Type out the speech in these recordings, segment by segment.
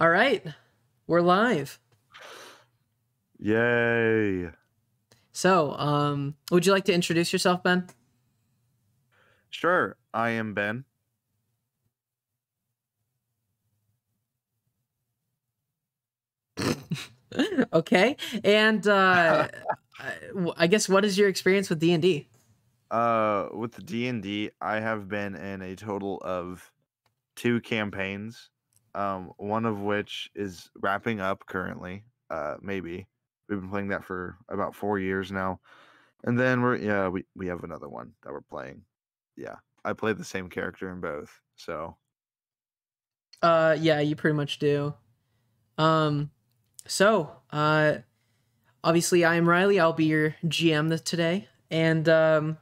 All right, we're live. Yay. So, would you like to introduce yourself, Ben? Sure, I am Ben. Okay, and I guess what is your experience with D&D? With the D&D, I have been in a total of 2 campaigns. One of which is wrapping up currently. Maybe. We've been playing that for about 4 years now. And then we have another one that we're playing. Yeah. I play the same character in both. So Yeah, you pretty much do. So, obviously I am Riley. I'll be your GM today, and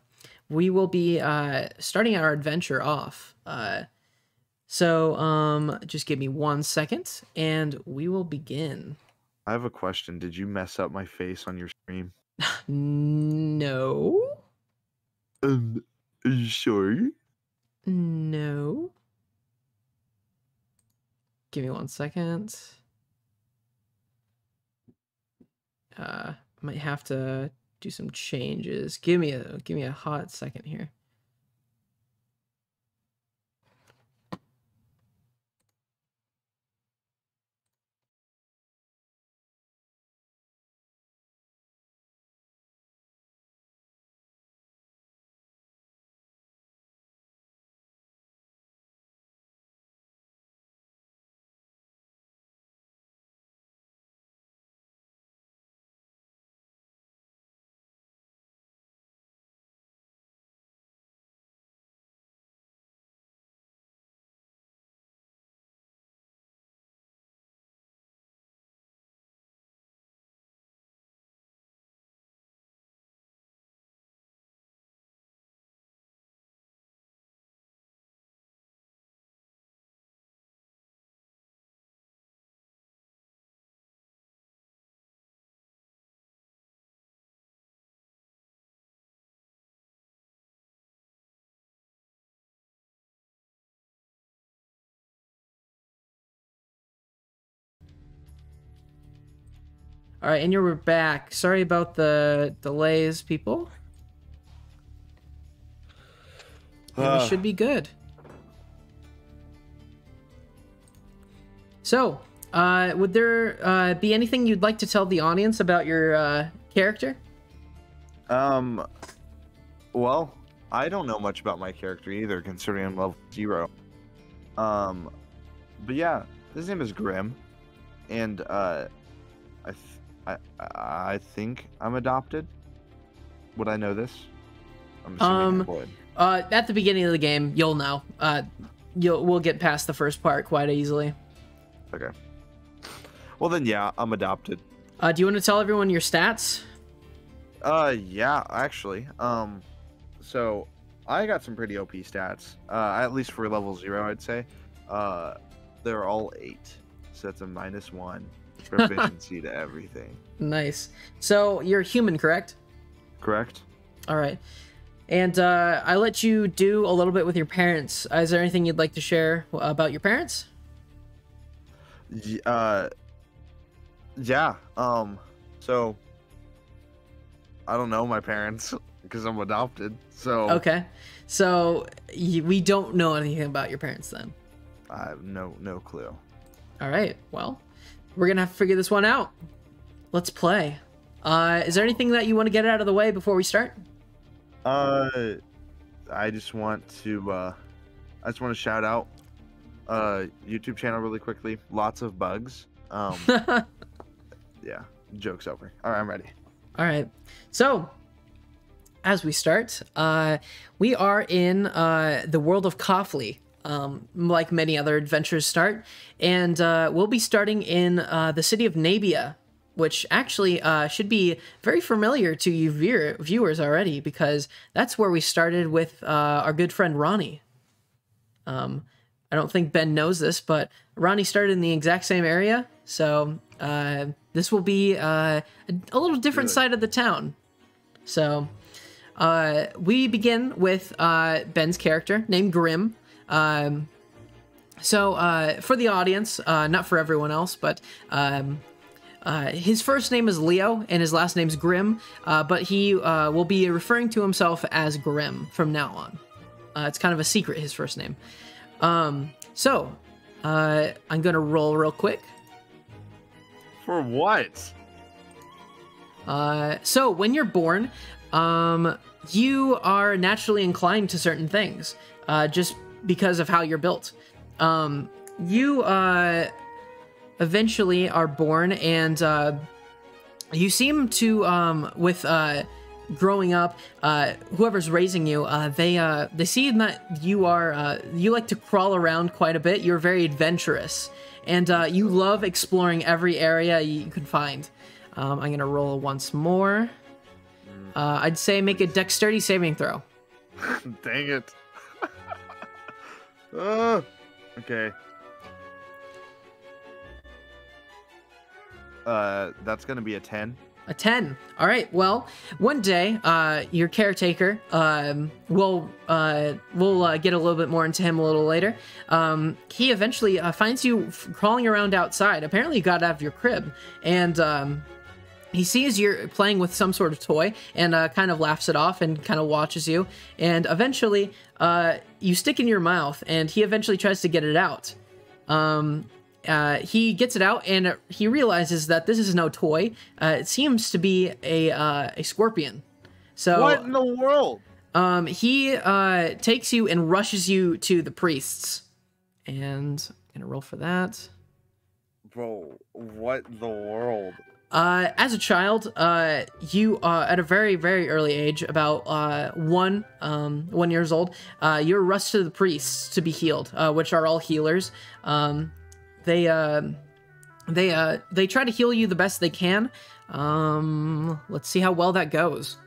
we will be starting our adventure off. So, just give me 1 second, and we will begin. I have a question. Did you mess up my face on your stream? No. Are you sure? No. Give me 1 second. Might have to do some changes. Give me a hot second here. All right, and you're back. Sorry about the delays, people. And we should be good. So, would there be anything you'd like to tell the audience about your character? Well, I don't know much about my character either, considering I'm level 0. But yeah, his name is Grimm, and I think I'm adopted. Would I know this? I'm assuming I would. At the beginning of the game, you'll know. We'll get past the first part quite easily. Okay. Well then, yeah, I'm adopted. Do you want to tell everyone your stats? Yeah, actually. So I got some pretty OP stats. At least for level 0, I'd say. They're all 8, so that's a -1 proficiency to everything. Nice. So you're human, correct? Correct. All right. And I let you do a little bit with your parents. Is there anything you'd like to share about your parents? Yeah. So I don't know my parents because I'm adopted. So okay. So we don't know anything about your parents then. I have no clue. All right. Well, we're gonna have to figure this one out. Let's play. Is there anything that you want to get out of the way before we start? I just want to shout out YouTube channel really quickly. Lots of bugs. Yeah, joke's over. All right, I'm ready. All right. So, as we start, we are in the world of Coughley, like many other adventures start, and we'll be starting in the city of Nabia, which actually should be very familiar to you viewers already, because that's where we started with our good friend Ronnie. I don't think Ben knows this, but Ronnie started in the exact same area, so this will be a little different side of the town. So we begin with Ben's character named Grimm. So for the audience, not for everyone else, but his first name is Leo and his last name's Grimm, but he will be referring to himself as Grimm from now on. It's kind of a secret, his first name. So I'm gonna roll real quick. For what? So when you're born, you are naturally inclined to certain things, just because of how you're built. You eventually are born, and you seem to, with growing up, whoever's raising you, they see that you are, you like to crawl around quite a bit. You're very adventurous, and you love exploring every area you can find. I'm gonna roll once more. I'd say make a dexterity saving throw. Dang it. Okay. That's gonna be a 10. A 10. All right. Well, one day, your caretaker, we'll get a little bit more into him a little later. He eventually finds you crawling around outside. Apparently, you got out of your crib, and he sees you're playing with some sort of toy, and kind of laughs it off and kind of watches you. And eventually, you stick in your mouth, and he eventually tries to get it out. He gets it out, and he realizes that this is no toy. It seems to be a scorpion. So what in the world? He takes you and rushes you to the priests. And I'm gonna roll for that. Bro, what the world? As a child, you at a very, very early age, about 1 years old, you're rushed to the priests to be healed, which are all healers. They try to heal you the best they can. Let's see how well that goes.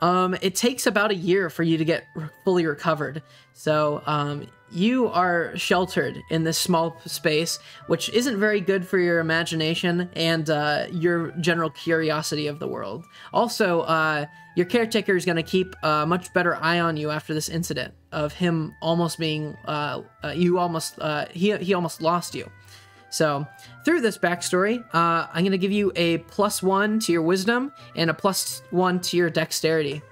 It takes about a year for you to get fully recovered. So, you are sheltered in this small space, which isn't very good for your imagination and, your general curiosity of the world. Also, your caretaker is going to keep a much better eye on you after this incident of him almost being, he almost lost you. So, through this backstory, I'm going to give you a +1 to your wisdom and a +1 to your dexterity.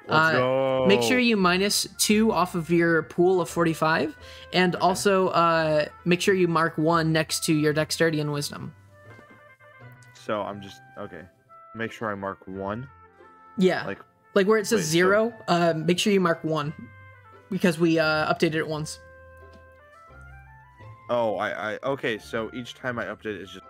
Let's go. Make sure you -2 off of your pool of 45, and also make sure you mark 1 next to your dexterity and wisdom. So I'm just okay. Make sure I mark 1. Yeah, like where it says 0. Make sure you mark 1 because we updated it once. Oh, I okay. So each time I update it, it's just.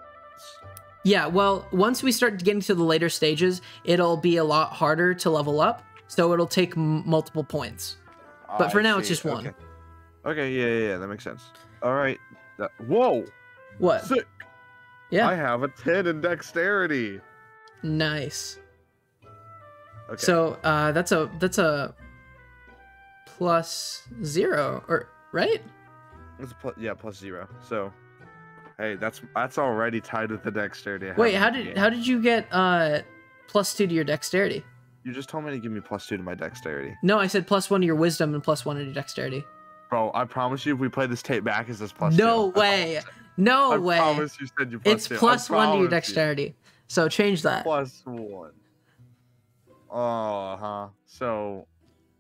Yeah, well, once we start getting to the later stages, it'll be a lot harder to level up. So it'll take multiple points. But for now, it's just 1. Okay, yeah, that makes sense. All right. Whoa! What? Sick. Yeah. I have a 10 in dexterity. Nice. Okay. So that's a +0, or right? It's +0. So, hey, that's already tied with the dexterity. Wait, how did you get +2 to your dexterity? You just told me to give me +2 to my dexterity. No, I said +1 to your wisdom and +1 to your dexterity. Bro, I promise you, if we play this tape back, is this +2? No way. No way. I promise you said you +2. It's +1 to your dexterity. So change that. +1. Oh, huh. So,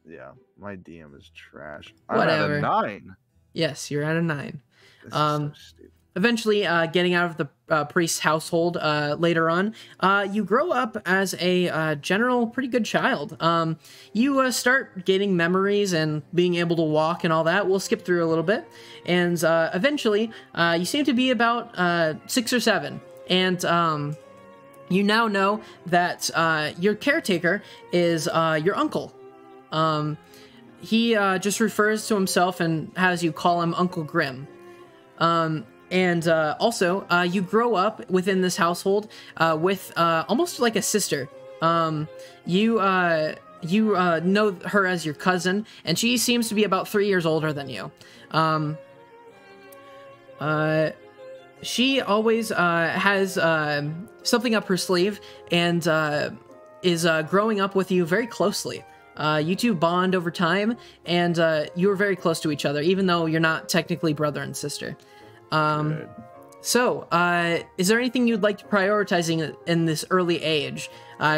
yeah, my DM is trash. Whatever. I'm at a 9. Yes, you're at a 9. This is so stupid. Eventually, getting out of the priest's household later on, you grow up as a general pretty good child. You start gaining memories and being able to walk and all that. We'll skip through a little bit. And eventually, you seem to be about 6 or 7. And you now know that your caretaker is your uncle. He just refers to himself and has you call him Uncle Grimm. And also, you grow up within this household with almost like a sister. You know her as your cousin, and she seems to be about 3 years older than you. She always has something up her sleeve and is growing up with you very closely. You two bond over time, and you are very close to each other, even though you're not technically brother and sister. Good. So, is there anything you'd like to prioritize in this early age?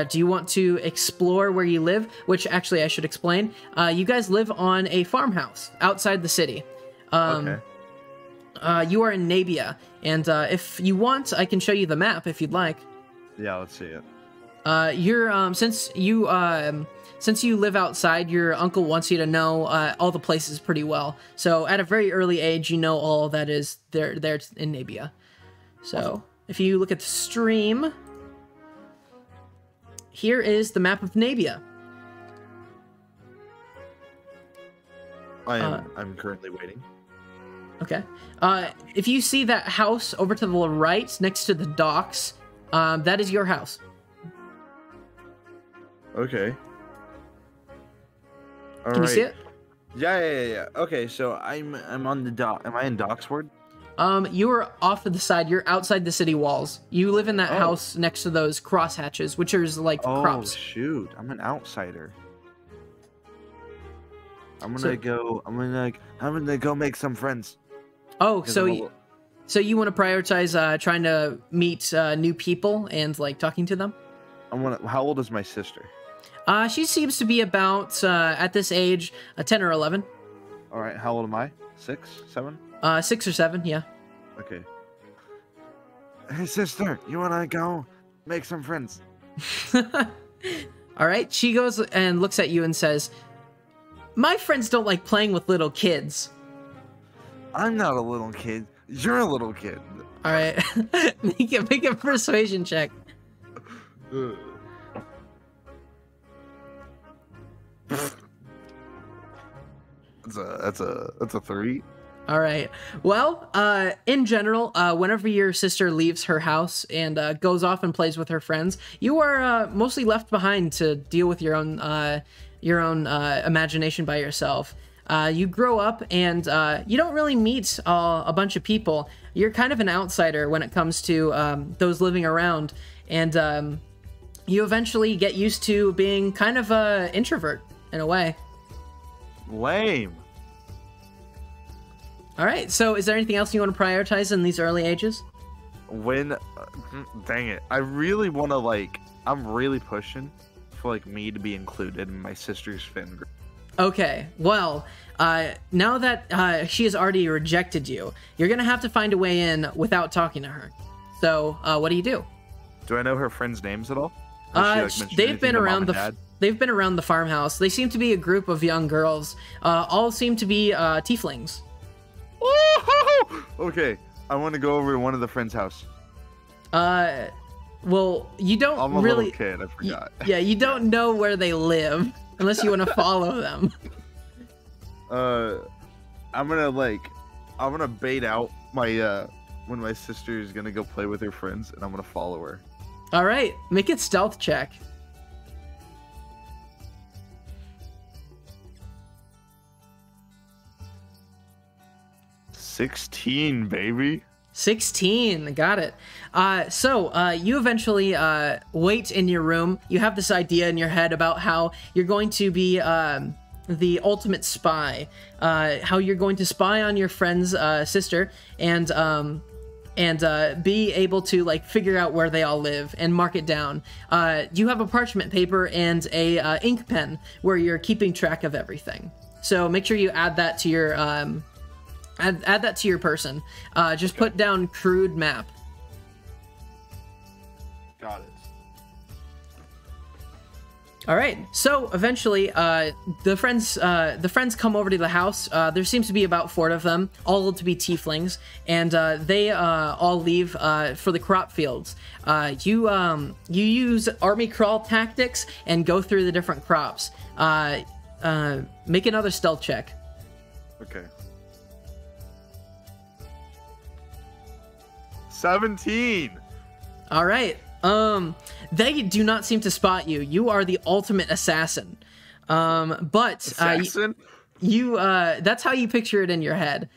Do you want to explore where you live? Which, actually, I should explain. You guys live on a farmhouse outside the city. Okay. You are in Nabia, and if you want, I can show you the map if you'd like. Yeah, let's see it. You're since you live outside, your uncle wants you to know all the places pretty well. So at a very early age, you know all that is there in Nabia. So Awesome. if you look at the stream, here is the map of Nabia. I'm currently waiting. Okay. If you see that house over to the right next to the docks, that is your house. Okay. All Can you see right. it? Yeah. Okay, so I'm on the dock. Am I in Docksward? You are off to the side. You're outside the city walls. You live in that Oh. house next to those crosshatches, which are like Oh crops. shoot! I'm an outsider. I'm So- gonna go make some friends. Oh, 'Cause so I'm a y- li- so you want to prioritize trying to meet new people and like talking to them? How old is my sister? She seems to be about at this age 10 or 11. All right. How old am I? 6, 7? 6 or 7, yeah. Okay. Hey sister, you wanna go make some friends? All right, she goes and looks at you and says, "My friends don't like playing with little kids." I'm not a little kid. You're a little kid. All right, make a persuasion check. That's a 3. All right. Well, in general, whenever your sister leaves her house and goes off and plays with her friends, you are mostly left behind to deal with your own imagination by yourself. You grow up and you don't really meet a bunch of people. You're kind of an outsider when it comes to those living around, and you eventually get used to being kind of an introvert in a way. Lame. All right, so is there anything else you want to prioritize in these early ages? Dang it. I really want to I'm really pushing for me to be included in my sister's fin group. Okay, well, now that she has already rejected you, you're gonna have to find a way in without talking to her. So, what do you do? Do I know her friends' names at all? Has she, mentioned They've anything been to Mom around and the Dad? they've been around the farmhouse. They seem to be a group of young girls. All seem to be tieflings. Woo-hoo! Okay, I want to go over to one of the friends' house. Well, you don't I'm a really. little kid. I forgot. Yeah, you don't know where they live unless you want to follow them. I'm gonna bait out my when my sister is gonna go play with her friends, and I'm gonna follow her. All right, make it stealth check. 16, baby. 16, got it. So you eventually wait in your room. You have this idea in your head about how you're going to be the ultimate spy, how you're going to spy on your friend's sister and be able to figure out where they all live and mark it down. You have a parchment paper and a ink pen where you're keeping track of everything. So make sure you add that to your add that to your person. Just put down crude map. Got it. All right. So eventually, the friends come over to the house. There seems to be about 4 of them, all to be tieflings, and they all leave for the crop fields. You use army crawl tactics and go through the different crops. Make another stealth check. Okay. 17. All right. They do not seem to spot you. You are the ultimate assassin. But Assassin? you that's how you picture it in your head.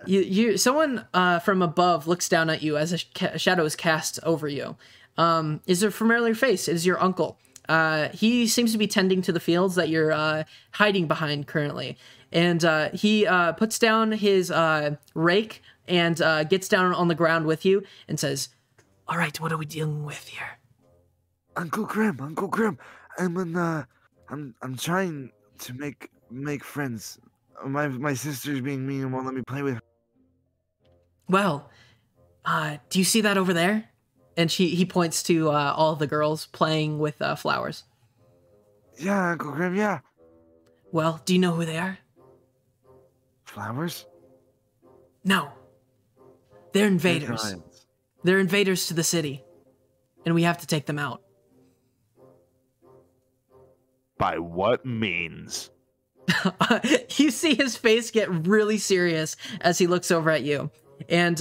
You someone from above looks down at you as a shadow is cast over you. Is a familiar face. It is your uncle. he seems to be tending to the fields that you're hiding behind currently. And he puts down his rake and gets down on the ground with you and says, "All right, what are we dealing with here?" Uncle Grimm, I'm trying to make friends. My sister's being mean and won't let me play with her. Well, do you see that over there? And he points to all the girls playing with flowers. Yeah, Uncle Grimm, yeah. Well, do you know who they are? Flowers? No. They're invaders. They're invaders to the city. And we have to take them out. By what means? You see his face get really serious as he looks over at you. And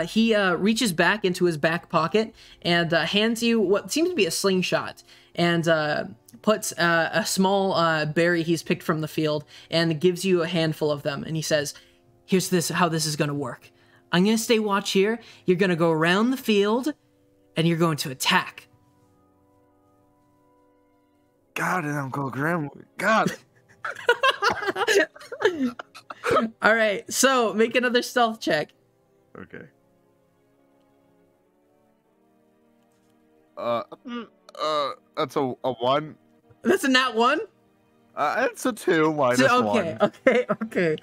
he reaches back into his back pocket and hands you what seems to be a slingshot, and puts a small berry he's picked from the field and gives you a handful of them. And he says, "Here's how this is going to work. I'm going to stay watch here. You're going to go around the field and you're going to attack." Got it, Uncle Grimm. Got it. All right, so make another stealth check. Okay. That's a 1. That's a nat 1? It's a 2 minus okay, 1. Okay.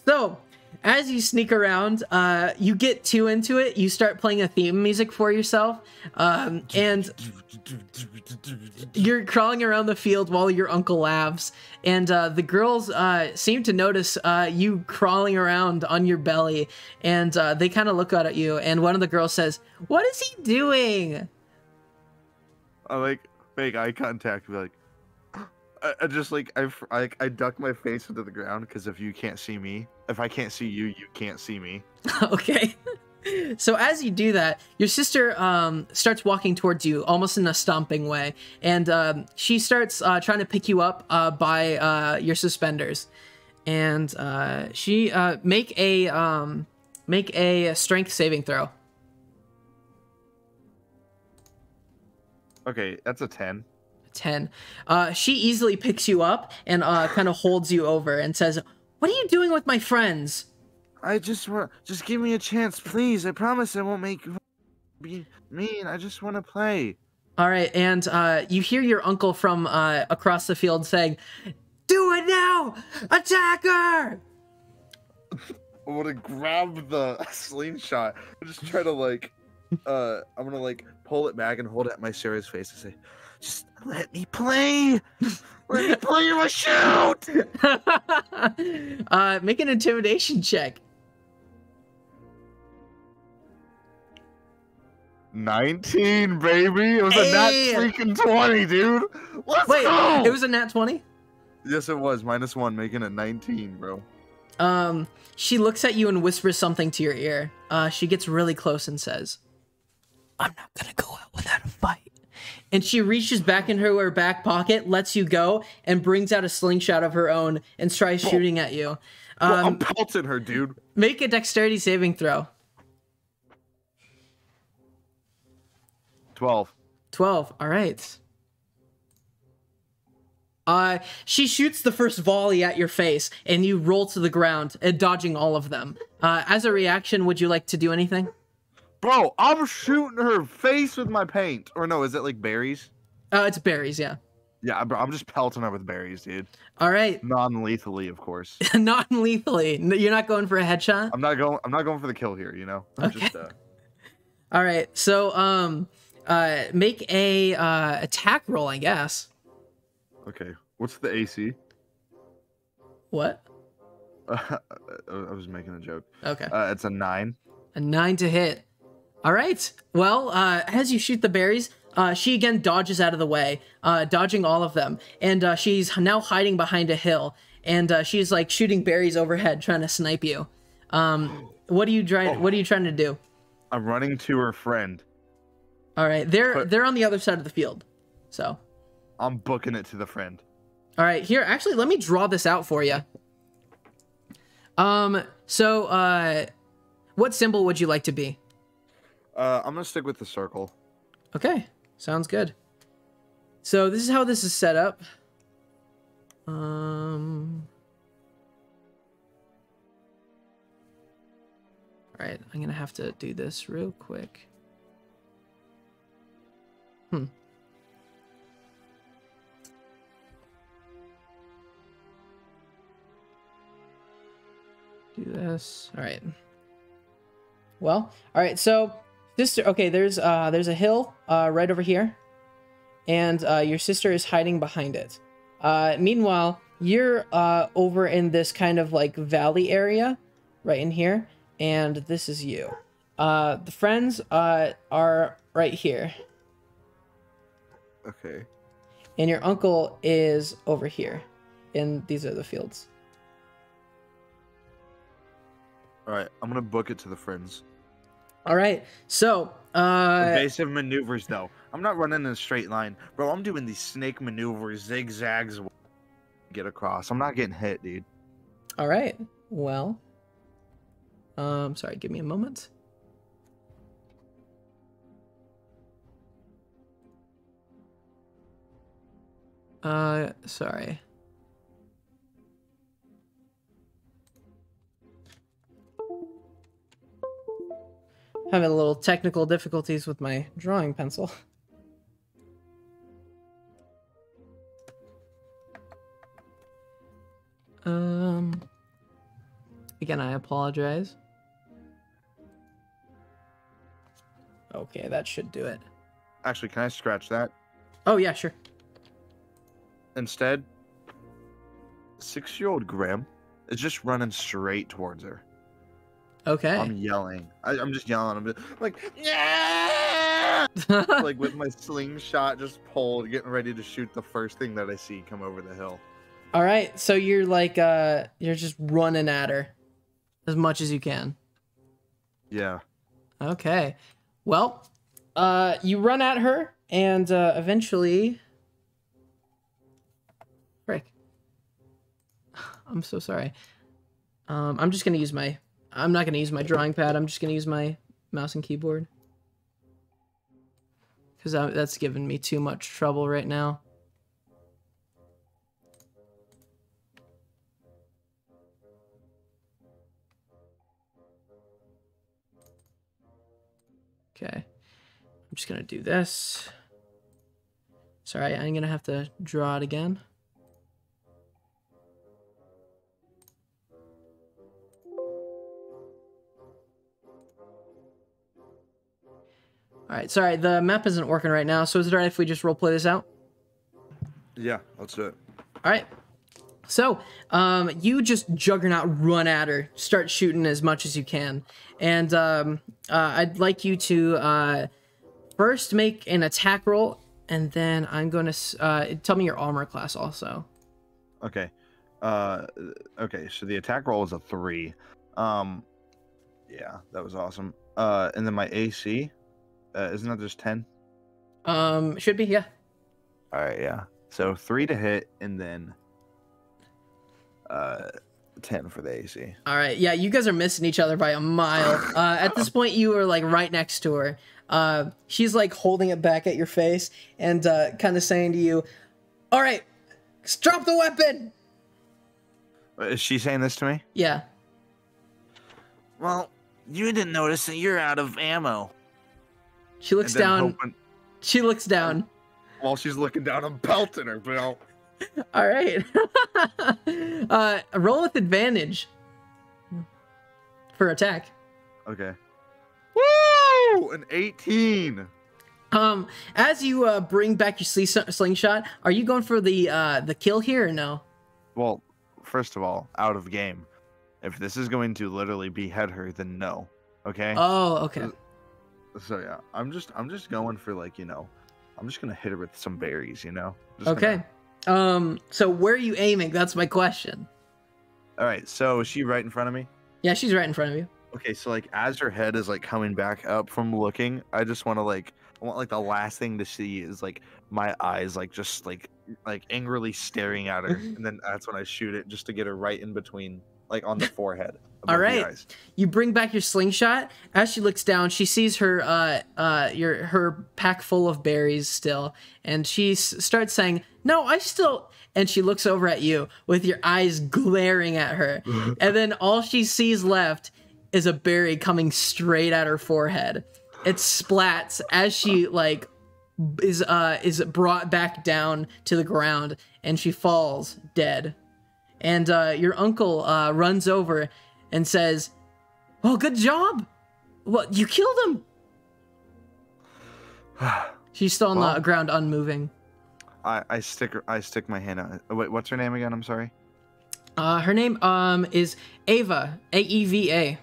So, as you sneak around, you get too into it. You start playing a theme music for yourself, and you're crawling around the field while your uncle laughs. And the girls seem to notice you crawling around on your belly, and they kind of look out at you. And one of the girls says, "What is he doing?" I like make eye contact. Be like, I just like I duck my face into the ground because if I can't see you, you can't see me. Okay. So as you do that, your sister starts walking towards you almost in a stomping way, and she starts trying to pick you up by your suspenders, and she make a strength saving throw. Okay, that's a 10. 10. She easily picks you up and kind of holds you over and says, "What are you doing with my friends?" I just give me a chance, please. I promise I won't make you be mean. I just want to play. All right, and you hear your uncle from across the field saying, "Do it now! Attack her!" I want to grab the slingshot. I just try to like, I'm gonna like pull it back and hold it at my serious face and say, "Just let me play. Let me play or shoot." Make an intimidation check. 19, baby. It was a nat freaking 20, dude. Let's go. It was a nat 20? Yes, it was. -1, making it 19, bro. She looks at you and whispers something to your ear. She gets really close and says, "I'm not gonna go out without a fight." And she reaches back into her back pocket, lets you go, and brings out a slingshot of her own and tries shooting at you. I'm pelting her, dude. Make a dexterity saving throw. 12. 12. All right. She shoots the first volley at your face, and you roll to the ground, dodging all of them. As a reaction, would you like to do anything? Bro, I'm shooting her face with my paint. Or no, is it like berries? It's berries, yeah. Yeah, bro, I'm just pelting her with berries, dude. All right. Non-lethally, of course. Non-lethally. You're not going for a headshot? I'm not going for the kill here, you know? Okay. All right. So, make a attack roll, I guess. Okay. What's the AC? What? I was making a joke. Okay. It's a 9. A 9 to hit. All right. Well, as you shoot the berries, she again dodges out of the way, dodging all of them. And she's now hiding behind a hill. And she's like shooting berries overhead, trying to snipe you. What are you trying to do? I'm running to her friend. All right. They're on the other side of the field. So I'm booking it to the friend. All right. Here, actually, let me draw this out for you. So, what symbol would you like to be? I'm gonna stick with the circle. Okay, sounds good. So this is how this is set up. All right, I'm gonna have to do this real quick. Do this. All right. Well, all right. So, sister. Okay, there's a hill right over here, and your sister is hiding behind it. Meanwhile, you're over in this kind of like valley area, right in here, and this is you. The friends are right here, Okay. and your uncle is over here, and these are the fields. All right, I'm gonna book it to the friends. All right, so Evasive maneuvers, though. I'm not running in a straight line, bro. I'm doing these snake maneuvers, zigzags, get across. I'm not getting hit, dude. all right. Well, sorry, give me a moment. Sorry. Having a little technical difficulties with my drawing pencil. Again, I apologize. Okay, that should do it. Actually, can I scratch that? Oh, yeah, sure. Instead, 6-year-old Grimm is just running straight towards her. Okay. I'm yelling. I'm just yelling. I'm just like, yeah! Like with my slingshot just pulled, getting ready to shoot the first thing that I see come over the hill. All right, so you're like, you're just running at her as much as you can. Yeah. Okay. Well, you run at her, and eventually... Frick. I'm so sorry. I'm just gonna use my... I'm not gonna use my drawing pad. I'm just gonna use my mouse and keyboard. Because that's giving me too much trouble right now. Okay. I'm just gonna do this. Sorry, I'm gonna have to draw it again. All right, sorry, the map isn't working right now, so is it all right if we just roleplay this out? Yeah, let's do it. All right. So, you just juggernaut run at her, start shooting as much as you can, and I'd like you to first make an attack roll, and then I'm going to tell me your armor class also. Okay. Okay, so the attack roll is a 3. Yeah, that was awesome. And then my AC, isn't that just 10? Should be, yeah. All right, yeah. So 3 to hit, and then 10 for the AC. All right, yeah, you guys are missing each other by a mile. At this point, you are like right next to her. She's like holding it back at your face and kind of saying to you, "All right, drop the weapon." Is she saying this to me? Yeah. Well, you didn't notice that you're out of ammo. She looks down. She looks down. While she's looking down, I'm pelting her, bro. All right. Roll with advantage for attack. Okay. Woo! An 18. As you bring back your slingshot, are you going for the kill here or no? Well, first of all, out of game. If this is going to literally behead her, then no. Okay? Oh, okay. So yeah, I'm just going for, like, you know, I'm just gonna hit her with some berries, you know? Okay. So where are you aiming? That's my question. All right, so is she right in front of me? Yeah, she's right in front of you. Okay, so like as her head is like coming back up from looking, I just want to I want like the last thing to see is like my eyes like just like angrily staring at her, and then that's when I shoot it just to get her right in between like on the forehead All above the right. eyes. You bring back your slingshot. As she looks down, she sees her her pack full of berries still, and she starts saying, "No, I still." And she looks over at you with your eyes glaring at her, and then all she sees left is a berry coming straight at her forehead. It splats as she like is brought back down to the ground, and she falls dead. And your uncle runs over and says, "Well, good job. Well, you killed him." She's still on the ground, unmoving. I stick my hand out. Wait, what's her name again? I'm sorry. Her name is Ava, Aeva.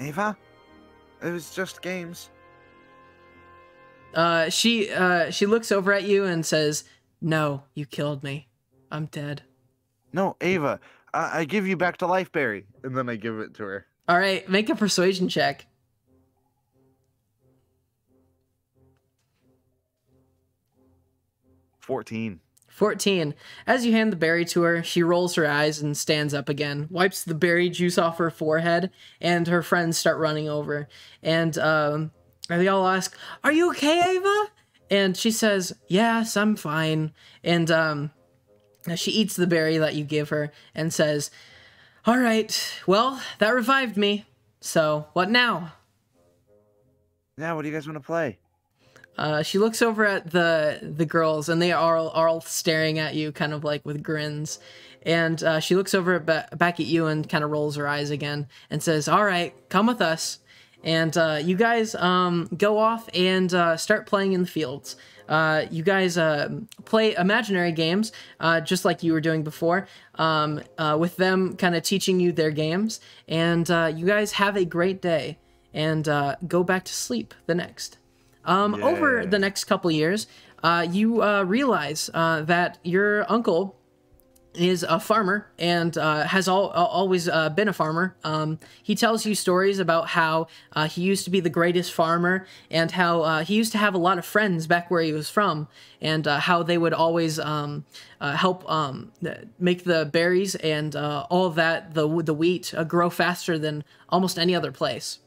Ava? It was just games. She looks over at you and says, "No, you killed me. I'm dead." No, Ava. I give you back to life, Barry, and then I give it to her. All right, make a persuasion check. 14. 14. As you hand the berry to her, she rolls her eyes and stands up again, wipes the berry juice off her forehead, and her friends start running over. And they all ask, "Are you okay, Ava?" And she says, "Yes, I'm fine." And she eats the berry that you give her and says, "All right, well, that revived me. So, what now?" Yeah, what do you guys want to play? She looks over at the girls, and they are all staring at you, kind of like with grins. And she looks over back at you and kind of rolls her eyes again and says, "All right, come with us." And you guys go off and start playing in the fields. You guys play imaginary games, just like you were doing before, with them kind of teaching you their games. And you guys have a great day and go back to sleep the next. Over the next couple years, you realize that your uncle is a farmer and has always been a farmer. He tells you stories about how he used to be the greatest farmer and how he used to have a lot of friends back where he was from, and how they would always help make the berries and all of that, the wheat, grow faster than almost any other place.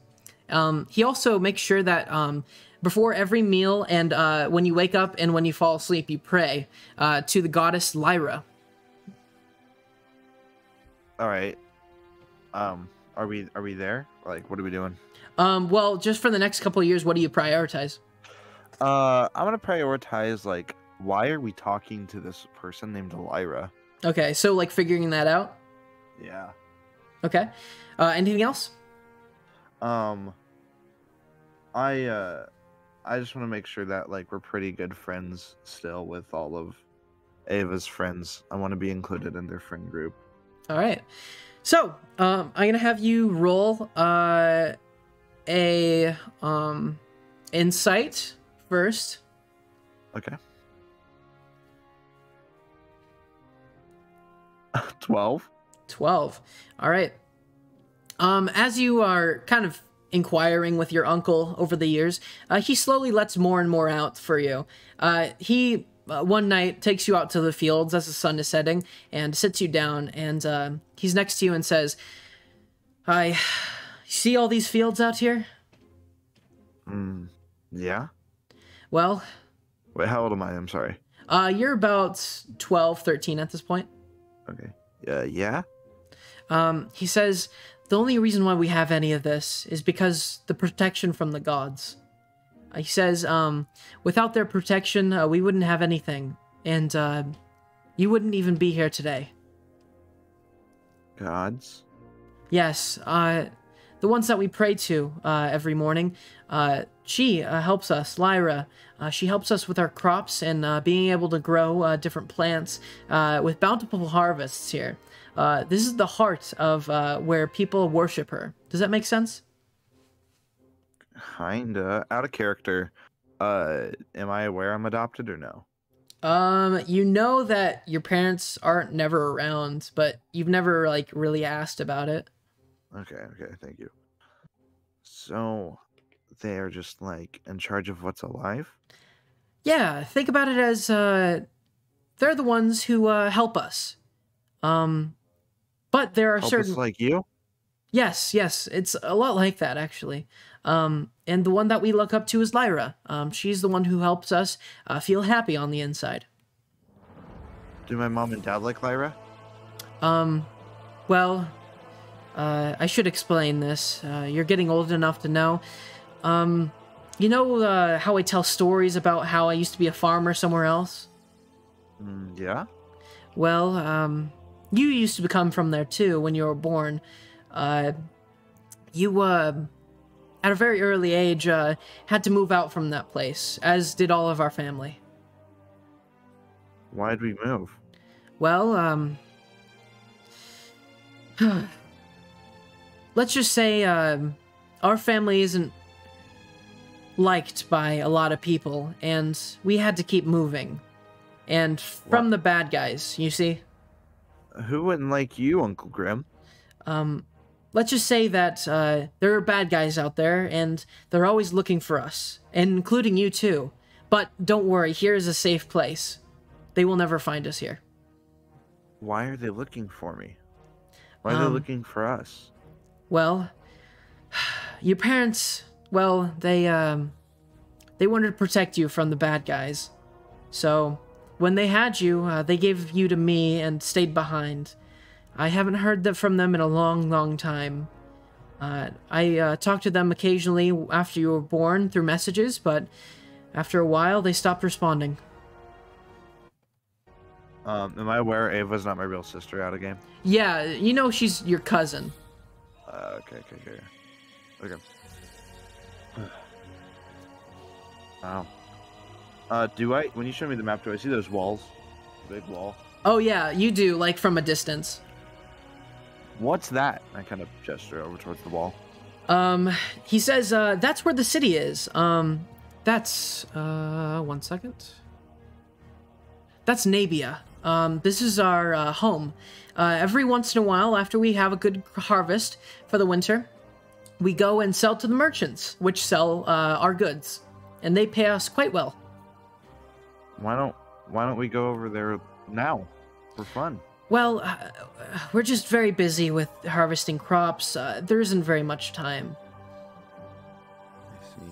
He also makes sure that before every meal and when you wake up and when you fall asleep, you pray to the goddess Lyra. All right. Are we there? Like, what are we doing? Well, just for the next couple of years, what do you prioritize? I'm gonna prioritize, like, why are we talking to this person named Lyra? Okay, so like figuring that out. Yeah. Okay. Anything else? I just want to make sure that, like, we're pretty good friends still with all of Ava's friends. I want to be included in their friend group. All right. So, I'm gonna have you roll a insight first. Okay. 12. 12. All right. As you are kind of inquiring with your uncle over the years, he slowly lets more and more out for you. He one night takes you out to the fields as the sun is setting and sits you down, and he's next to you and says, "I see all these fields out here?" Yeah. Well, Wait, how old am I? I'm sorry. you're about 12, 13 at this point. Okay. Yeah. He says, "The only reason why we have any of this is because the protection from the gods." He says, without their protection, we wouldn't have anything, and you wouldn't even be here today. Gods? Yes, the ones that we pray to every morning. She helps us, Lyra. She helps us with our crops and being able to grow different plants with bountiful harvests here. This is the heart of where people worship her. Does that make sense? Kinda. Out of character. Am I aware I'm adopted or no? You know that your parents aren't never around, but you've never, like, really asked about it. Okay, thank you. So, they're just, like, in charge of what's alive? Yeah, think about it as, they're the ones who, help us. But But there are Helpless certain... like you? Yes, yes, it's a lot like that, actually. And the one that we look up to is Lyra. She's the one who helps us feel happy on the inside. Do my mom and dad like Lyra? Well, I should explain this. You're getting old enough to know. You know how I tell stories about how I used to be a farmer somewhere else? Yeah? Well, you used to come from there too when you were born. You, at a very early age, had to move out from that place, as did all of our family. Why'd we move? Well, let's just say, our family isn't liked by a lot of people, and we had to keep moving. And from the bad guys, you see? Who wouldn't like you, Uncle Grimm? Let's just say that there are bad guys out there, and they're always looking for us, including you too. But don't worry, here is a safe place. They will never find us here. Why are they looking for me? Why are they looking for us? Well, your parents, well, they wanted to protect you from the bad guys. So, when they had you, they gave you to me and stayed behind. I haven't heard that from them in a long, long time. I talked to them occasionally after you were born through messages, but after a while, they stopped responding. Am I aware Ava's not my real sister out of game? Yeah, you know she's your cousin. Okay. Wow. When you show me the map, do I see those walls? Big wall. Oh yeah, you do, like from a distance. What's that? I kind of gesture over towards the wall. He says, that's where the city is. That's, 1 second. That's Nabia. This is our, home. Every once in a while, after we have a good harvest for the winter, we go and sell to the merchants, which sell, our goods. And they pay us quite well. Why don't we go over there now for fun? Well, we're just very busy with harvesting crops. There isn't very much time. I see.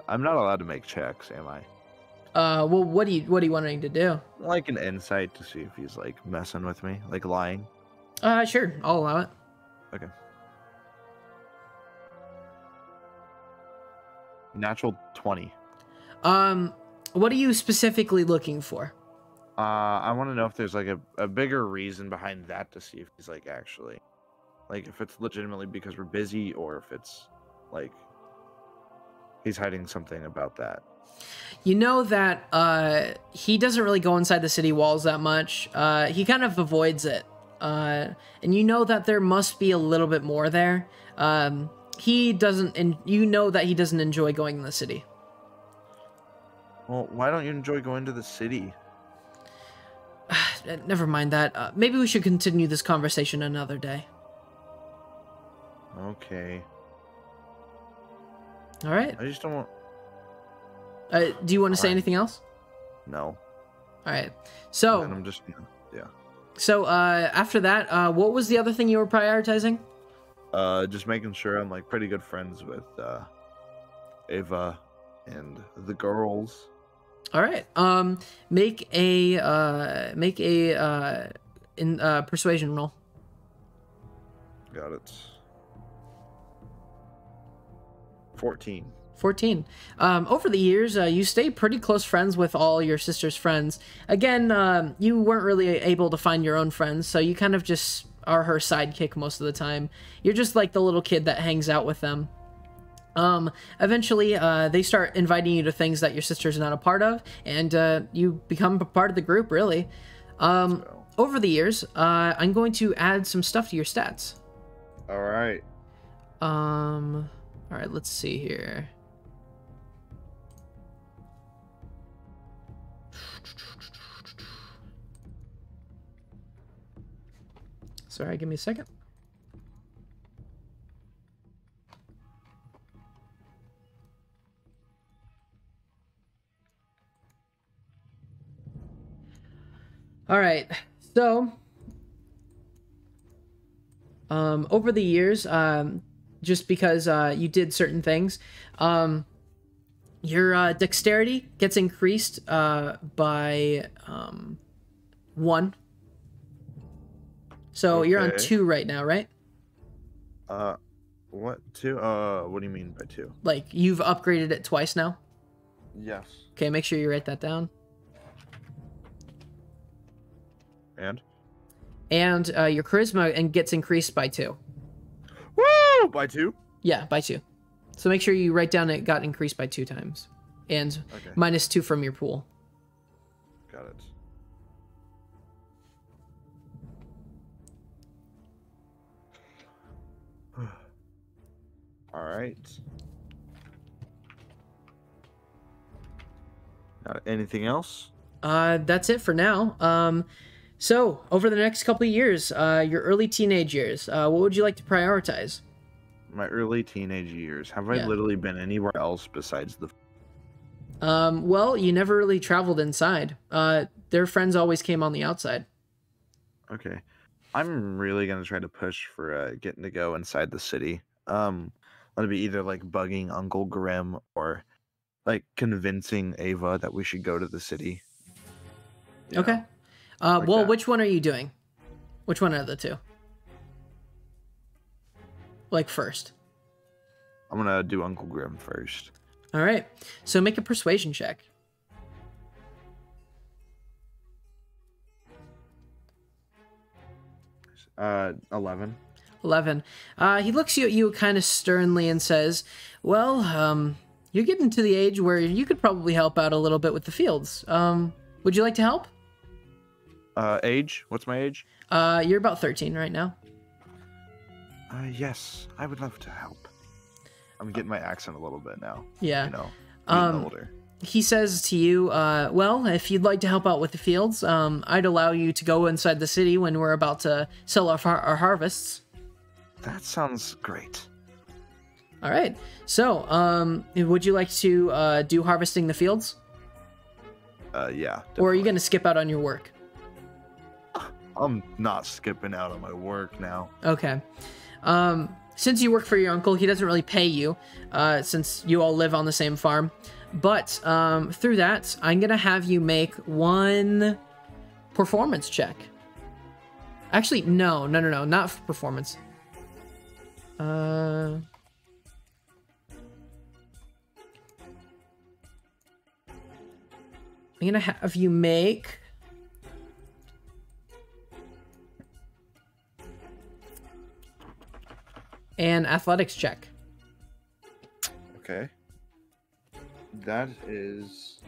I'm not allowed to make checks, am I? Well, what are you wanting to do? Like an insight to see if he's like messing with me, like lying. Sure, I'll allow it. Okay. Natural 20. What are you specifically looking for? I want to know if there's like a bigger reason behind that to see if he's like actually, like if it's legitimately because we're busy or if it's like he's hiding something about that. You know that he doesn't really go inside the city walls that much. He kind of avoids it. And you know that there must be a little bit more there. He doesn't, and you know that he doesn't enjoy going in the city. Well, why don't you enjoy going to the city? Never mind that. Maybe we should continue this conversation another day. Okay. All right. I just don't want... Do you want to say anything else? No. All right. So... And I'm just... Yeah. So, after that, what was the other thing you were prioritizing? Just making sure I'm, like, pretty good friends with, Ava and the girls. All right. Make a persuasion roll. Got it. 14. 14. Over the years, you stay pretty close friends with all your sister's friends. Again, you weren't really able to find your own friends, so you kind of just are her sidekick most of the time. You're just like the little kid that hangs out with them. Eventually, they start inviting you to things that your sister's not a part of, and you become a part of the group, really. Over the years, I'm going to add some stuff to your stats. All right. All right, let's see here. Sorry, give me a second. All right, So, over the years, just because you did certain things, your dexterity gets increased by 1. So you're on Okay. 2 right now, right? What 2? What do you mean by 2? Like, you've upgraded it twice now? Yes. Okay, make sure you write that down. And your charisma gets increased by 2. Woo! By 2? Yeah, by 2. So make sure you write down it got increased by 2 times. And Okay. -2 from your pool. Got it. All right. Anything else? That's it for now. So over the next couple of years, your early teenage years, what would you like to prioritize? My early teenage years. Have I Yeah. literally been anywhere else besides the... Well, you never really traveled inside. Their friends always came on the outside. Okay. I'm really going to try to push for getting to go inside the city. Let it be either like bugging Uncle Grimm or like convincing Ava that we should go to the city. You Okay. know, like Well, that. which one are you doing? Which one are the two? Like first. I'm going to do Uncle Grimm first. All right. So make a persuasion check. 11. 11. He looks at you kind of sternly and says, well, you're getting to the age where you could probably help out a little bit with the fields. Would you like to help? Age? What's my age? You're about 13 right now. Yes, I would love to help. I'm getting my accent a little bit now. Yeah. You know, getting older. He says to you, well, if you'd like to help out with the fields, I'd allow you to go inside the city when we're about to sell our harvests. That sounds great. All right. So, would you like to do harvesting the fields? Yeah. Or are you definitely. going to skip out on your work? I'm not skipping out on my work now. Okay. Since you work for your uncle, he doesn't really pay you, since you all live on the same farm. But through that, I'm going to have you make 1 performance check. Actually, no, not for performance. I'm going to have you make... an athletics check. Okay. That is...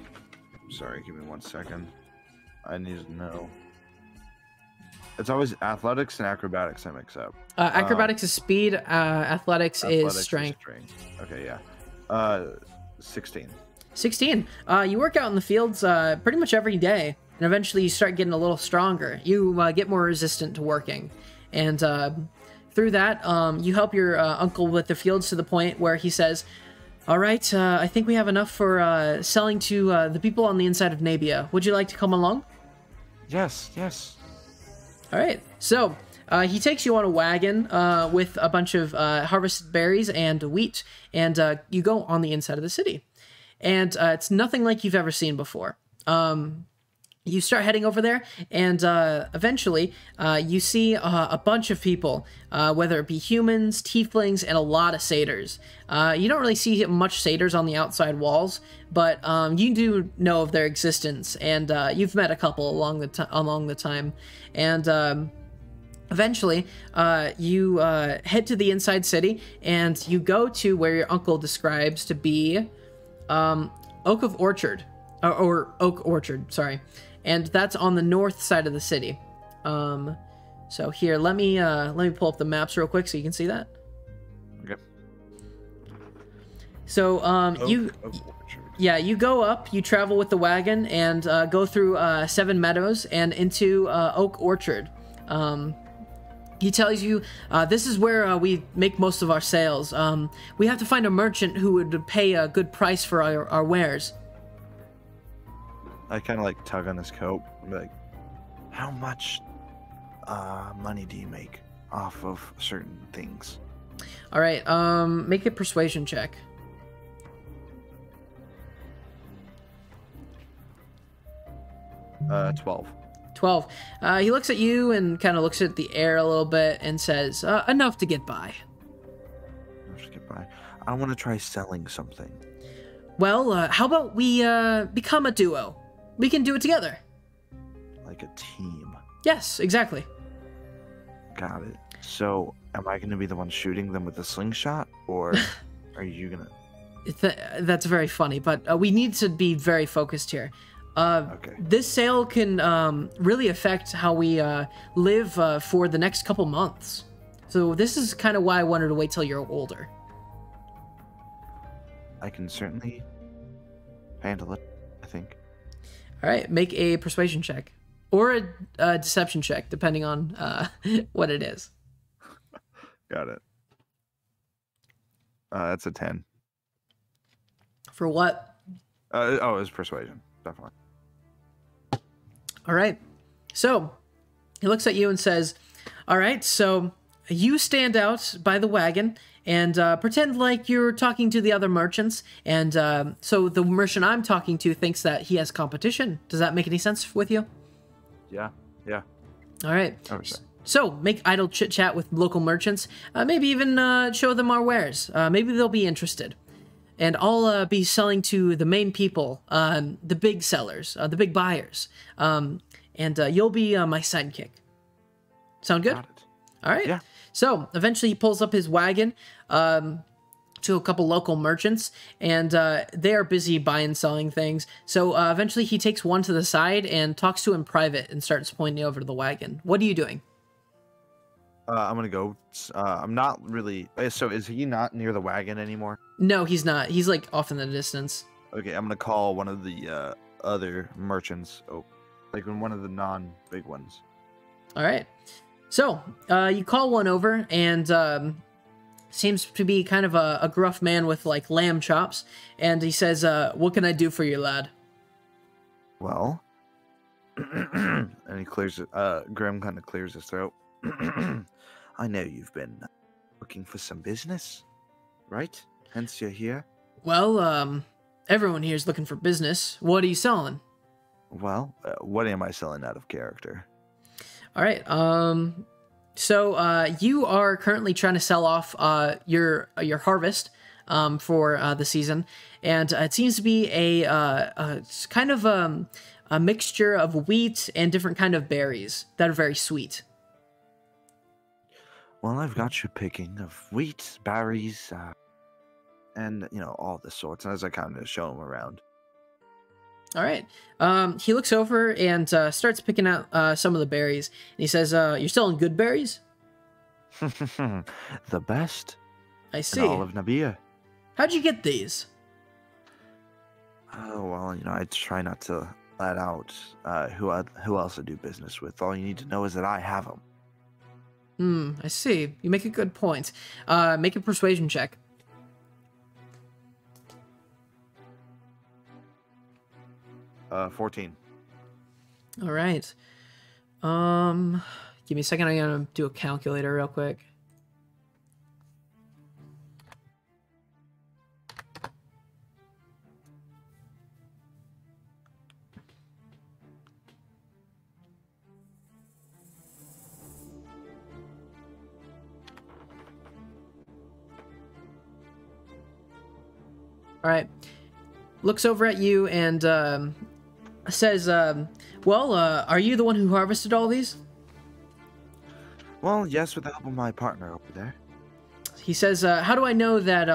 Sorry, give me 1 second. I need to know. It's always athletics and acrobatics I mix up. Acrobatics is speed, athletics is strength. Okay, yeah. 16. 16. You work out in the fields pretty much every day, and eventually you start getting a little stronger. You get more resistant to working. And through that, you help your uncle with the fields to the point where he says, all right, I think we have enough for selling to the people on the inside of Nabia. Would you like to come along? Yes, yes. All right. So he takes you on a wagon with a bunch of harvested berries and wheat, and you go on the inside of the city. And it's nothing like you've ever seen before. You start heading over there, and eventually you see a bunch of people, whether it be humans, tieflings, and a lot of satyrs. You don't really see much satyrs on the outside walls, but you do know of their existence, and you've met a couple along the time. And eventually, you head to the inside city, and you go to where your uncle describes to be Oak Orchard, sorry. And that's on the north side of the city. So here, let me pull up the maps real quick so you can see that. Okay. So you go up, you travel with the wagon, and go through 7 meadows and into Oak Orchard. He tells you, this is where we make most of our sales. We have to find a merchant who would pay a good price for our wares. I kind of like tug on his coat and be like, how much money do you make off of certain things? All right. Make a persuasion check. 12. 12. He looks at you and kind of looks at the air a little bit and says, enough to get by. Let's get by. I want to try selling something. Well, how about we become a duo? We can do it together. Like a team. Yes, exactly. Got it. So, am I going to be the one shooting them with a slingshot, or are you going to... That's very funny, but we need to be very focused here. Okay. This sale can really affect how we live for the next couple months. So this is kind of why I wanted to wait till you're older. I can certainly handle it, I think. All right, make a persuasion check. Or a deception check, depending on what it is. Got it. That's a 10. For what? It was persuasion, definitely. All right. So he looks at you and says, all right, so you stand out by the wagon and pretend like you're talking to the other merchants. And so the merchant I'm talking to thinks that he has competition. Does that make any sense with you? Yeah. All right. Okay. So make idle chit-chat with local merchants. Maybe even show them our wares. Maybe they'll be interested. And I'll be selling to the main people, the big sellers, the big buyers. And you'll be my sidekick. Sound good? Got it. All right. Yeah. So eventually he pulls up his wagon to a couple local merchants, and they are busy buying and selling things. So eventually he takes one to the side and talks to him private and starts pointing over to the wagon. What are you doing? I'm gonna go. I'm not really. So is he not near the wagon anymore? No, he's not. He's like off in the distance. Okay, I'm gonna call one of the other merchants. Oh, like one of the non-big ones. All right. So you call one over, and seems to be kind of a gruff man with like lamb chops, and he says, "What can I do for you, lad?" Well, and he clears it. Grimm kind of clears his throat. I know you've been looking for some business, right? Hence you're here. Well, everyone here is looking for business. What are you selling? Well, what am I selling out of character? All right. So you are currently trying to sell off your harvest for the season, and it seems to be a kind of a mixture of wheat and different kind of berries that are very sweet. Well, I've got your picking of wheat, berries, and, all the sorts, as I kind of show him around. All right. He looks over and starts picking out some of the berries. And he says, you're selling good berries? The best. I see. In all of Nabia. How'd you get these? Oh, well, I try not to let out who else I do business with. All you need to know is that I have them. I see. You make a good point. Make a persuasion check. Uh, 14. All right. Give me a second. I'm gonna do a calculator real quick. All right. Looks over at you and says, well, are you the one who harvested all these? Well, yes, with the help of my partner over there. He says, how do I know that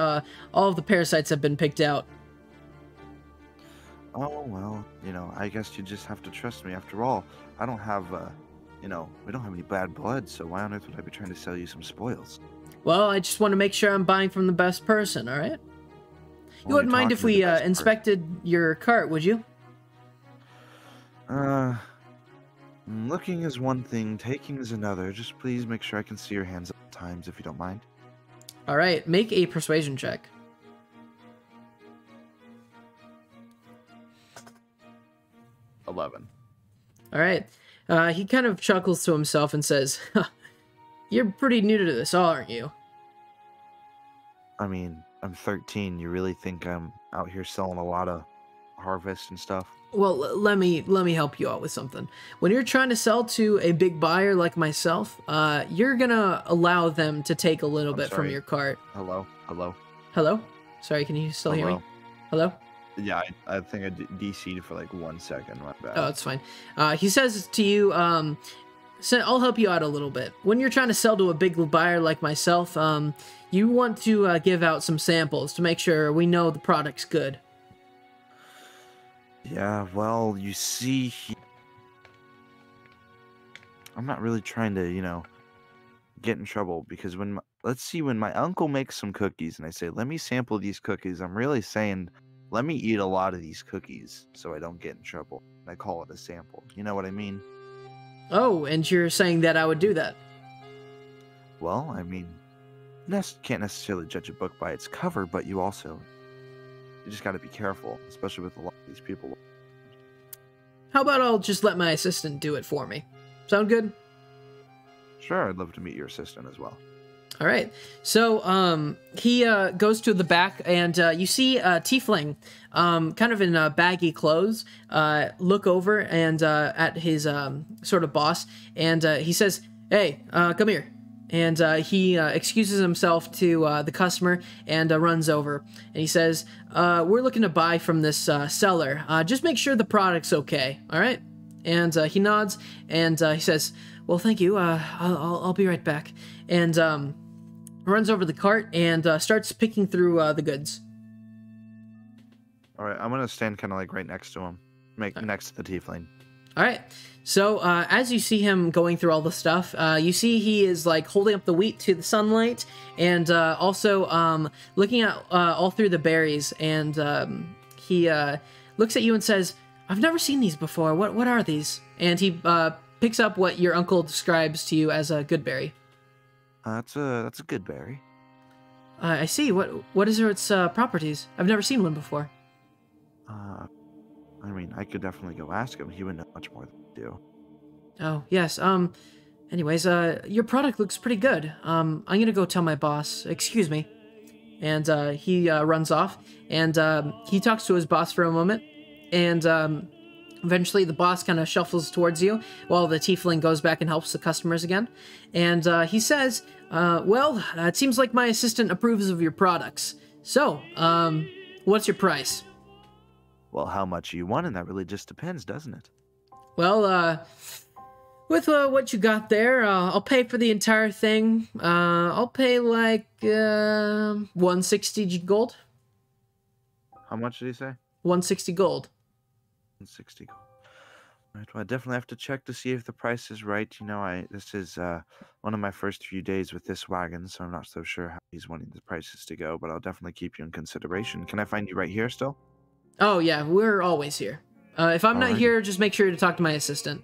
all of the parasites have been picked out? Oh, well, I guess you just have to trust me. After all, I don't have, we don't have any bad blood, so why on earth would I be trying to sell you some spoils? Well, I just want to make sure I'm buying from the best person, all right? You Well, wouldn't mind if we inspected your cart, would you? Looking is one thing, taking is another. Just please make sure I can see your hands at times, if you don't mind. All right, make a persuasion check. 11. All right. He kind of chuckles to himself and says, "You're pretty new to this, aren't you?" I mean, I'm 13. You really think I'm out here selling a lot of harvest and stuff? Well, let me help you out with something. When you're trying to sell to a big buyer like myself, you're gonna allow them to take a little bit from your cart. Hello? Hello? Hello? Sorry, can you still hear me? Hello? Yeah, I think I DC'd for like 1 second. My bad. Oh, it's fine. He says to you, so I'll help you out a little bit. When you're trying to sell to a big buyer like myself, you want to give out some samples to make sure we know the product's good. Yeah, well, you see, I'm not really trying to, get in trouble because let's see, when my uncle makes some cookies and I say, let me sample these cookies, I'm really saying, let me eat a lot of these cookies so I don't get in trouble. I call it a sample. You know what I mean? Oh, and you're saying that I would do that? Well, I mean, can't necessarily judge a book by its cover, but you just got to be careful, especially with a lot of these people. How about I'll just let my assistant do it for me? Sound good? Sure, I'd love to meet your assistant as well. All right. So he goes to the back, and you see a tiefling, kind of in baggy clothes, look over and at his sort of boss, and he says, "Hey, come here." And he excuses himself to the customer and runs over. And he says, "We're looking to buy from this seller. Just make sure the product's okay, all right?" And he nods, and he says, "Well, thank you. I'll be right back." And runs over the cart and starts picking through the goods. All right, I'm going to stand kind of like right next to him, next to the tiefling. All right. So as you see him going through all the stuff, you see he is like holding up the wheat to the sunlight and also looking at all through the berries. And he looks at you and says, "I've never seen these before. What are these?" And he picks up what your uncle describes to you as a good berry. That's a good berry. I see. What is its properties? I've never seen one before. I mean, I could definitely go ask him. He would know much more than I do. Oh, yes. Anyways, your product looks pretty good. I'm gonna go tell my boss. Excuse me. And he runs off, and he talks to his boss for a moment, and eventually the boss kind of shuffles towards you while the tiefling goes back and helps the customers again. And he says, well, it seems like my assistant approves of your products. So, what's your price? Well, how much you want, and that really just depends, doesn't it? Well, with what you got there, I'll pay for the entire thing. I'll pay like 160 gold. How much did he say? 160 gold. 160 gold. Right. Well, I definitely have to check to see if the price is right. This is one of my first few days with this wagon, so I'm not so sure how he's wanting the prices to go. But I'll definitely keep you in consideration. Can I find you right here still? Oh yeah, we're always here. If I'm not here, just make sure to talk to my assistant.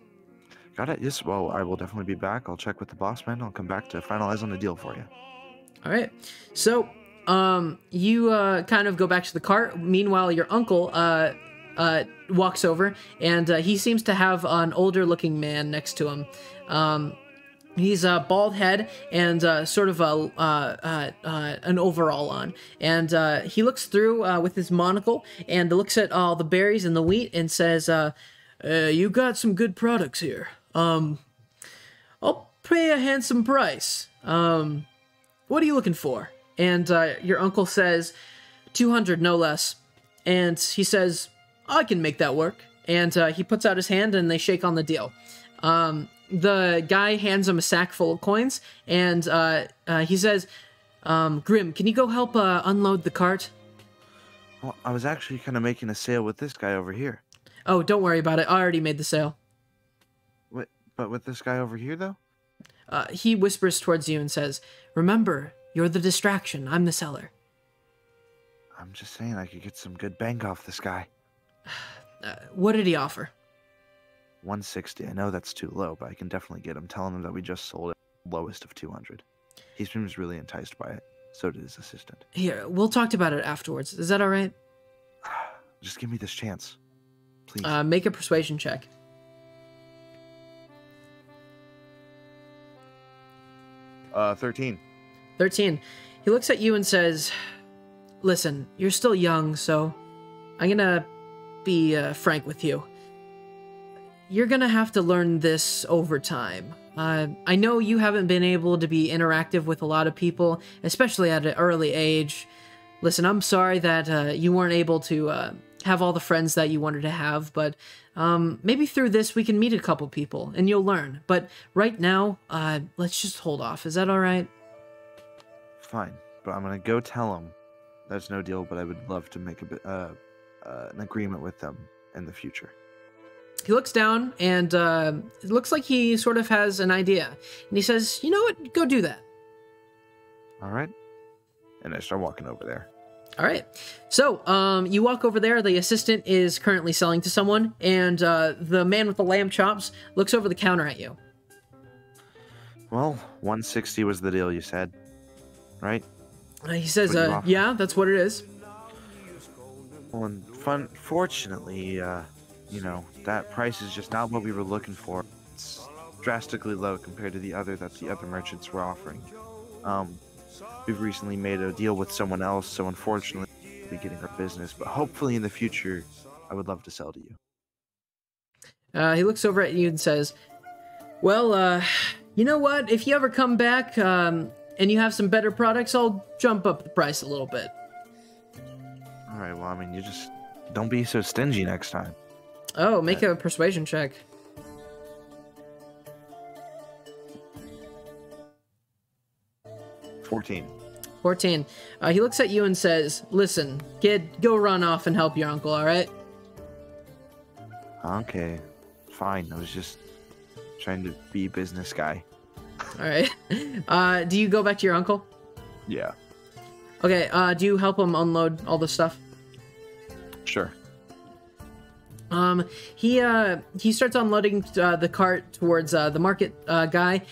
Got it. Yes. Well, I will definitely be back. I'll check with the boss man. I'll come back to finalize on the deal for you. All right. So, you kind of go back to the cart. Meanwhile, your uncle walks over, and he seems to have an older-looking man next to him. He's a bald head and sort of an overall on. And he looks through with his monocle and looks at all the berries and the wheat and says, you got some good products here. I'll pay a handsome price. What are you looking for? And your uncle says, 200, no less. And he says, I can make that work. And he puts out his hand and they shake on the deal. The guy hands him a sack full of coins, and he says, Grimm, can you go help unload the cart? Well, I was actually kind of making a sale with this guy over here. Oh, don't worry about it. I already made the sale. What? But with this guy over here, though? He whispers towards you and says, remember, you're the distraction. I'm the seller. I'm just saying I could get some good bang off this guy. What did he offer? 160. I know that's too low, but I can definitely get him. Telling him that we just sold it lowest of 200. He seems really enticed by it. So did his assistant. Here, we'll talk about it afterwards. Is that all right? Just give me this chance, please. Make a persuasion check. 13. 13. He looks at you and says, listen, you're still young, so I'm gonna be frank with you. You're gonna have to learn this over time. I know you haven't been able to be interactive with a lot of people, especially at an early age. Listen, I'm sorry that you weren't able to have all the friends that you wanted to have, but maybe through this we can meet a couple people and you'll learn. But right now, let's just hold off. Is that all right? Fine, but I'm gonna go tell them that's no deal, but I would love to make an agreement with them in the future. He looks down and it looks like he sort of has an idea. And he says, you know what? Go do that. All right. And I start walking over there. All right. So you walk over there. The assistant is currently selling to someone. And the man with the lamb chops looks over the counter at you. Well, 160 was the deal you said, right? He says, yeah, that's what it is. Well, unfortunately, you know, that price is just not what we were looking for. It's drastically low compared to the other merchants were offering. We've recently made a deal with someone else, so unfortunately we'll be getting our business, but hopefully in the future I would love to sell to you. He looks over at you and says, well, you know what? If you ever come back and you have some better products, I'll jump up the price a little bit. All right, well, I mean, you just don't be so stingy next time. Oh, make a persuasion check. 14. 14. He looks at you and says, listen, kid, go run off and help your uncle, all right? Okay, fine. I was just trying to be a business guy. All right. Do you go back to your uncle? Yeah. Okay, do you help him unload all the stuff? Sure. He starts unloading the cart towards the market guy.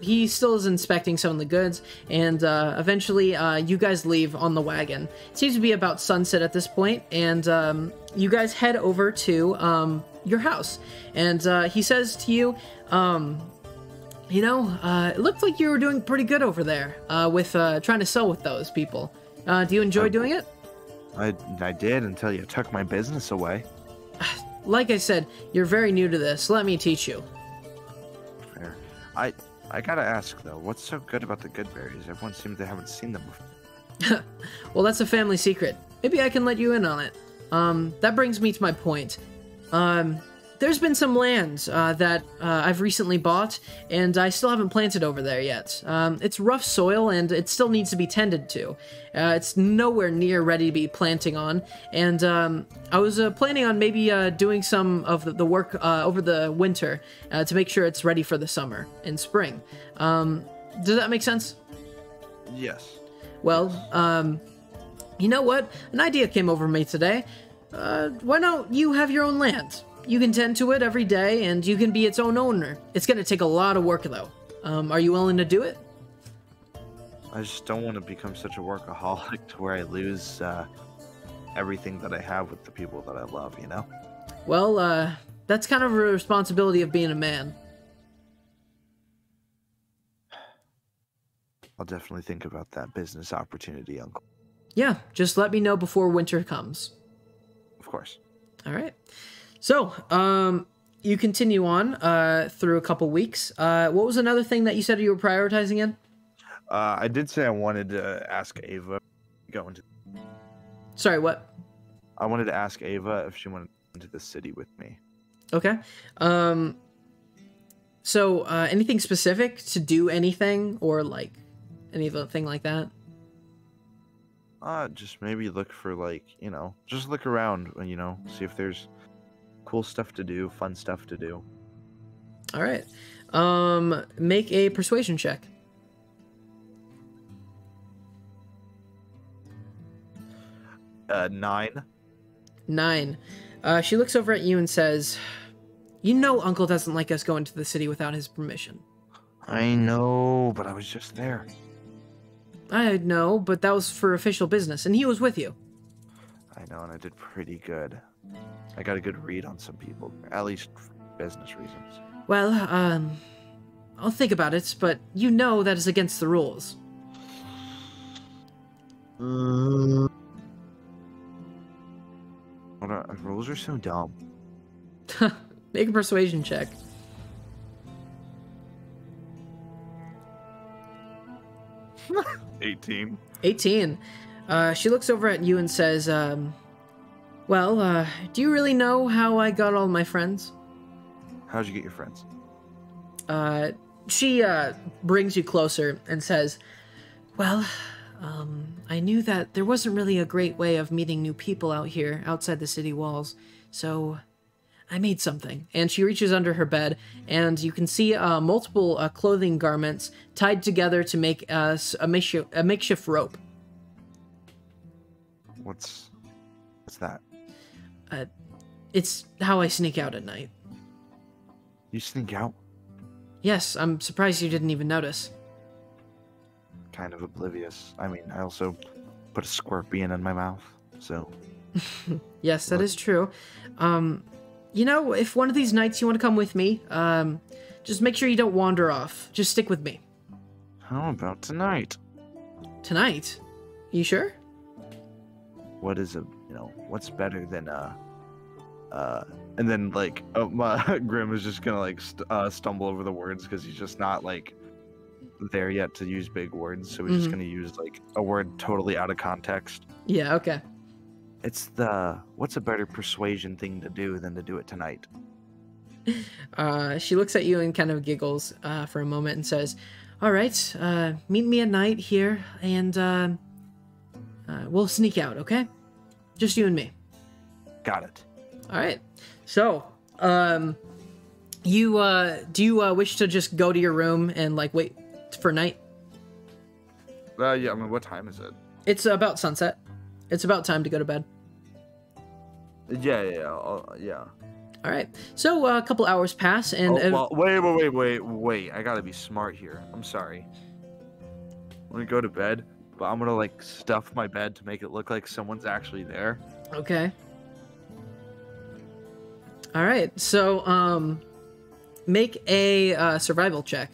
He still is inspecting some of the goods, and eventually you guys leave on the wagon. It seems to be about sunset at this point, and you guys head over to your house. And he says to you, you know, it looked like you were doing pretty good over there with trying to sell with those people. Do you enjoy doing it? I did until you took my business away. Like I said, you're very new to this. Let me teach you. Fair. I gotta ask, though, what's so good about the good berries? Everyone seems they haven't seen them before. Well, that's a family secret. Maybe I can let you in on it. That brings me to my point. There's been some lands that I've recently bought, and I still haven't planted over there yet. It's rough soil, and it still needs to be tended to. It's nowhere near ready to be planting on, and I was planning on maybe doing some of the work over the winter to make sure it's ready for the summer and spring. Does that make sense? Yes. Well, you know what? An idea came over me today. Why don't you have your own land? You can tend to it every day, and you can be its own owner. It's going to take a lot of work, though. Are you willing to do it? I just don't want to become such a workaholic to where I lose everything that I have with the people that I love, you know? Well, that's kind of a responsibility of being a man. I'll definitely think about that business opportunity, Uncle. Yeah, just let me know before winter comes. Of course. All right. So, you continue on through a couple weeks. What was another thing that you said you were prioritizing in? I did say I wanted to ask Ava to go into... Sorry, what? I wanted to ask Ava if she wanted to go into the city with me. Okay. So, anything specific to do anything or, like, anything like that? Just maybe look for, like, you know, just look around, you know, see if there's cool stuff to do, fun stuff to do. All right. Make a persuasion check. 9. 9. She looks over at you and says, you know Uncle doesn't like us going to the city without his permission. I know, but I was just there. I know, but that was for official business, and he was with you. I know, and I did pretty good. I got a good read on some people, at least for business reasons. Well, I'll think about it, but you know that is against the rules. Rules are so dumb. Make a persuasion check. 18. 18. She looks over at you and says, well, do you really know how I got all my friends? How'd you get your friends? She brings you closer and says, well, I knew that there wasn't really a great way of meeting new people out here outside the city walls, so I made something. And she reaches under her bed, and you can see multiple clothing garments tied together to make a makeshift rope. What's that? It's how I sneak out at night. You sneak out? Yes, I'm surprised you didn't even notice. Kind of oblivious. I mean, I also put a scorpion in my mouth, so... Yes, that is true. You know, if one of these nights you want to come with me, just make sure you don't wander off. Just stick with me. How about tonight? Tonight? You sure? What is what's better than, and then, like, Grimm is just gonna, like, stumble over the words because he's just not, like, there yet to use big words, so he's just gonna use, like, a word totally out of context. Yeah, okay. It's what's a better persuasion thing to do than to do it tonight? She looks at you and kind of giggles for a moment and says, all right, meet me at night here, and we'll sneak out, okay? Just you and me. Got it. All right. So, do you wish to just go to your room and, like, wait for night? Yeah, I mean, what time is it? It's about sunset. It's about time to go to bed. Yeah. All right. So a couple hours pass, and wait. I gotta be smart here. I'm sorry. I'm gonna go to bed, but I'm gonna, like, stuff my bed to make it look like someone's actually there. Okay. All right. So make a survival check.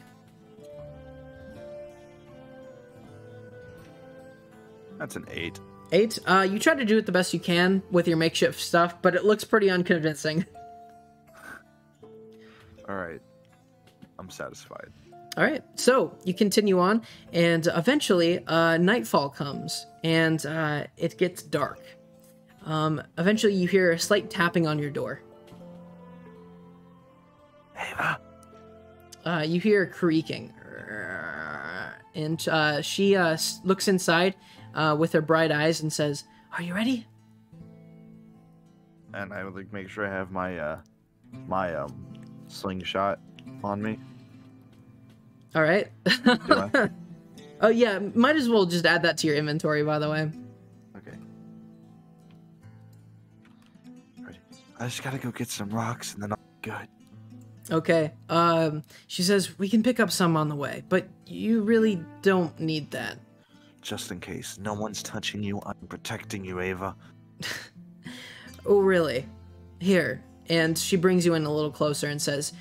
That's an 8. 8. You try to do it the best you can with your makeshift stuff, but it looks pretty unconvincing. All right. I'm satisfied. All right. So you continue on, and eventually nightfall comes, and it gets dark. Eventually you hear a slight tapping on your door. Ava? You hear creaking. And she looks inside with her bright eyes and says, are you ready? And I would, like, make sure I have my slingshot on me. All right. Do I? Oh yeah, might as well just add that to your inventory, by the way. Okay. Ready. I just gotta go get some rocks and then I'll be good. Okay. She says we can pick up some on the way, but you really don't need that. Just in case. No one's touching you. I'm protecting you, Ava. Oh, really? Here. And she brings you in a little closer and says,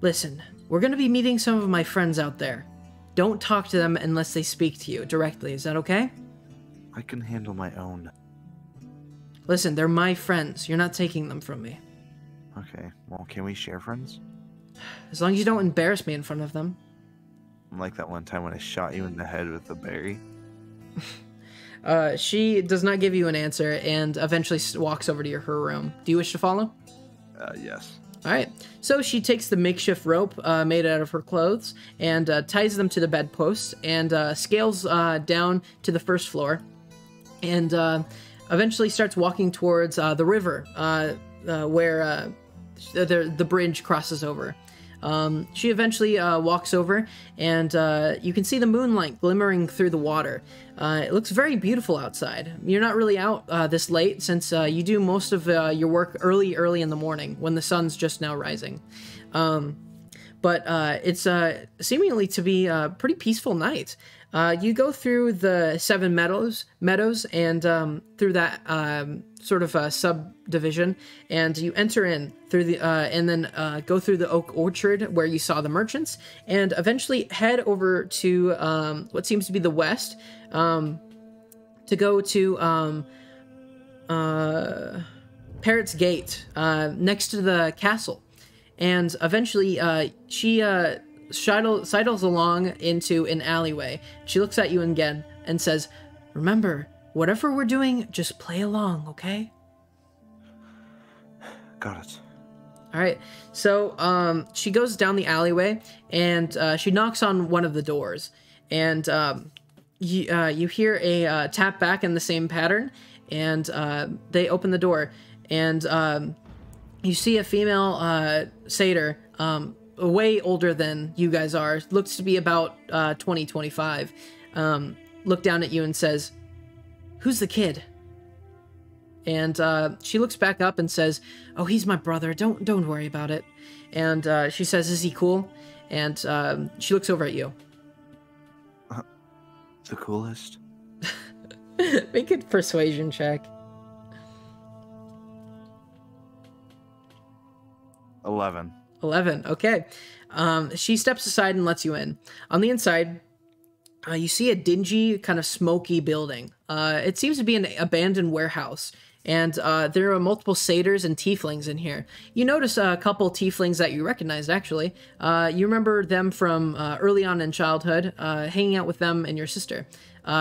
listen, we're going to be meeting some of my friends out there. Don't talk to them unless they speak to you directly. Is that okay? I can handle my own. Listen, they're my friends. You're not taking them from me. Okay. Well, can we share friends? As long as you don't embarrass me in front of them. I'm like that one time when I shot you in the head with a berry. She does not give you an answer and eventually walks over to her room. Do you wish to follow? Yes. All right. So she takes the makeshift rope made out of her clothes and ties them to the bedpost and scales down to the first floor and eventually starts walking towards the river where the bridge crosses over. She eventually walks over, and you can see the moonlight glimmering through the water. It looks very beautiful outside. You're not really out this late, since you do most of your work early in the morning, when the sun's just now rising. But but it's seemingly to be a pretty peaceful night. You go through the seven meadows, and through that sort of subdivision, and you enter in through the and then go through the oak orchard where you saw the merchants, and eventually head over to what seems to be the west to go to Parrot's Gate next to the castle. And eventually, she sidles along into an alleyway. She looks at you again and says, "Remember, whatever we're doing, just play along, okay?" Got it. All right. So she goes down the alleyway, and she knocks on one of the doors. And you hear a tap back in the same pattern, and they open the door. And you see a female satyr, way older than you guys are, looks to be about 20, 25, look down at you and says, "Who's the kid?" And she looks back up and says, "Oh, he's my brother. Don't worry about it." And she says, "Is he cool?" And she looks over at you. The coolest? Make a persuasion check. 11. 11. Okay. She steps aside and lets you in. On the inside, you see a dingy, kind of smoky building. It seems to be an abandoned warehouse. And there are multiple satyrs and tieflings in here. You notice a couple tieflings that you recognized, actually. You remember them from early on in childhood, hanging out with them and your sister.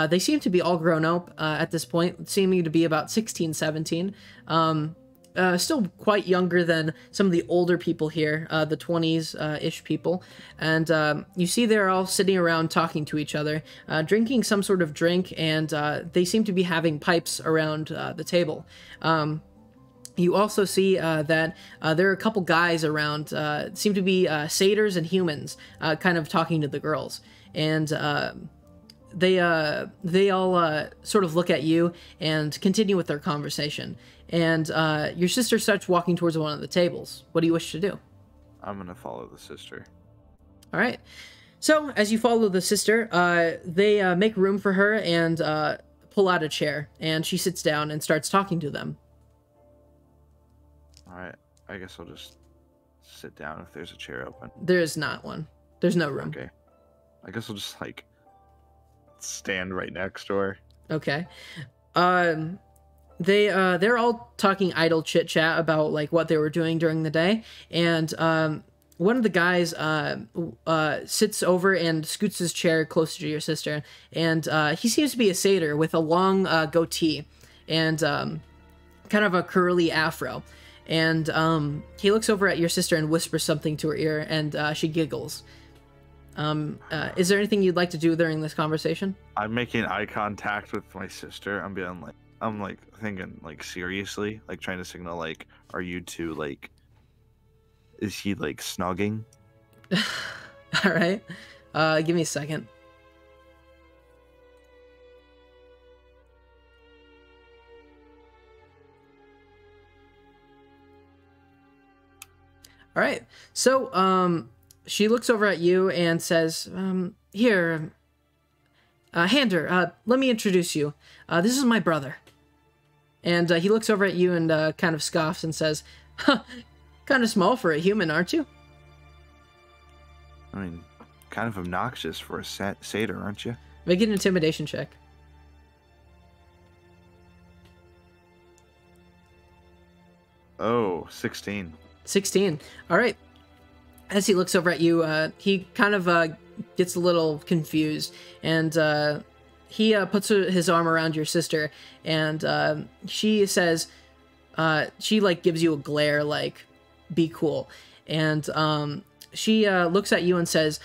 They seem to be all grown up at this point, seeming to be about 16, 17. Still quite younger than some of the older people here, the 20s-ish people. And you see they're all sitting around talking to each other, drinking some sort of drink, and they seem to be having pipes around the table. You also see that there are a couple guys around, seem to be satyrs and humans, kind of talking to the girls. And they all sort of look at you and continue with their conversation. And your sister starts walking towards one of the tables. What do you wish to do? I'm gonna follow the sister. All right. So as you follow the sister, they make room for her and pull out a chair. And she sits down and starts talking to them. All right. I guess I'll just sit down if there's a chair open. There is not one. There's no room. Okay. I guess I'll just, like, stand right next to her. Okay. They're all talking idle chit chat about like what they were doing during the day, and one of the guys sits over and scoots his chair closer to your sister, and he seems to be a satyr with a long goatee and kind of a curly afro, and he looks over at your sister and whispers something to her ear, and she giggles. Is there anything you'd like to do during this conversation? I'm making eye contact with my sister. I'm like thinking like seriously, like trying to signal like, are you two like, is he like snogging? All right. Give me a second. All right. So, she looks over at you and says, "Here, Hander, let me introduce you. This is my brother." And he looks over at you and kind of scoffs and says, "Huh, kind of small for a human, aren't you?" I mean, kind of obnoxious for a satyr, aren't you? Make an intimidation check. Oh, 16. 16. All right. As he looks over at you, he kind of gets a little confused, and he puts his arm around your sister, and she says, she like gives you a glare, like, "Be cool." And she looks at you and says,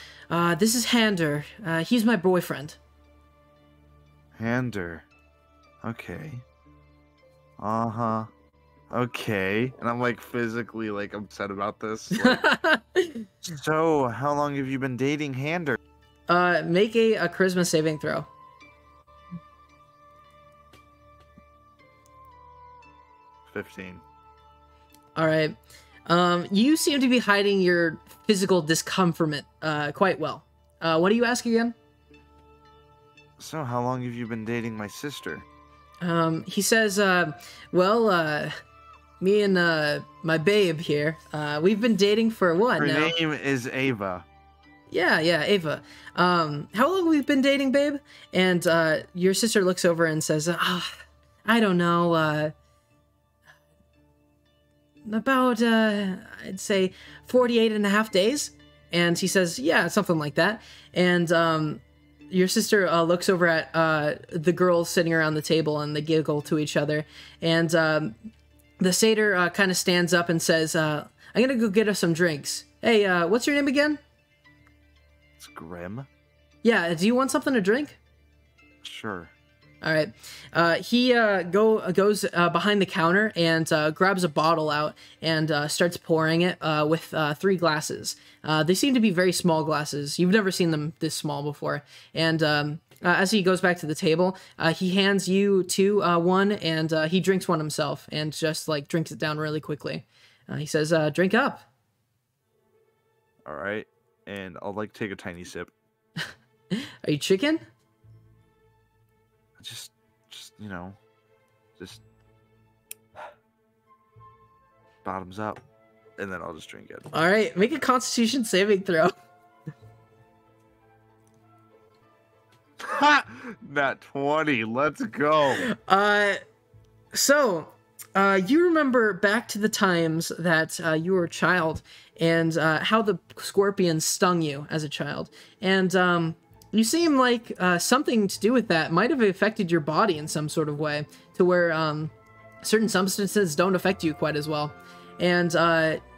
"This is Hander. He's my boyfriend." Hander. Okay. Uh-huh. Okay. And I'm like physically like upset about this. Like, so, how long have you been dating Hander? Make a charisma saving throw. 15. All right. You seem to be hiding your physical discomfort quite well. What do you ask again? So, how long have you been dating my sister? He says, well, me and my babe here, we've been dating for what Her now? name is Ava. Yeah, Ava. How long we've been dating, babe? And your sister looks over and says, I don't know, about, I'd say 48 and a half days. And he says, yeah, something like that. And your sister looks over at the girls sitting around the table, and they giggle to each other. And the satyr kind of stands up and says, I'm gonna go get us some drinks. Hey, what's your name again? It's Grimm. Yeah, do you want something to drink? Sure. All right. He goes behind the counter and grabs a bottle out and starts pouring it with 3 glasses. They seem to be very small glasses. You've never seen them this small before. And as he goes back to the table, he hands you one, and he drinks one himself and just like drinks it down really quickly. He says, drink up. All right. And I'll like take a tiny sip. Are you chicken? Just you know, just bottoms up, and then I'll just drink it. All right, make a Constitution saving throw. Ha! Nat 20. Let's go. So you remember back to the times that you were a child, and how the scorpion stung you as a child, and you seem like something to do with that might have affected your body in some sort of way, to where certain substances don't affect you quite as well. And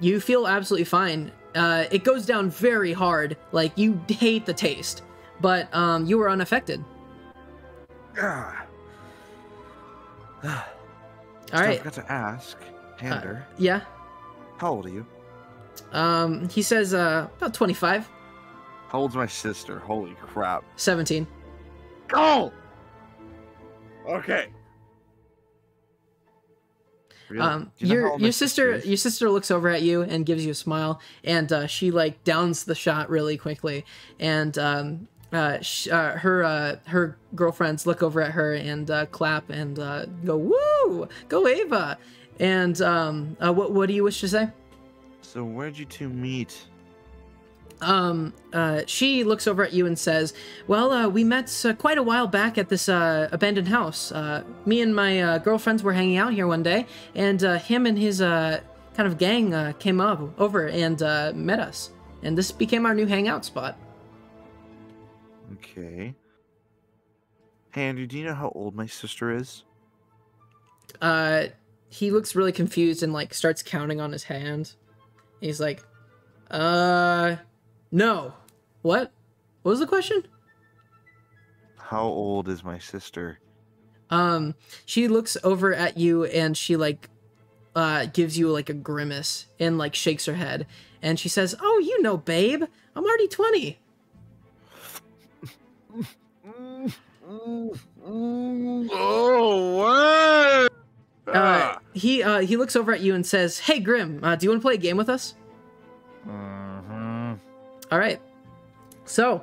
you feel absolutely fine. It goes down very hard, like you hate the taste, but you were unaffected. All right. I forgot to ask, Hander. Yeah? How old are you? He says about 25. How old's my sister? Holy crap. 17. Go! Okay. Your sister looks over at you and gives you a smile, and she like downs the shot really quickly, and her girlfriends look over at her and clap and go, woo, go Ava. And what do you wish to say? So where'd you two meet? She looks over at you and says, well, we met quite a while back at this abandoned house. Me and my girlfriends were hanging out here one day, and him and his kind of gang came over and met us. And this became our new hangout spot. Okay. Hey, Andrew, do you know how old my sister is? He looks really confused and like starts counting on his hand. He's like, no. What? What was the question? How old is my sister? She looks over at you and she like gives you like a grimace and like shakes her head, and she says, "Oh, you know, babe, I'm already 20." Oh, what? He looks over at you and says, "Hey, Grimm, do you want to play a game with us?" All right. So,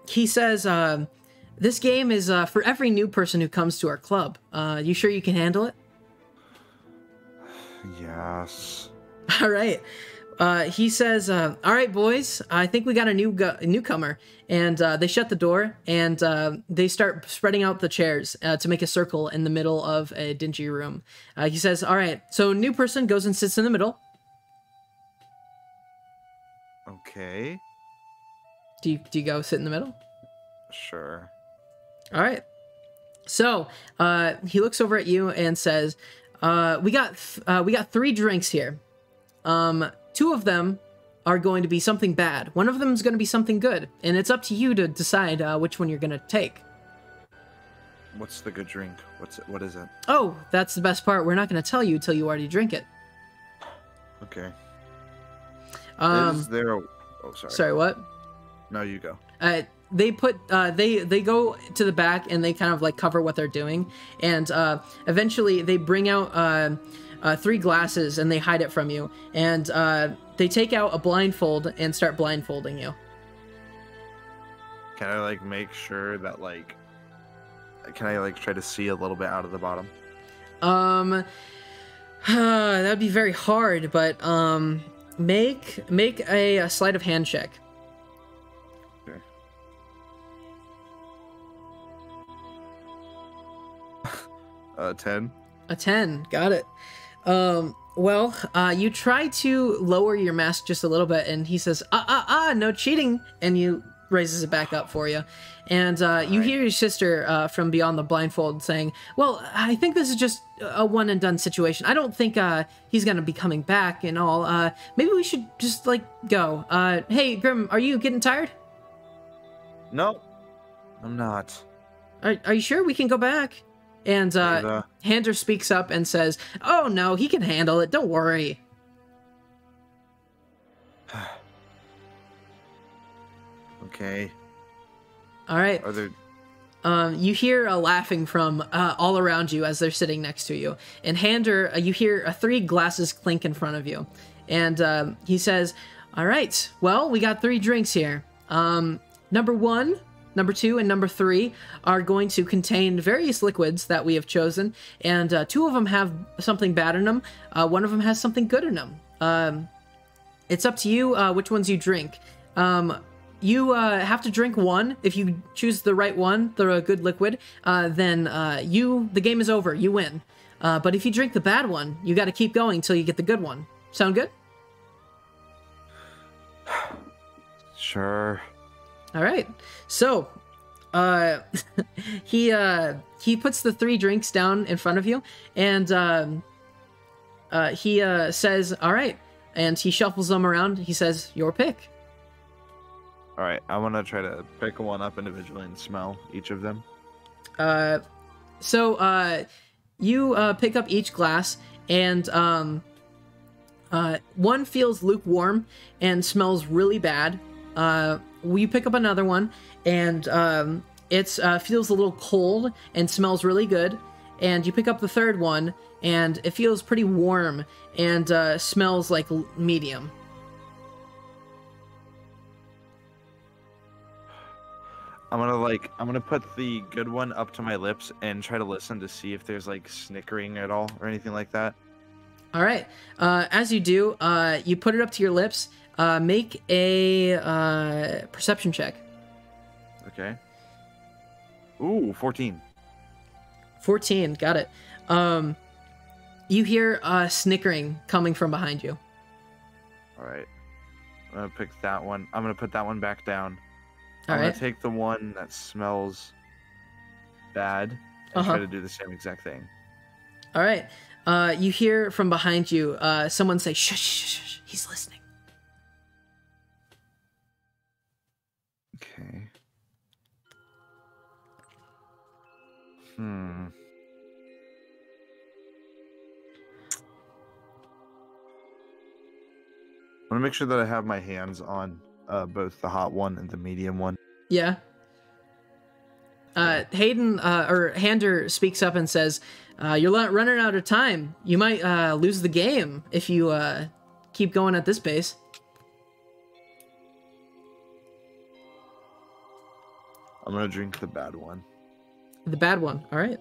he says, this game is for every new person who comes to our club. You sure you can handle it? Yes. All right. He says, all right, boys, I think we got a newcomer. And they shut the door, and they start spreading out the chairs to make a circle in the middle of a dingy room. He says, all right, so new person goes and sits in the middle. Okay. Do you go sit in the middle? Sure. All right. So he looks over at you and says, we got 3 drinks here. 2 of them are going to be something bad. One of them is going to be something good, and it's up to you to decide which one you're going to take. What's the good drink? What is it? Oh, that's the best part. We're not going to tell you until you already drink it. Okay. Is there a... Oh, sorry. Sorry, what? No, you go. They put they go to the back and they kind of like cover what they're doing, and eventually they bring out 3 glasses, and they hide it from you. And they take out a blindfold and start blindfolding you. Can I like make sure that like, can I like try to see a little bit out of the bottom? That'd be very hard, but make a sleight of hand check. Okay. 10. A 10, got it. Well, you try to lower your mask just a little bit, and he says, no cheating, and you raises it back up for you. And you hear your sister from beyond the blindfold saying, well, I think this is just a one and done situation. I don't think he's gonna be coming back and all. Maybe we should just like go. Hey Grimm, are you getting tired? No, I'm not. Are you sure we can go back? And Hander speaks up and says, oh no, he can handle it, don't worry. Okay. All right. Are there... You hear laughing from all around you as they're sitting next to you. And Hander, you hear 3 glasses clink in front of you. And he says, all right, well, we got 3 drinks here. Number 1, number 2, and number 3 are going to contain various liquids that we have chosen. And 2 of them have something bad in them. 1 of them has something good in them. It's up to you which ones you drink. You have to drink 1. If you choose the right one, the good liquid, then the game is over. You win. But if you drink the bad one, you got to keep going until you get the good one. Sound good? Sure. All right. So, he puts the 3 drinks down in front of you, and he says, "All right," and he shuffles them around. He says, "Your pick." All right, I want to try to pick one up individually and smell each of them. So you pick up each glass, and one feels lukewarm and smells really bad. You pick up another one, and it feels a little cold and smells really good. And you pick up the third one, and it feels pretty warm and smells like medium. I'm gonna put the good one up to my lips and try to listen to see if there's like snickering at all or anything like that. All right. As you do, you put it up to your lips. Make a perception check. Okay. Ooh, 14. 14, got it. You hear snickering coming from behind you. All right. I'm gonna pick that one. I'm gonna put that one back down. All I'm right. gonna take the one that smells bad and try to do the same exact thing. All right. You hear from behind you someone say, "Shh, shh, shh, shh, he's listening." Okay. I want to make sure that I have my hands on both the hot one and the medium one. Yeah. Hayden or Hander speaks up and says, "You're running out of time. You might lose the game if you keep going at this pace." I'm gonna drink the bad one. The bad one. All right.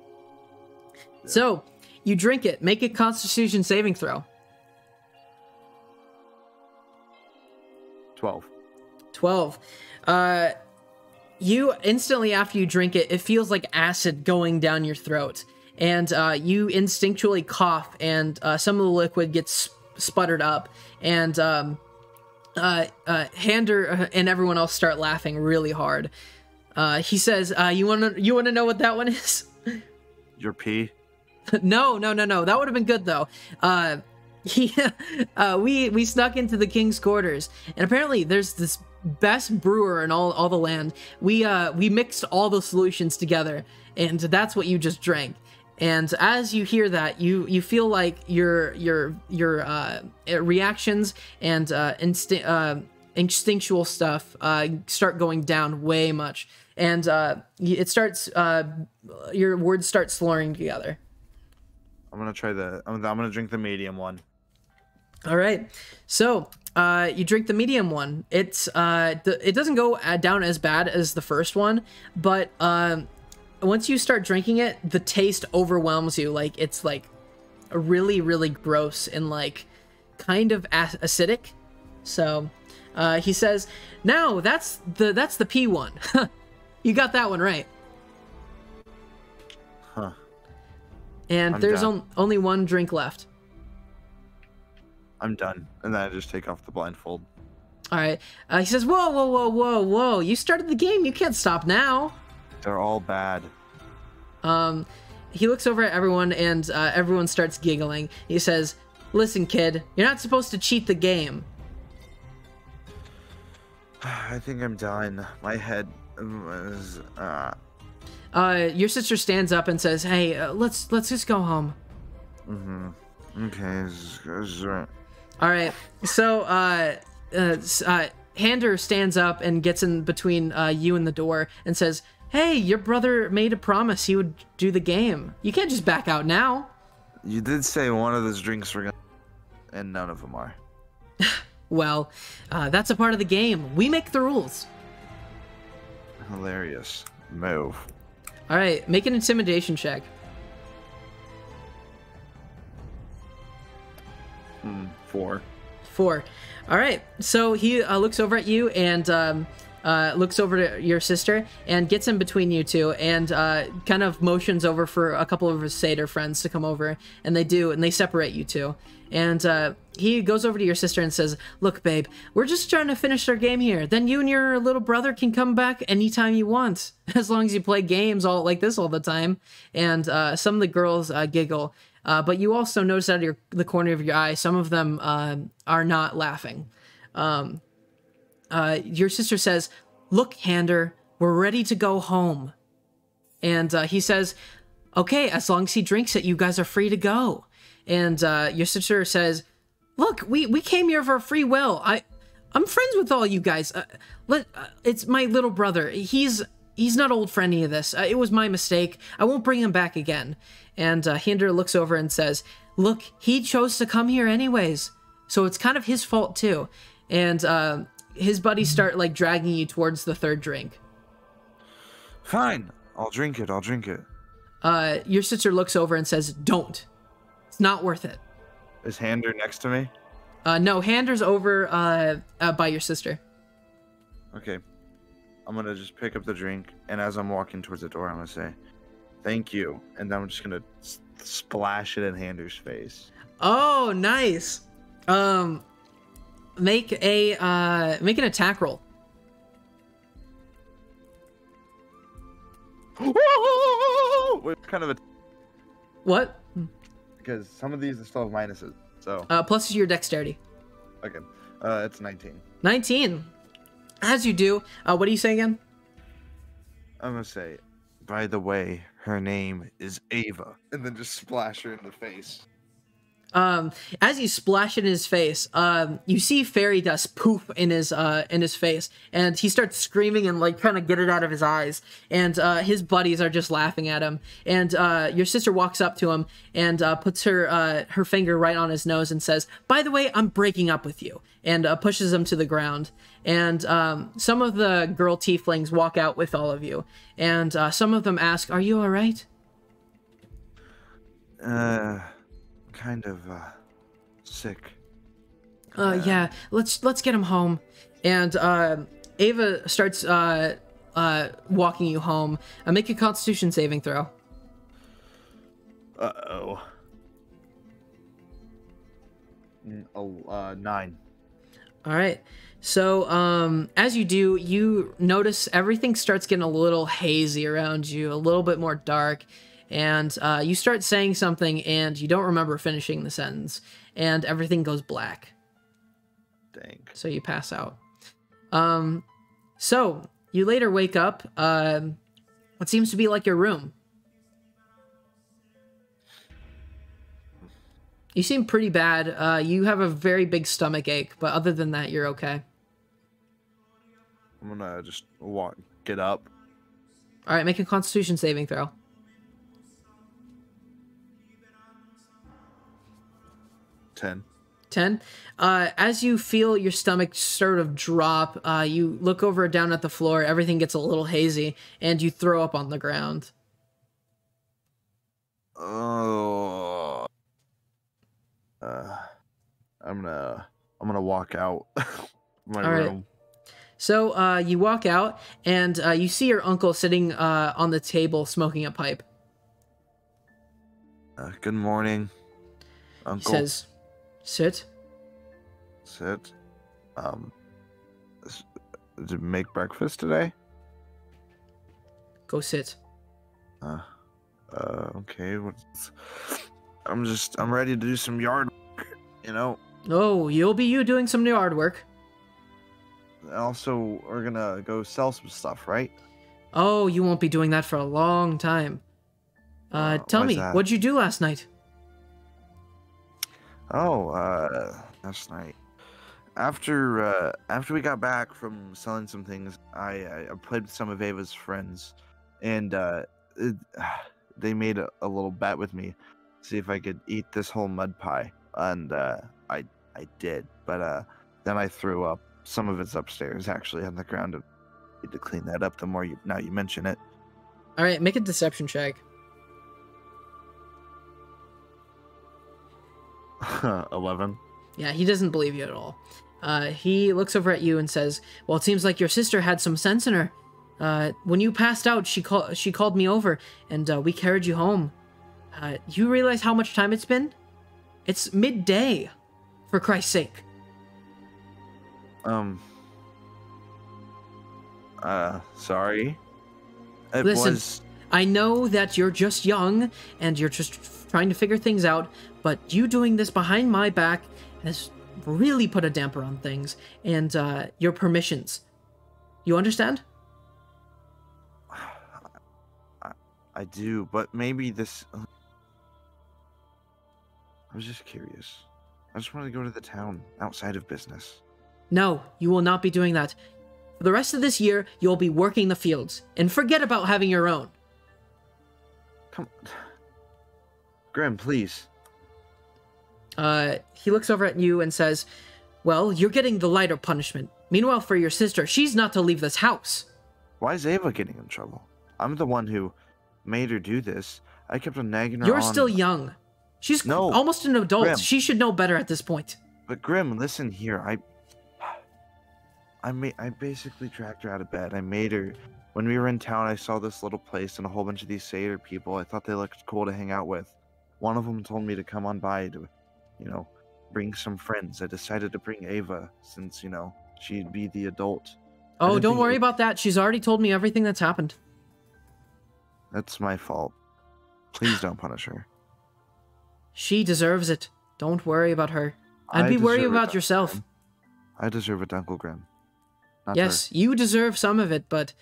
Yeah. So you drink it. Make a Constitution saving throw. 12. 12. You instantly after you drink it, it feels like acid going down your throat, and you instinctually cough, and some of the liquid gets sputtered up, and Hander and everyone else start laughing really hard. He says, "You wanna know what that one is?" Your pee? No. That would have been good though. We snuck into the king's quarters, and apparently there's this best brewer in all the land. We mixed all the solutions together, and that's what you just drank. And as you hear that, you feel like your reactions and instinctual stuff start going down way much, and it starts your words start slurring together. I'm gonna try I'm gonna drink the medium one. All right. So you drink the medium one. It doesn't go down as bad as the first one, but once you start drinking it, the taste overwhelms you. Like it's like really, really gross and like kind of acidic. So he says, "Now that's the P one." You got that one right. Huh. And there's only one drink left. I'm done. And then I just take off the blindfold. All right. He says, "Whoa, whoa, whoa, whoa, whoa! You started the game. You can't stop now." They're all bad. He looks over at everyone, and everyone starts giggling. He says, "Listen, kid, you're not supposed to cheat the game." I think I'm done. My head is... Your sister stands up and says, "Hey, let's just go home." Okay. This is right. All right. So, Hander stands up and gets in between you and the door and says, "Hey, your brother made a promise he would do the game. You can't just back out now." You did say one of those drinks were gonna... And none of them are. Well, that's a part of the game. We make the rules. Hilarious. Move. All right. Make an intimidation check. 4. 4. All right. So he looks over at you and looks over to your sister and gets in between you two and kind of motions over for a couple of his satyr friends to come over. And they do, and they separate you two. And he goes over to your sister and says, "Look, babe, we're just trying to finish our game here. Then you and your little brother can come back anytime you want, as long as you play games all like this all the time." And some of the girls giggle. But you also notice out of the corner of your eye, some of them are not laughing. Your sister says, "Look, Hander, we're ready to go home." And he says, "Okay, as long as he drinks it, you guys are free to go." And your sister says, "Look, we came here for free will. I'm friends with all you guys. It's my little brother. He's not old for any of this. It was my mistake. I won't bring him back again." And Hander looks over and says, "Look, he chose to come here anyways, so it's kind of his fault too." And his buddies start like dragging you towards the third drink. Fine. I'll drink it. Your sister looks over and says, "Don't. It's not worth it." Is Hander next to me? No, Hander's over by your sister. Okay. I'm gonna just pick up the drink, and as I'm walking towards the door, I'm gonna say, "Thank you," and then I'm just gonna splash it in Hander's face. Oh, nice. Make an attack roll. What kind of a... What? Because some of these still have minuses, so... Plus your dexterity. Okay. It's 19. 19. As you do, what do you say again? I'm gonna say, "By the way, her name is Ava," and then just splash her in the face. As you splash it in his face, you see fairy dust poof in his face, and he starts screaming and like trying to get it out of his eyes. And his buddies are just laughing at him. And your sister walks up to him and puts her finger right on his nose and says, "By the way, I'm breaking up with you," and pushes him to the ground. And some of the girl tieflings walk out with all of you, and some of them ask, "Are you all right?" Kind of sick. Yeah, let's get him home. And Ava starts walking you home. Make a Constitution saving throw. Uh-oh. 9. All right. So as you do, you notice everything starts getting a little hazy around you, a little bit more dark. And you start saying something, and you don't remember finishing the sentence, and everything goes black. Dang. So you pass out. So you later wake up. What seems to be like your room. You seem pretty bad. You have a very big stomach ache, but other than that, you're okay. I'm gonna just get up. All right, make a Constitution saving throw. 10. 10. As you feel your stomach sort of drop, you look over down at the floor, everything gets a little hazy, and you throw up on the ground. Oh. I'm gonna walk out my All right. room. So you walk out, and you see your uncle sitting on the table smoking a pipe. Good morning, He Uncle. says, "Sit." Sit. Did you make breakfast today? Go sit. Okay. I'm ready to do some yard work, you know. Oh, you'll be you doing some yard work. Also, we're gonna go sell some stuff, right? Oh, you won't be doing that for a long time. Tell why's me, that? what'd you do last night? Oh, last night. After we got back from selling some things, I played with some of Ava's friends, and they made a little bet with me, see if I could eat this whole mud pie, and I did, but then I threw up. Some of it's upstairs, actually, on the ground. I need to clean that up. The more you mention it. All right, make a deception check. 11. Yeah, he doesn't believe you at all. He looks over at you and says, "Well, it seems like your sister had some sense in her. When you passed out, she called me over, and we carried you home. You realize how much time it's been? It's midday, for Christ's sake." Sorry. It Listen, was... I know that you're just young, and you're just trying to figure things out, but you doing this behind my back has really put a damper on things, and your permissions. You understand? I do, but maybe this... I was just curious. I just wanted to go to the town outside of business. No, you will not be doing that. For the rest of this year, you'll be working the fields, and forget about having your own. Come on. Grimm, please. He looks over at you and says, "Well, you're getting the lighter punishment. Meanwhile, for your sister, she's not to leave this house." Why is Ava getting in trouble? I'm the one who made her do this. I kept on nagging her You're on... still young. She's almost an adult. Grimm. She should know better at this point. But Grimm, listen here. I basically dragged her out of bed. I made her... When we were in town, I saw this little place and a whole bunch of these satyr people. I thought they looked cool to hang out with. One of them told me to come on by to, bring some friends. I decided to bring Ava since, she'd be the adult. Oh, don't worry about that. She's already told me everything that's happened. That's my fault. Please don't punish her. She deserves it. Don't worry about her. I'd be worried about yourself. I deserve it, Uncle Grimm. Not Yes, her. you deserve some of it, but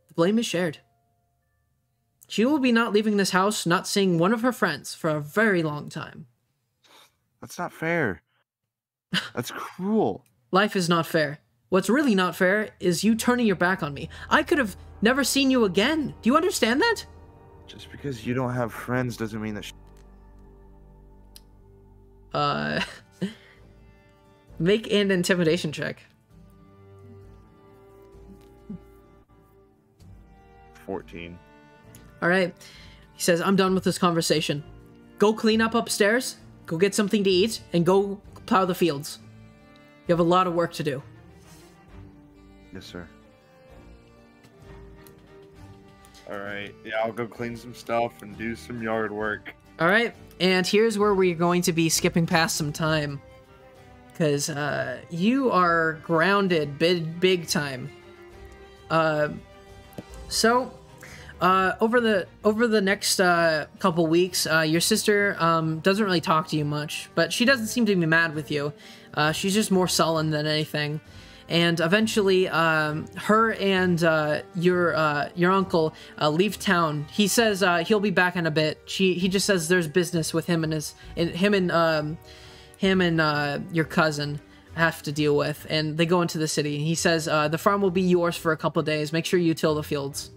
the blame is shared. She will be not leaving this house, not seeing one of her friends for a very long time. That's not fair. That's cruel. Life is not fair. What's really not fair is you turning your back on me. I could have never seen you again. Do you understand that? Just because you don't have friends doesn't mean that... Make an intimidation check. 14. All right. He says, "I'm done with this conversation. Go clean up upstairs, go get something to eat, and go plow the fields. You have a lot of work to do." Yes, sir. Alright, yeah, I'll go clean some stuff and do some yard work. All right. And here's where we're going to be skipping past some time. Because you are grounded big time. So over the next couple weeks, your sister doesn't really talk to you much, but she doesn't seem to be mad with you. She's just more sullen than anything. And eventually, her and your uncle leave town. He says he'll be back in a bit. He just says there's business with him and your cousin have to deal with, and they go into the city. He says the farm will be yours for a couple of days. Make sure you till the fields.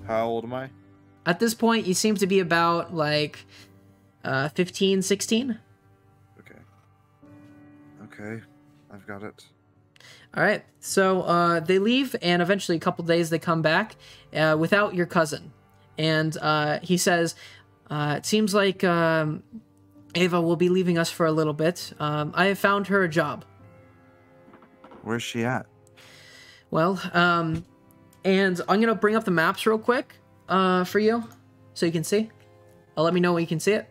How old am I? At this point, you seem to be about like 15, 16. Okay. Okay, I've got it. All right. So they leave, and eventually, a couple days, they come back without your cousin. And he says, "It seems like Ava will be leaving us for a little bit. I have found her a job." Where's she at? Well, and I'm gonna bring up the maps real quick for you, so you can see. Let me know when you can see it.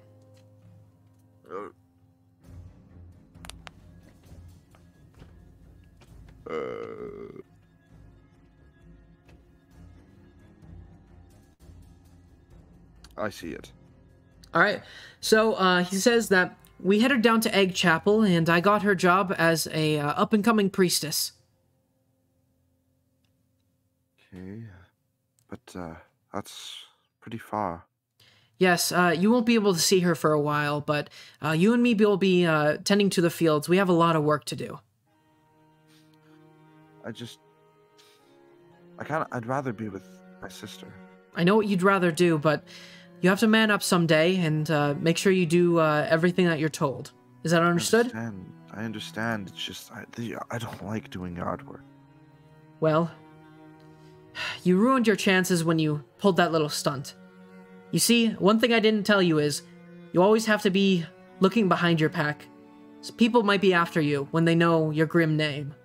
I see it. All right. So he says that we headed down to Egg Chapel, and I got her job as a up-and-coming priestess. Okay, but that's pretty far. Yes, you won't be able to see her for a while, but you and me will be tending to the fields. We have a lot of work to do. I'd rather be with my sister. I know what you'd rather do, but you have to man up someday and make sure you do everything that you're told. Is that understood? I understand. It's just I don't like doing yard work. Well, you ruined your chances when you pulled that little stunt. You see, one thing I didn't tell you is you always have to be looking behind your pack. So people might be after you when they know your Grimm name.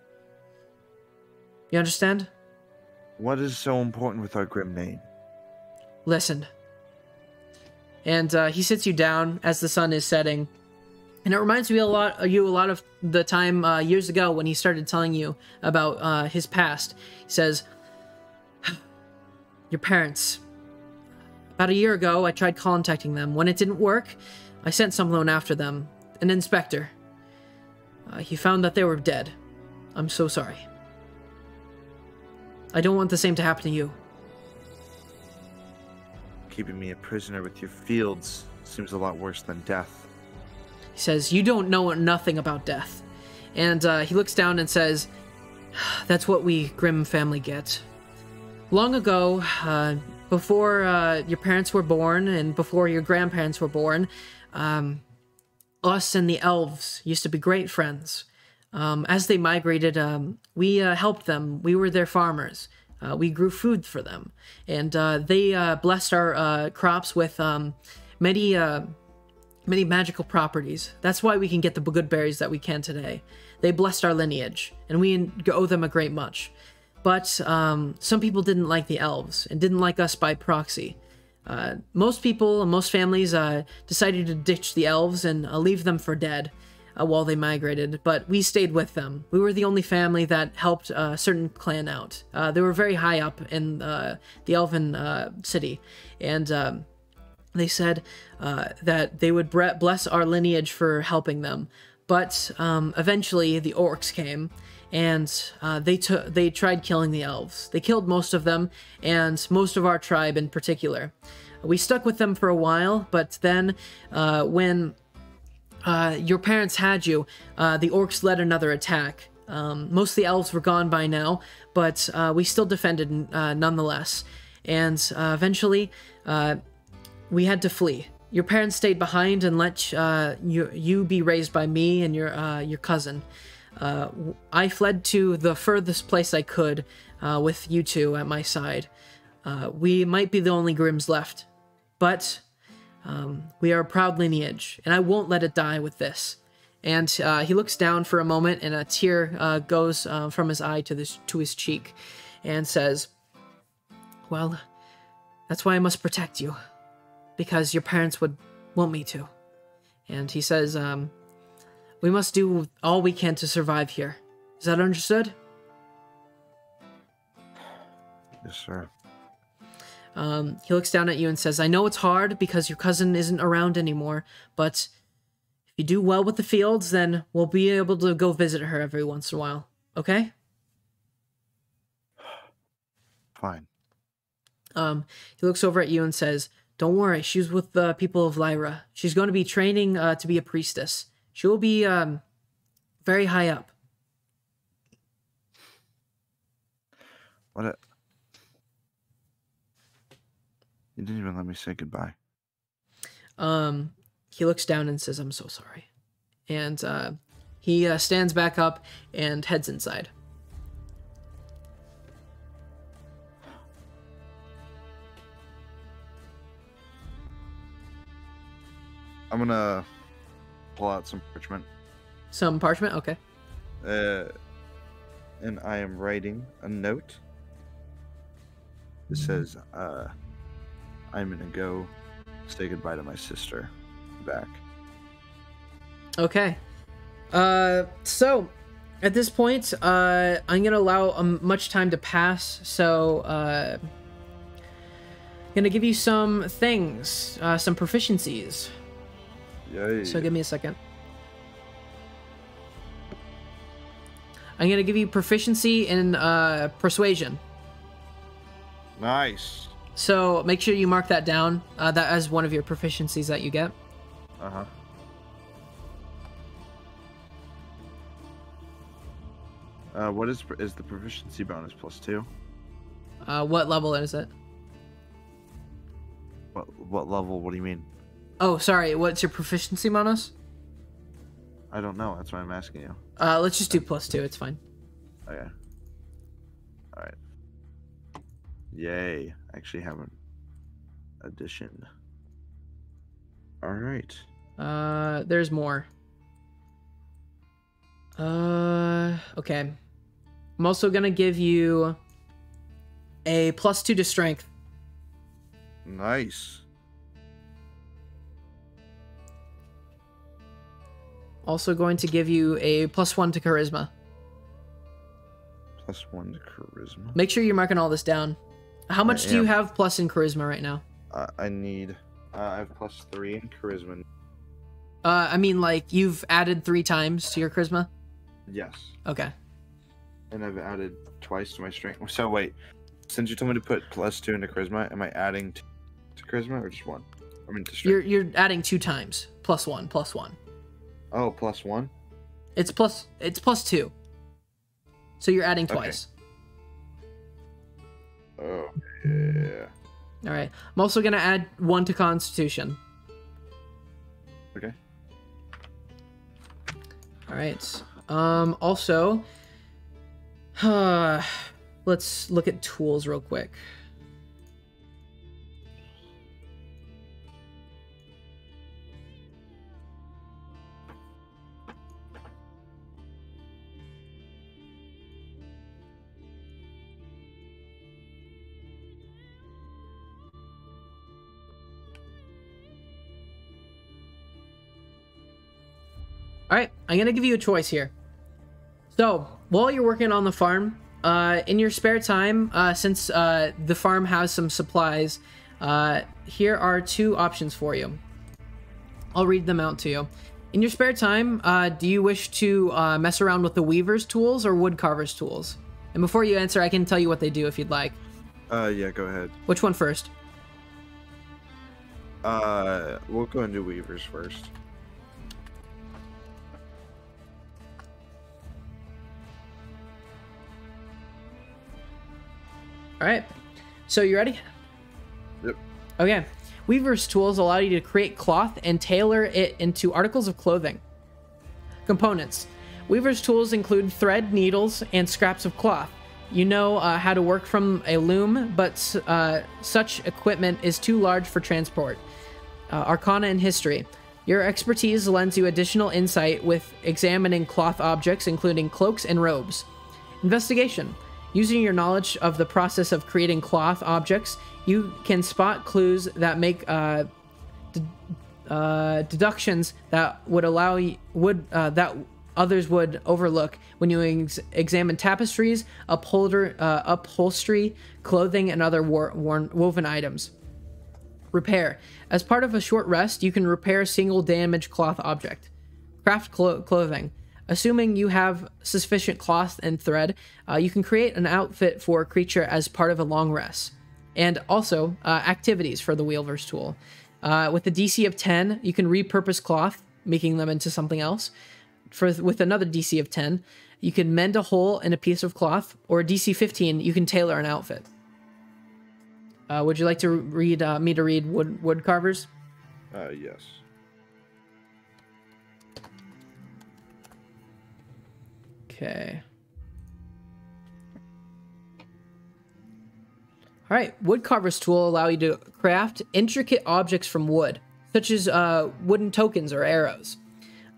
You understand? What is so important with our Grimm name? Listen. And he sits you down as the sun is setting. And it reminds me a lot of the time years ago when he started telling you about his past. He says, your parents. About a year ago, I tried contacting them. When it didn't work, I sent someone after them. An inspector. He found that they were dead. I'm so sorry. I don't want the same to happen to you. Keeping me a prisoner with your fields seems a lot worse than death. He says, you don't know nothing about death. And he looks down and says, that's what we Grimm family get. Long ago, before your parents were born and before your grandparents were born, us and the elves used to be great friends. As they migrated, we helped them. We were their farmers. We grew food for them. And they blessed our crops with many magical properties. That's why we can get the good berries that we can today. They blessed our lineage, and we owe them a great much. But some people didn't like the elves and didn't like us by proxy. Most people and most families decided to ditch the elves and leave them for dead while they migrated, but we stayed with them. We were the only family that helped a certain clan out. They were very high up in the elven city, and they said that they would bless our lineage for helping them. But eventually the orcs came, and they tried killing the elves. They killed most of them, and most of our tribe in particular. We stuck with them for a while, but then when your parents had you, the orcs led another attack. Most of the elves were gone by now, but we still defended nonetheless. And eventually, we had to flee. Your parents stayed behind and let you be raised by me and your cousin. I fled to the furthest place I could with you two at my side. We might be the only Grimms left, but we are a proud lineage, and I won't let it die with this. And he looks down for a moment, and a tear goes from his eye to his cheek, and says, well, that's why I must protect you, because your parents would want me to. And he says, we must do all we can to survive here. Is that understood? Yes, sir. He looks down at you and says, I know it's hard because your cousin isn't around anymore, but if you do well with the fields, then we'll be able to go visit her every once in a while. Okay? Fine. He looks over at you and says, don't worry, she's with the people of Lyra. She's going to be training to be a priestess. She will be very high up. You didn't even let me say goodbye. He looks down and says, I'm so sorry. And He stands back up and heads inside. I'm gonna pull out some parchment. Some parchment? Okay. And I am writing a note. It says, I'm gonna go say goodbye to my sister. Back. Okay. So at this point, I'm gonna allow much time to pass. So, I'm gonna give you some things, some proficiencies. Yay. So give me a second. I'm gonna give you proficiency in persuasion. Nice. So make sure you mark that down. That as one of your proficiencies that you get. Uh-huh. What is the proficiency bonus +2? What level is it? What level? What do you mean? Oh, sorry. What's your proficiency bonus? I don't know. That's why I'm asking you. Let's just do +2. It's fine. Okay. All right. Yay! I actually have an addition. All right. There's more. Okay. I'm also gonna give you a +2 to strength. Nice. Also going to give you a +1 to charisma. +1 to charisma. Make sure you're marking all this down. How much do you have plus in charisma right now? I need. I have +3 in charisma. I mean, like, you've added 3 times to your charisma? Yes. Okay. And I've added twice to my strength. So wait, since you told me to put +2 into charisma, am I adding to charisma or just 1? I mean to strength. You're adding 2 times. +1, +1. Oh, +1? It's +2. So you're adding twice. Oh, yeah. All right. I'm also going to add 1 to Constitution. Okay. All right. Also, let's look at tools real quick. All right, I'm gonna give you a choice here. So while you're working on the farm, in your spare time, since the farm has some supplies, here are 2 options for you. I'll read them out to you. In your spare time, do you wish to mess around with the weaver's tools or woodcarver's tools? And before you answer, I can tell you what they do if you'd like. Yeah, go ahead. Which one first? We'll go and do weavers first. All right, so you ready? Yep. Okay. Weaver's tools allow you to create cloth and tailor it into articles of clothing. Components. Weaver's tools include thread, needles, and scraps of cloth. You know how to work from a loom, but such equipment is too large for transport. Arcana and history. Your expertise lends you additional insight with examining cloth objects, including cloaks and robes. Investigation. Using your knowledge of the process of creating cloth objects, you can spot clues that make deductions that would allow that others would overlook when you examine tapestries, upholstery, clothing, and other woven items. Repair. As part of a short rest, you can repair a single damaged cloth object. Craft clothing. Assuming you have sufficient cloth and thread, you can create an outfit for a creature as part of a long rest. And also, activities for the Weaver's tool. With a DC of 10, you can repurpose cloth, making them into something else. With another DC of 10, you can mend a hole in a piece of cloth, or a DC 15, you can tailor an outfit. Would you like to read me to read wood carvers? Yes. Okay. All right, woodcarver's tool allow you to craft intricate objects from wood, such as wooden tokens or arrows.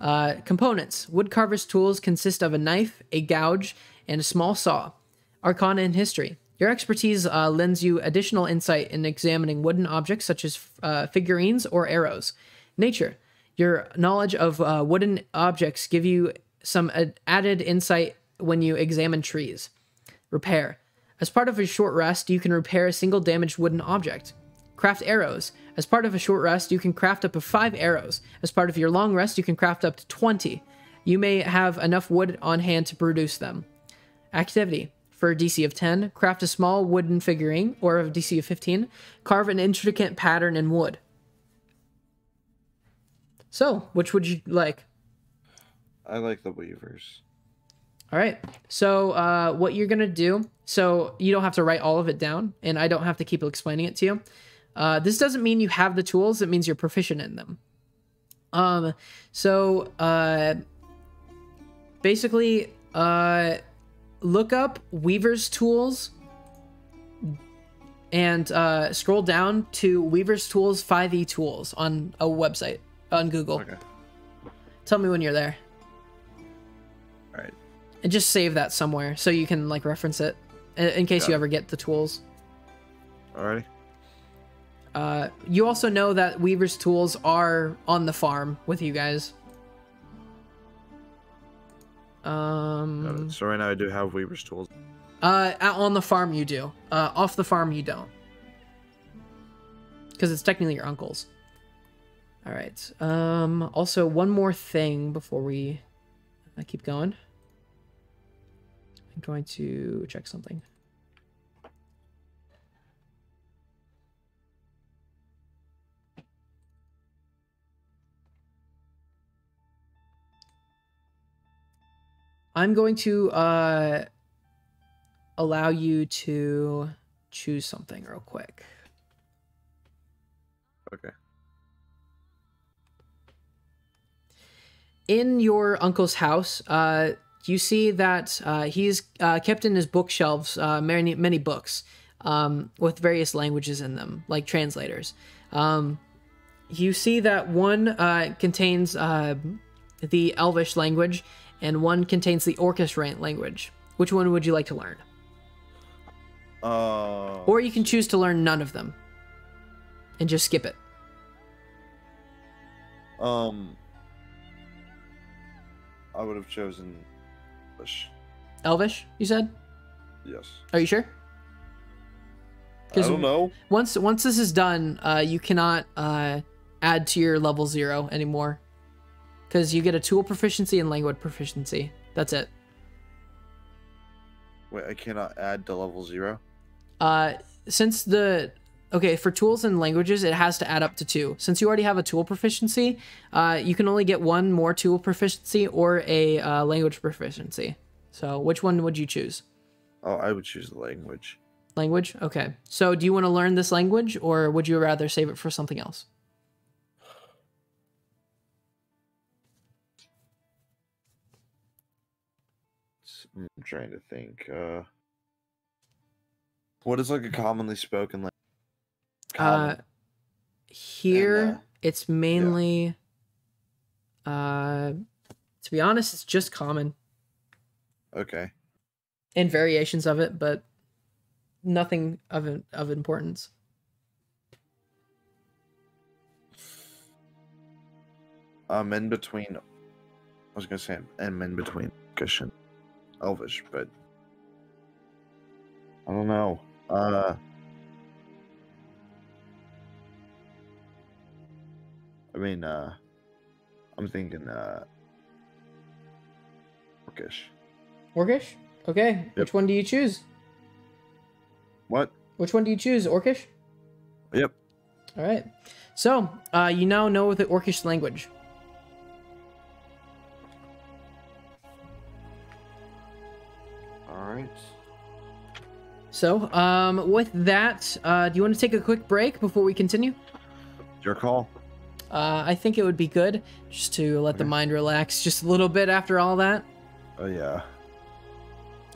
Components. Woodcarver's tools consist of a knife, a gouge, and a small saw. Arcana and history. Your expertise lends you additional insight in examining wooden objects such as figurines or arrows. Nature. Your knowledge of wooden objects give you some added insight when you examine trees. Repair. As part of a short rest, you can repair a single damaged wooden object. Craft arrows. As part of a short rest, you can craft up to 5 arrows. As part of your long rest, you can craft up to 20. You may have enough wood on hand to produce them. Activity. For a DC of 10, craft a small wooden figurine, or a DC of 15, carve an intricate pattern in wood. So, which would you like? I like the weavers. All right. So what you're going to do, so you don't have to write all of it down, and I don't have to keep explaining it to you. This doesn't mean you have the tools. It means you're proficient in them. Basically, look up Weaver's tools and scroll down to Weaver's tools 5e tools on a website on Google. Okay. Tell me when you're there. All right. And just save that somewhere so you can like reference it in case you ever get the tools. Alrighty. You also know that Weaver's tools are on the farm with you guys. So right now I do have weaver's tools. On the farm you do. Off the farm you don't. Because it's technically your uncle's. All right. Also, one more thing before we keep going. I'm going to check something. I'm going to allow you to choose something real quick. Okay. In your uncle's house, you see that he's kept in his bookshelves many books with various languages in them, like translators. You see that one contains the Elvish language, and one contains the Orcish language. Which one would you like to learn? Or you can choose to learn none of them and just skip it. I would have chosen English. Elvish, you said? Yes. Are you sure? I don't know. Once this is done, you cannot add to your level 0 anymore. Because you get a tool proficiency and language proficiency. That's it. Wait, I cannot add to level 0? Since the... Okay, for tools and languages, it has to add up to 2. Since you already have a tool proficiency, you can only get 1 more tool proficiency or a language proficiency. So which one would you choose? Oh, I would choose the language. Language? Okay. So do you want to learn this language, or would you rather save it for something else? I'm trying to think. What is like a commonly spoken language? Here, it's mainly... to be honest, it's just common. Okay. And variations of it, but nothing of importance. In between... I was going to say I'm in between Orcish and Elvish, but... I don't know. I mean, I'm thinking, Orcish. Orcish? Okay. Yep. Which one do you choose? What? Which one do you choose? Orcish? Yep. All right. So, you now know the Orcish language. All right. So, with that, do you want to take a quick break before we continue? Your call. I think it would be good just to let the mind relax just a little bit after all that. Oh, yeah.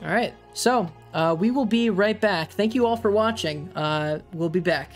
All right. So we will be right back. Thank you all for watching. We'll be back.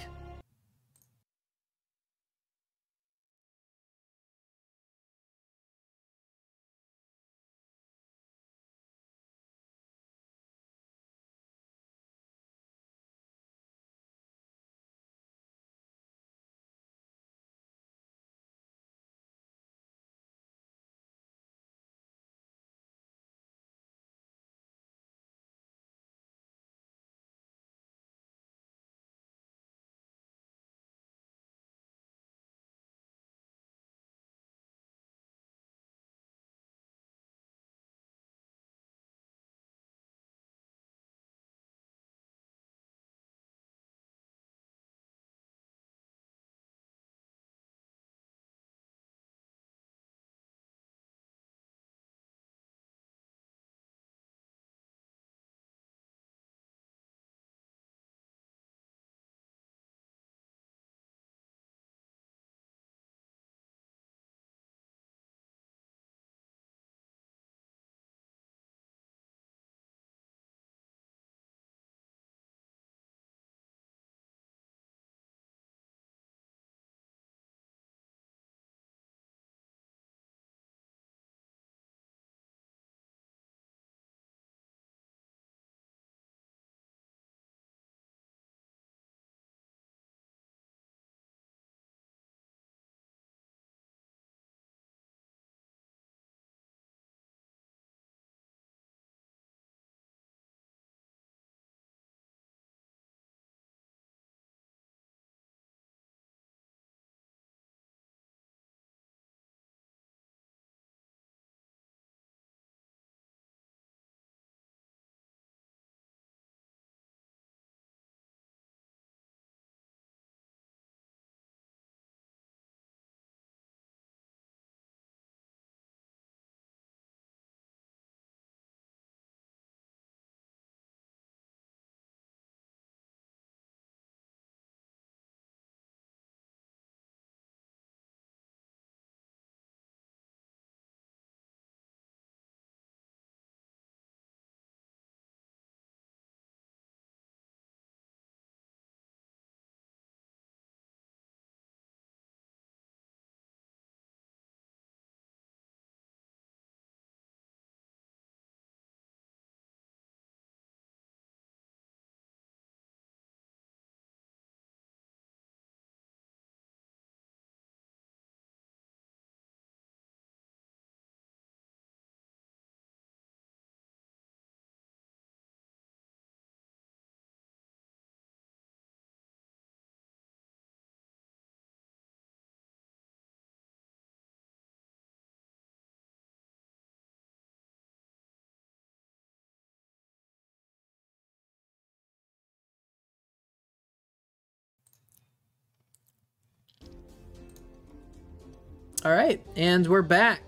All right, and we're back.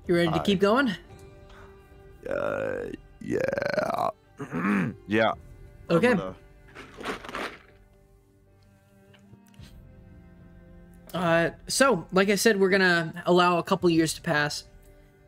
You ready to keep going? Yeah. Yeah. Okay. So, like I said, we're gonna allow a couple years to pass.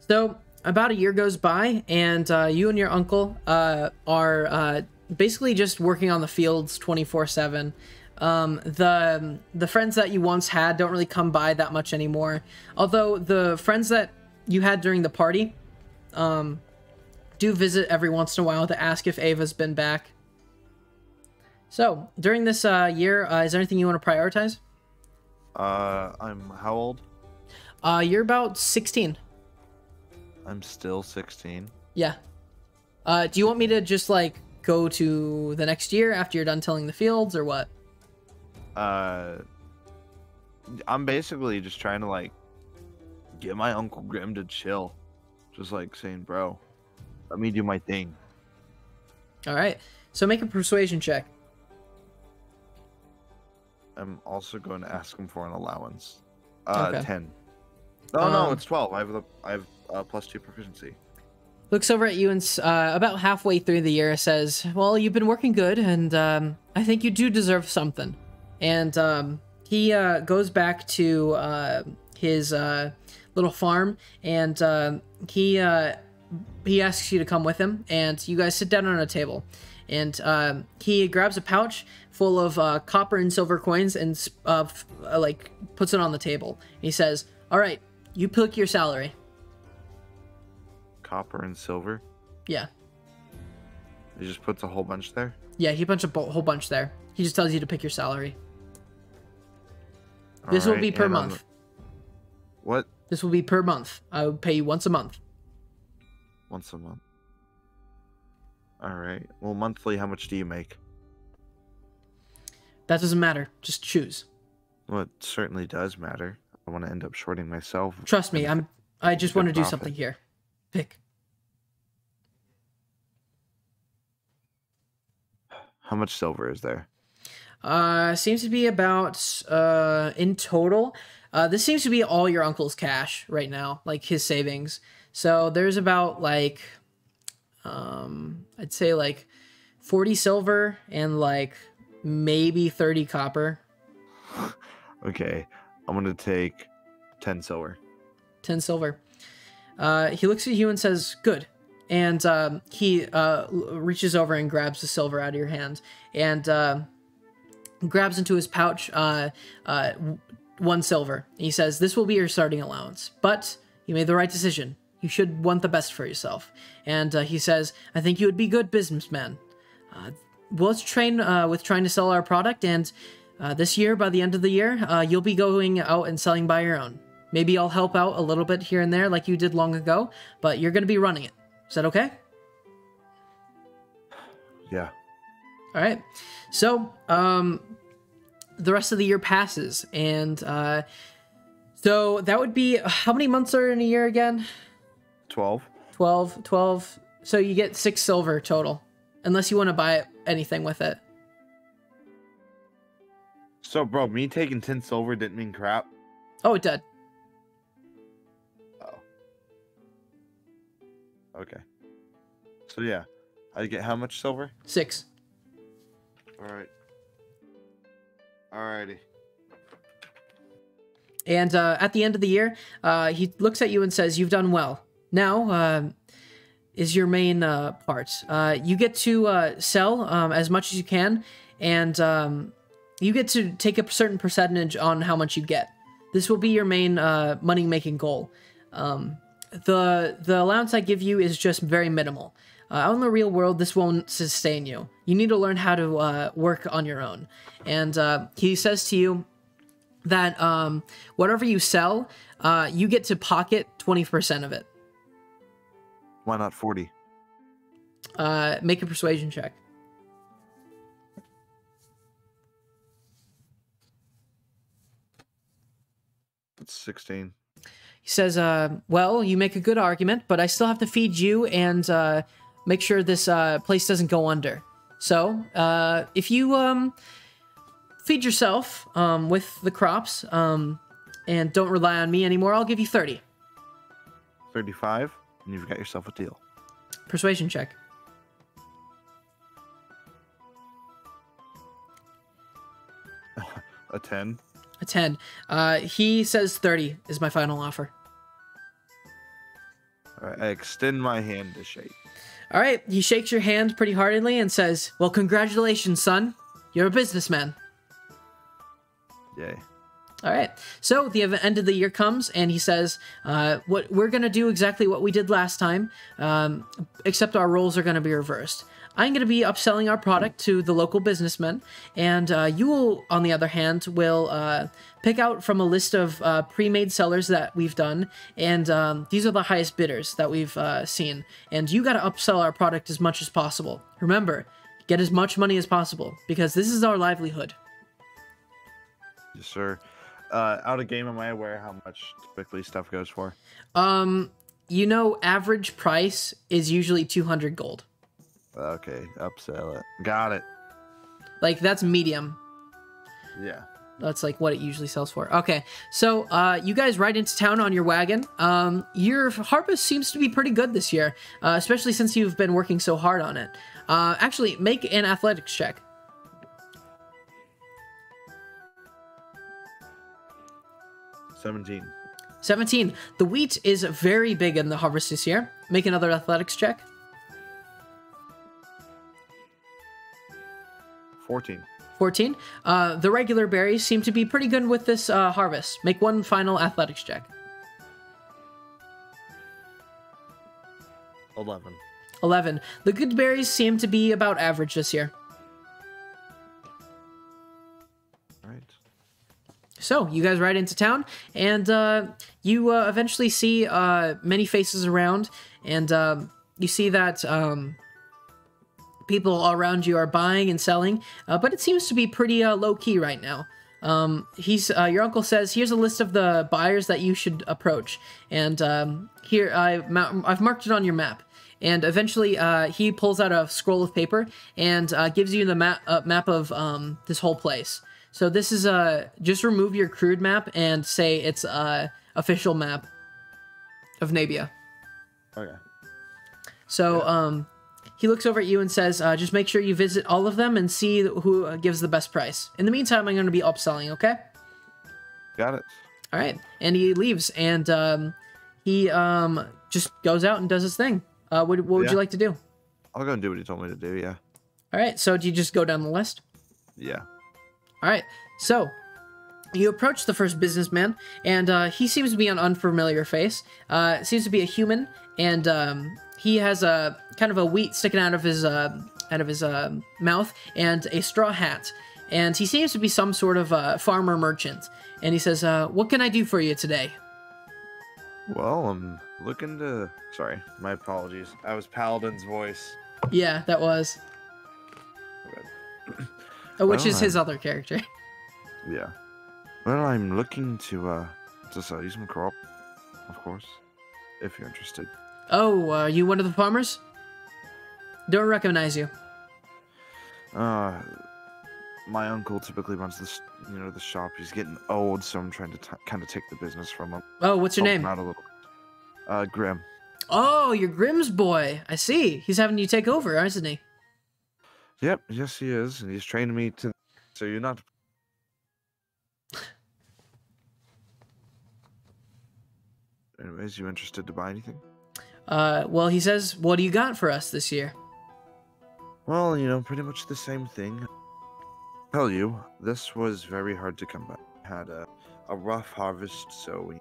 So, about a year goes by, and you and your uncle are basically just working on the fields 24/7. The friends that you once had don't really come by that much anymore. Although the friends that you had during the party do visit every once in a while to ask if Ava's been back. So, during this year, is there anything you want to prioritize? I'm how old? You're about 16. I'm still 16. Yeah. Do you want me to just, like, go to the next year after you're done tilling the fields, or what? I'm basically just trying to, like, get my Uncle Grimm to chill. Just, like, saying, bro, let me do my thing. Alright. So make a persuasion check. I'm also going to ask him for an allowance. Okay. 10. No, it's 12. I have +2 proficiency. Looks over at you and about halfway through the year says, well, you've been working good, and I think you do deserve something. And he goes back to his little farm, and he asks you to come with him, and you guys sit down on a table, and he grabs a pouch full of copper and silver coins and like puts it on the table. He says, "All right, you pick your salary." Copper and silver. Yeah. He just puts a whole bunch there. Yeah, he puts a whole bunch there. He just tells you to pick your salary. This will be per month. What? This will be per month. I would pay you once a month. Once a month. All right. Well, monthly, how much do you make? That doesn't matter. Just choose. Well, it certainly does matter. I want to end up shorting myself. Trust me, I just want to do something here. Pick. How much silver is there? Seems to be about in total. This seems to be all your uncle's cash right now, like his savings. So there's about like I'd say like 40 silver and like maybe 30 copper. Okay, I'm gonna take 10 silver. 10 silver. He looks at you and says, "Good." And he reaches over and grabs the silver out of your hand and grabs into his pouch 1 silver. And he says, "This will be your starting allowance, but you made the right decision. You should want the best for yourself." And he says, "I think you would be a good businessman. Let's train with trying to sell our product, and this year, by the end of the year, you'll be going out and selling by your own. Maybe I'll help out a little bit here and there like you did long ago, but you're going to be running it. Is that okay?" Yeah. All right. So, the rest of the year passes, and so that would be, how many months are in a year again? 12. 12. So you get 6 silver total, unless you want to buy anything with it. So, bro, me taking 10 silver didn't mean crap. Oh, it did. Oh. Okay. So, yeah. I get how much silver? 6. Alright. Alrighty. And at the end of the year, he looks at you and says, "You've done well. Now is your main part. You get to sell as much as you can, and you get to take a certain percentage on how much you get. This will be your main money-making goal. The allowance I give you is just very minimal. Out in the real world, this won't sustain you. You need to learn how to work on your own." And he says to you that whatever you sell, you get to pocket 20% of it. Why not 40? Make a persuasion check. It's 16. He says, "Well, you make a good argument, but I still have to feed you and make sure this place doesn't go under. So, if you feed yourself with the crops and don't rely on me anymore, I'll give you 30. 35, and you've got yourself a deal. Persuasion check. A 10. A 10. He says 30 is my final offer. All right, I extend my hand to shake. All right, he shakes your hand pretty heartily and says, "Well, congratulations, son. You're a businessman." Yay. All right, so the end of the year comes, and he says, "What we're gonna do exactly what we did last time, except our roles are gonna be reversed. I'm gonna be upselling our product to the local businessmen, and you will, on the other hand, will pick out from a list of pre-made sellers that we've done, and these are the highest bidders that we've seen. And you gotta upsell our product as much as possible. Remember, get as much money as possible because this is our livelihood." Yes, sir. Out of game, am I aware how much typically stuff goes for? You know, average price is usually 200 gold. Okay, upsell it. Got it. Like, that's medium. Yeah. That's like what it usually sells for. Okay, so you guys ride into town on your wagon. Your harvest seems to be pretty good this year, especially since you've been working so hard on it. Actually, make an athletics check. 17. 17. The wheat is very big in the harvest this year. Make another athletics check. 14. 14. The regular berries seem to be pretty good with this harvest. Make one final athletics check. 11. 11. The good berries seem to be about average this year. Right. So, you guys ride into town, and you eventually see many faces around, and you see that people all around you are buying and selling, but it seems to be pretty low-key right now. Your uncle says, here's a list of the buyers that you should approach, and here, I've marked it on your map. And eventually, he pulls out a scroll of paper and gives you the map of this whole place. So this is just remove your crude map and say it's official map of Nabia. Okay. So he looks over at you and says, just make sure you visit all of them and see who gives the best price. In the meantime, I'm going to be upselling, okay? Got it. All right. And he leaves, and he just goes out and does his thing. What would you like to do? I'll go and do what he told me to do, yeah. All right. So do you just go down the list? Yeah. All right. So you approach the first businessman, and he seems to be an unfamiliar face. Seems to be a human, and he has a kind of a wheat sticking out of his mouth and a straw hat. And he seems to be some sort of farmer merchant. And he says, "What can I do for you today?" Well, I'm looking to... Sorry, my apologies. I was Paladin's voice. Yeah, that was. Which is his other character. Yeah. Well, I'm looking to sell you some crop, of course, if you're interested. Oh, are you one of the farmers? Don't recognize you. My uncle typically runs the shop. He's getting old, so I'm trying to kind of take the business from him. Oh, what's your name? Out a little. Grimm. Oh, you're Grimm's boy. I see. He's having you take over, isn't he? Yep, yes he is, and he's training me to... So you're not... Anyways, you interested to buy anything? Well, he says, what do you got for us this year? Well, pretty much the same thing. Tell you, this was very hard to come by. Had a rough harvest, so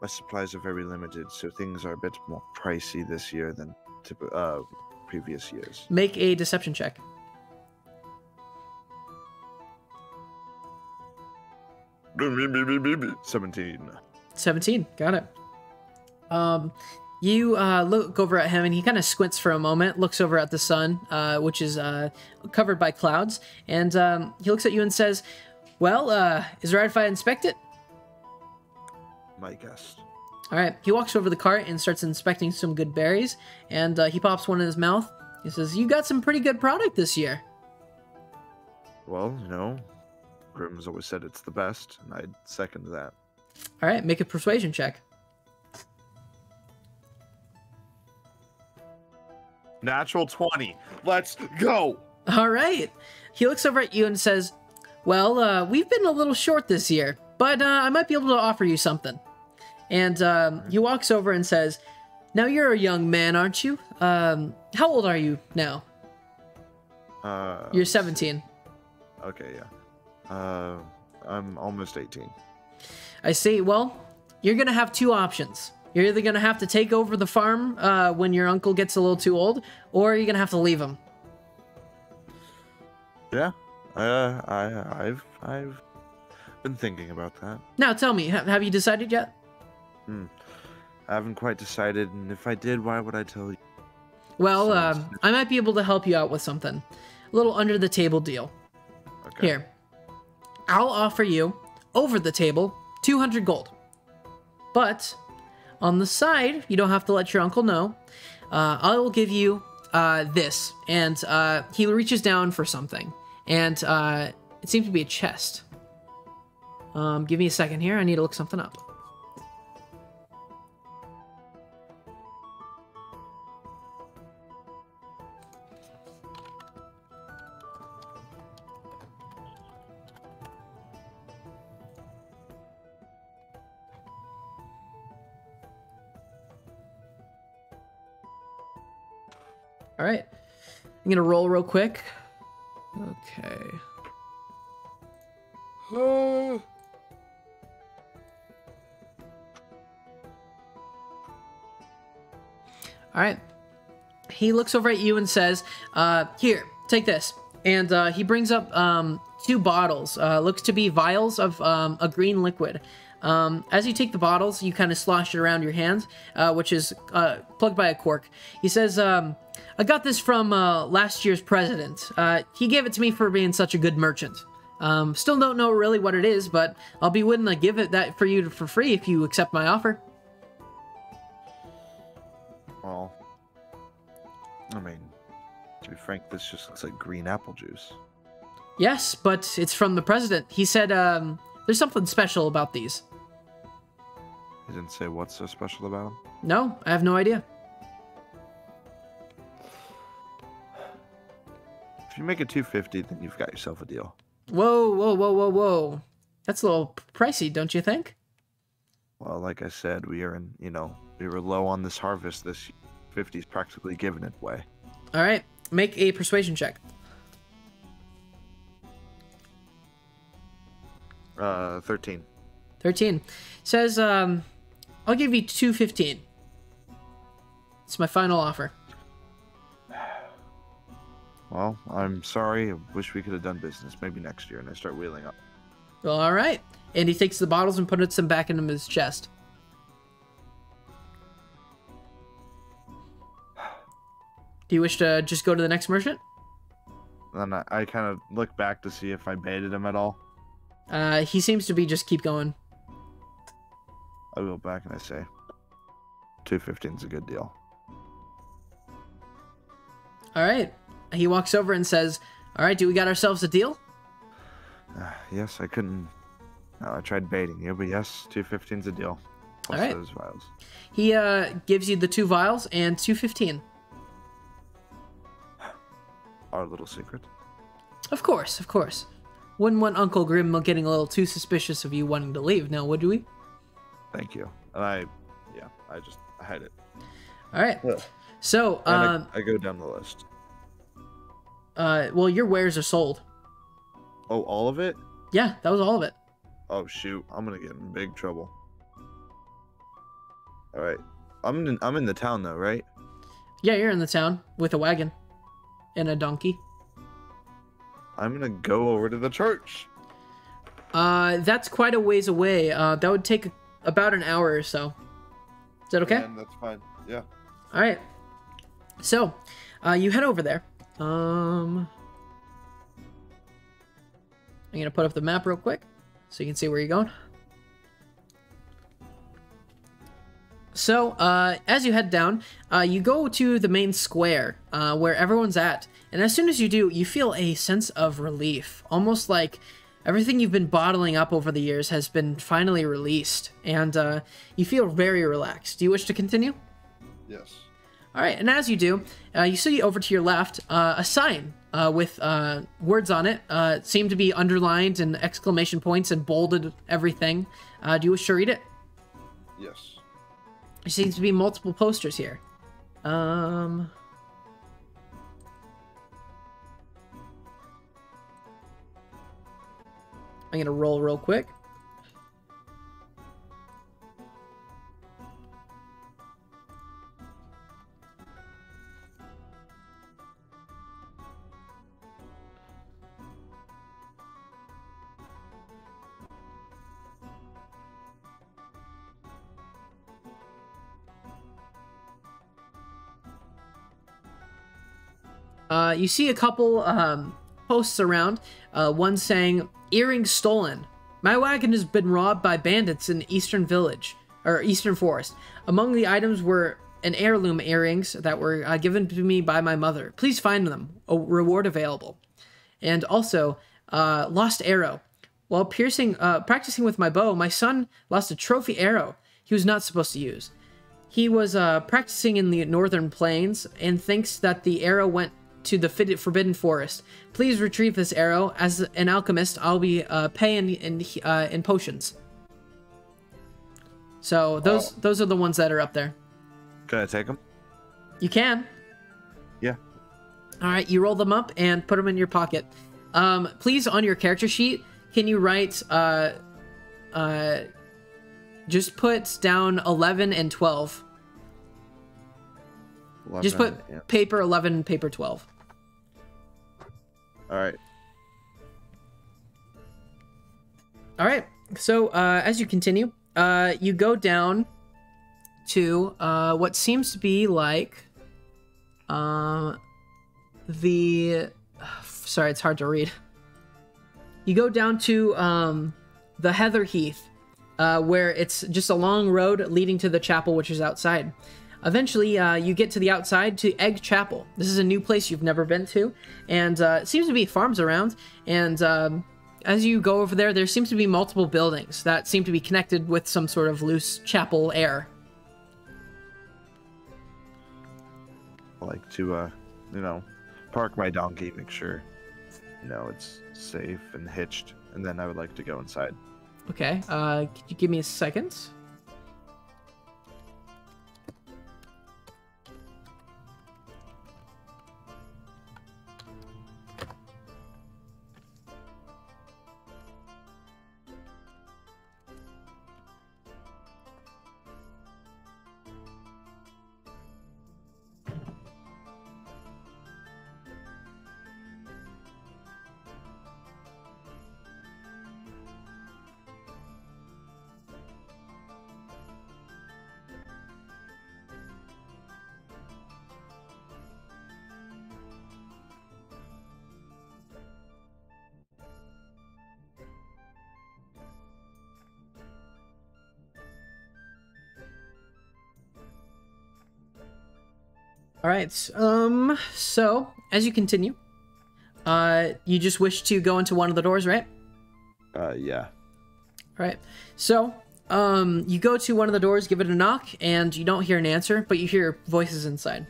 my supplies are very limited, so things are a bit more pricey this year than previous years. Make a deception check. 17. 17. Got it. You look over at him, and he kind of squints for a moment, looks over at the sun, which is covered by clouds, and he looks at you and says, well, is it right if I inspect it? My guest. All right. He walks over to the cart and starts inspecting some good berries, and he pops one in his mouth. He says, you got some pretty good product this year. Well, Grimm's always said it's the best, and I'd second that. All right. Make a persuasion check. Natural 20. Let's go. All right. He looks over at you and says, well, we've been a little short this year, but I might be able to offer you something. And he walks over and says, now you're a young man, aren't you? How old are you now? You're 17. Okay, yeah. I'm almost 18. I see. Well, you're going to have two options. You're either going to have to take over the farm when your uncle gets a little too old, or you're going to have to leave him. Yeah. I've been thinking about that. Now, tell me, have you decided yet? I haven't quite decided, and if I did, why would I tell you? Well, I might be able to help you out with something. A little under-the-table deal. Okay. Here. I'll offer you, over the table, 200 gold. But, on the side, you don't have to let your uncle know, I will give you this. And he reaches down for something. And it seems to be a chest. Give me a second here. I need to look something up. All right. I'm gonna roll real quick. Okay. All right. He looks over at you and says, here, take this. And he brings up 2 bottles. Looks to be vials of a green liquid. As you take the bottles, you kind of slosh it around your hands, which is plugged by a cork. He says, I got this from last year's president. He gave it to me for being such a good merchant. Still don't know really what it is, but I'll be willing to give it that for you for free if you accept my offer. Well, I mean, to be frank, this just looks like green apple juice. Yes, but it's from the president. He said there's something special about these. He didn't say what's so special about them? No, I have no idea. If you make it $250, then you've got yourself a deal. Whoa, whoa, whoa, whoa, whoa. That's a little pricey, don't you think? Well, like I said, we are in, we were low on this harvest. This 50's practically giving it away. All right, make a persuasion check. 13. 13. Says, I'll give you $215. It's my final offer. Well, I'm sorry. I wish we could have done business. Maybe next year. And I start wheeling up. Well, all right. And he takes the bottles and puts them back into his chest. Do you wish to just go to the next merchant? Then I kind of look back to see if I baited him at all. He seems to be just keep going. I go back and I say, $215's a good deal. All right. He walks over and says, all right, do we got ourselves a deal? Yes, I couldn't. No, I tried baiting you, but yes, $215's a deal. Plus all right. Those vials. He gives you the 2 vials and $215. Our little secret. Of course, of course. Wouldn't want Uncle Grimm getting a little too suspicious of you wanting to leave, now would we? Thank you. And I hide it. All right. Yeah. So, I go down the list. well, your wares are sold. Oh, all of it? Yeah, that was all of it. Oh shoot, I'm gonna get in big trouble. All right, I'm in the town though, right? Yeah, you're in the town with a wagon and a donkey. I'm gonna go over to the church. That's quite a ways away. That would take about an hour or so. Is that okay? Yeah, that's fine. Yeah. All right. So, you head over there. I'm gonna put up the map real quick so you can see where you're going. So, as you head down, you go to the main square where everyone's at. And as soon as you do, you feel a sense of relief. Almost like everything you've been bottling up over the years has been finally released. And you feel very relaxed. Do you wish to continue? Yes. All right, and as you do, you see over to your left a sign with words on it. Seem to be underlined and exclamation points and bolded everything. Do you wish to read it? Yes. There seems to be multiple posters here. I'm gonna roll real quick. You see a couple posts around, one saying, earrings stolen. My wagon has been robbed by bandits in Eastern Village, or Eastern Forest. Among the items were an heirloom earrings that were given to me by my mother. Please find them. A reward available. And also, lost arrow. While practicing with my bow, my son lost a trophy arrow he was not supposed to use. He was practicing in the northern plains and thinks that the arrow went to the forbidden forest. Please retrieve this arrow. As an alchemist, I'll be paying in potions. So those are the ones that are up there. Can I take them? You can. Yeah. All right, you roll them up and put them in your pocket. Please, on your character sheet, can you write, just put down 11 and 12. 11, Just put yeah. paper 11 and paper 12. All right. All right, so as you continue, you go down to what seems to be like sorry, it's hard to read. You go down to the Heather Heath, where it's just a long road leading to the chapel, which is outside. Eventually, you get to the outside to Egg Chapel. This is a new place you've never been to, and it seems to be farms around. And as you go over there, there seems to be multiple buildings that seem to be connected with some sort of loose chapel air. I like to, you know, park my donkey, make sure, you know, it's safe and hitched, and then I would like to go inside. Okay, could you give me a second? All right, so as you continue, you just wish to go into one of the doors, right? Yeah. All right, so you go to one of the doors, give it a knock, and you don't hear an answer, but you hear voices inside.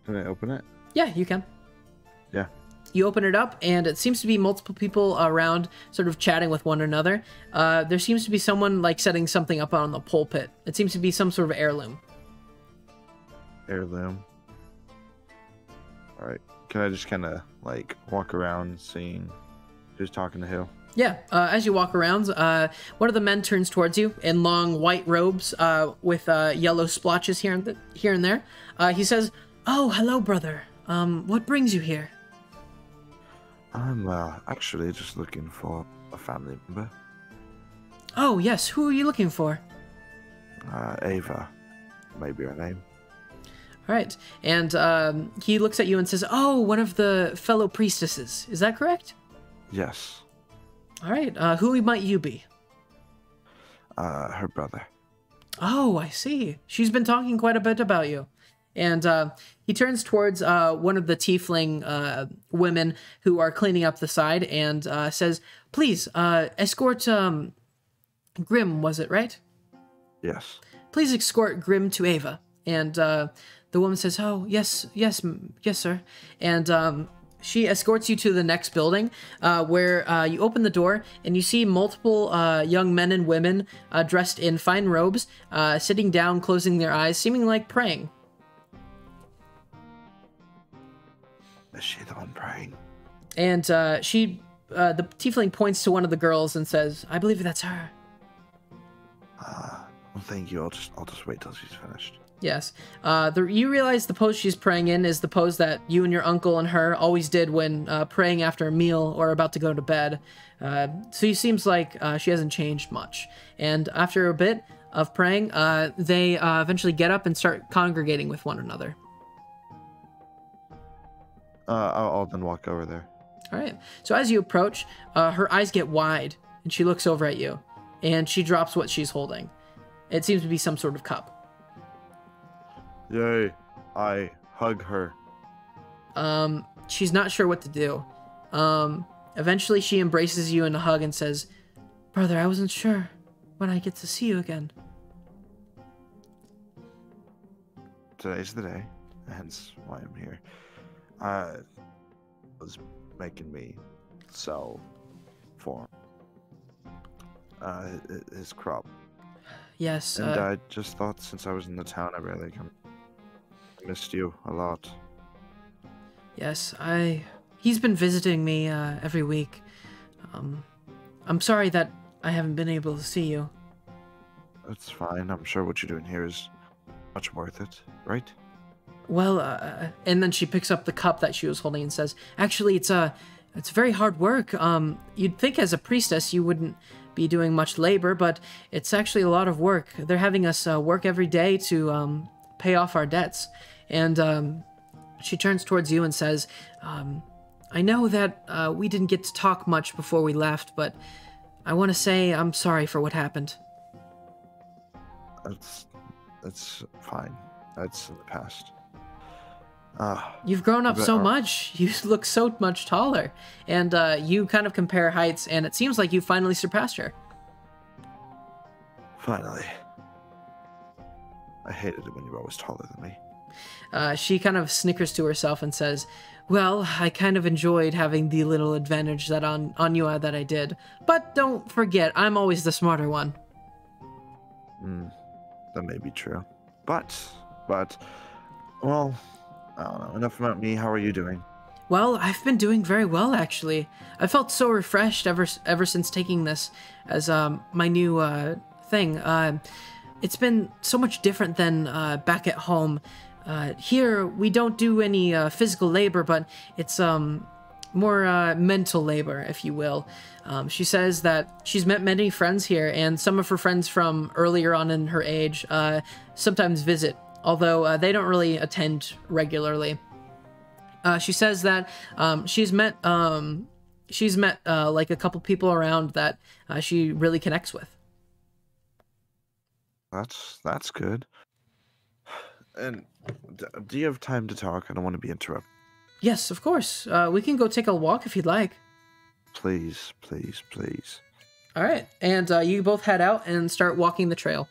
Can I open it? Yeah, you can. Yeah. You open it up, and it seems to be multiple people around, sort of chatting with one another. There seems to be someone, like, setting something up on the pulpit. It seems to be some sort of heirloom. Heirloom. All right. Can I just kind of, like, walk around seeing who's talking to who? Yeah, as you walk around, one of the men turns towards you in long white robes with yellow splotches here and there. He says, "Oh, hello, brother. What brings you here?" I'm actually just looking for a family member. Oh, yes. Who are you looking for? Ava. Maybe her name. All right. And he looks at you and says, "Oh, one of the fellow priestesses. Is that correct?" Yes. All right. Who might you be? Her brother. Oh, I see. She's been talking quite a bit about you. And he turns towards one of the tiefling women who are cleaning up the side and says, "Please, escort Grimm, was it right? Yes. Please escort Grimm to Ava." And the woman says, "Oh, yes, sir." And she escorts you to the next building where you open the door and you see multiple young men and women dressed in fine robes, sitting down, closing their eyes, seeming like praying. Is she the one praying? And the tiefling points to one of the girls and says, "I believe that's her." Well, thank you. I'll just wait till she's finished. Yes. You realize the pose she's praying in is the pose that you and your uncle and her always did when praying after a meal or about to go to bed. So it seems like she hasn't changed much. And after a bit of praying, they eventually get up and start congregating with one another. I'll then walk over there. All right. So as you approach, her eyes get wide and she looks over at you and she drops what she's holding. It seems to be some sort of cup. Yay. I hug her. She's not sure what to do. Eventually she embraces you in a hug and says, "Brother, I wasn't sure when I get to see you again." Today's the day, hence why I'm here. Was making me sell for his crop. Yes. And I just thought since I was in the town, I missed you a lot. Yes, he's been visiting me every week. I'm sorry that I haven't been able to see you. It's fine. I'm sure what you're doing here is much worth it, right? Well, and then she picks up the cup that she was holding and says, "Actually, it's very hard work. You'd think as a priestess you wouldn't be doing much labor, but it's actually a lot of work. They're having us work every day to pay off our debts." And she turns towards you and says, "I know that we didn't get to talk much before we left, but I want to say I'm sorry for what happened." That's fine. That's in the past. You've grown up so but- much. You look so much taller. And you kind of compare heights, and it seems like you finally surpassed her. Finally. I hated it when you were always taller than me. She kind of snickers to herself and says, "Well, I kind of enjoyed having the little advantage that on you that I did. But don't forget, I'm always the smarter one." That may be true. But, well, I don't know. Enough about me. How are you doing? Well, I've been doing very well, actually. I felt so refreshed ever since taking this as my new thing. It's been so much different than back at home. Here, we don't do any physical labor, but it's more mental labor, if you will. She says that she's met many friends here, and some of her friends from earlier on in her age sometimes visit, although they don't really attend regularly. She says that she's met like a couple people around that she really connects with. That's good. And do you have time to talk? I don't want to be interrupted. Yes, of course. We can go take a walk if you'd like. Please, please, please. All right, and you both head out and start walking the trail.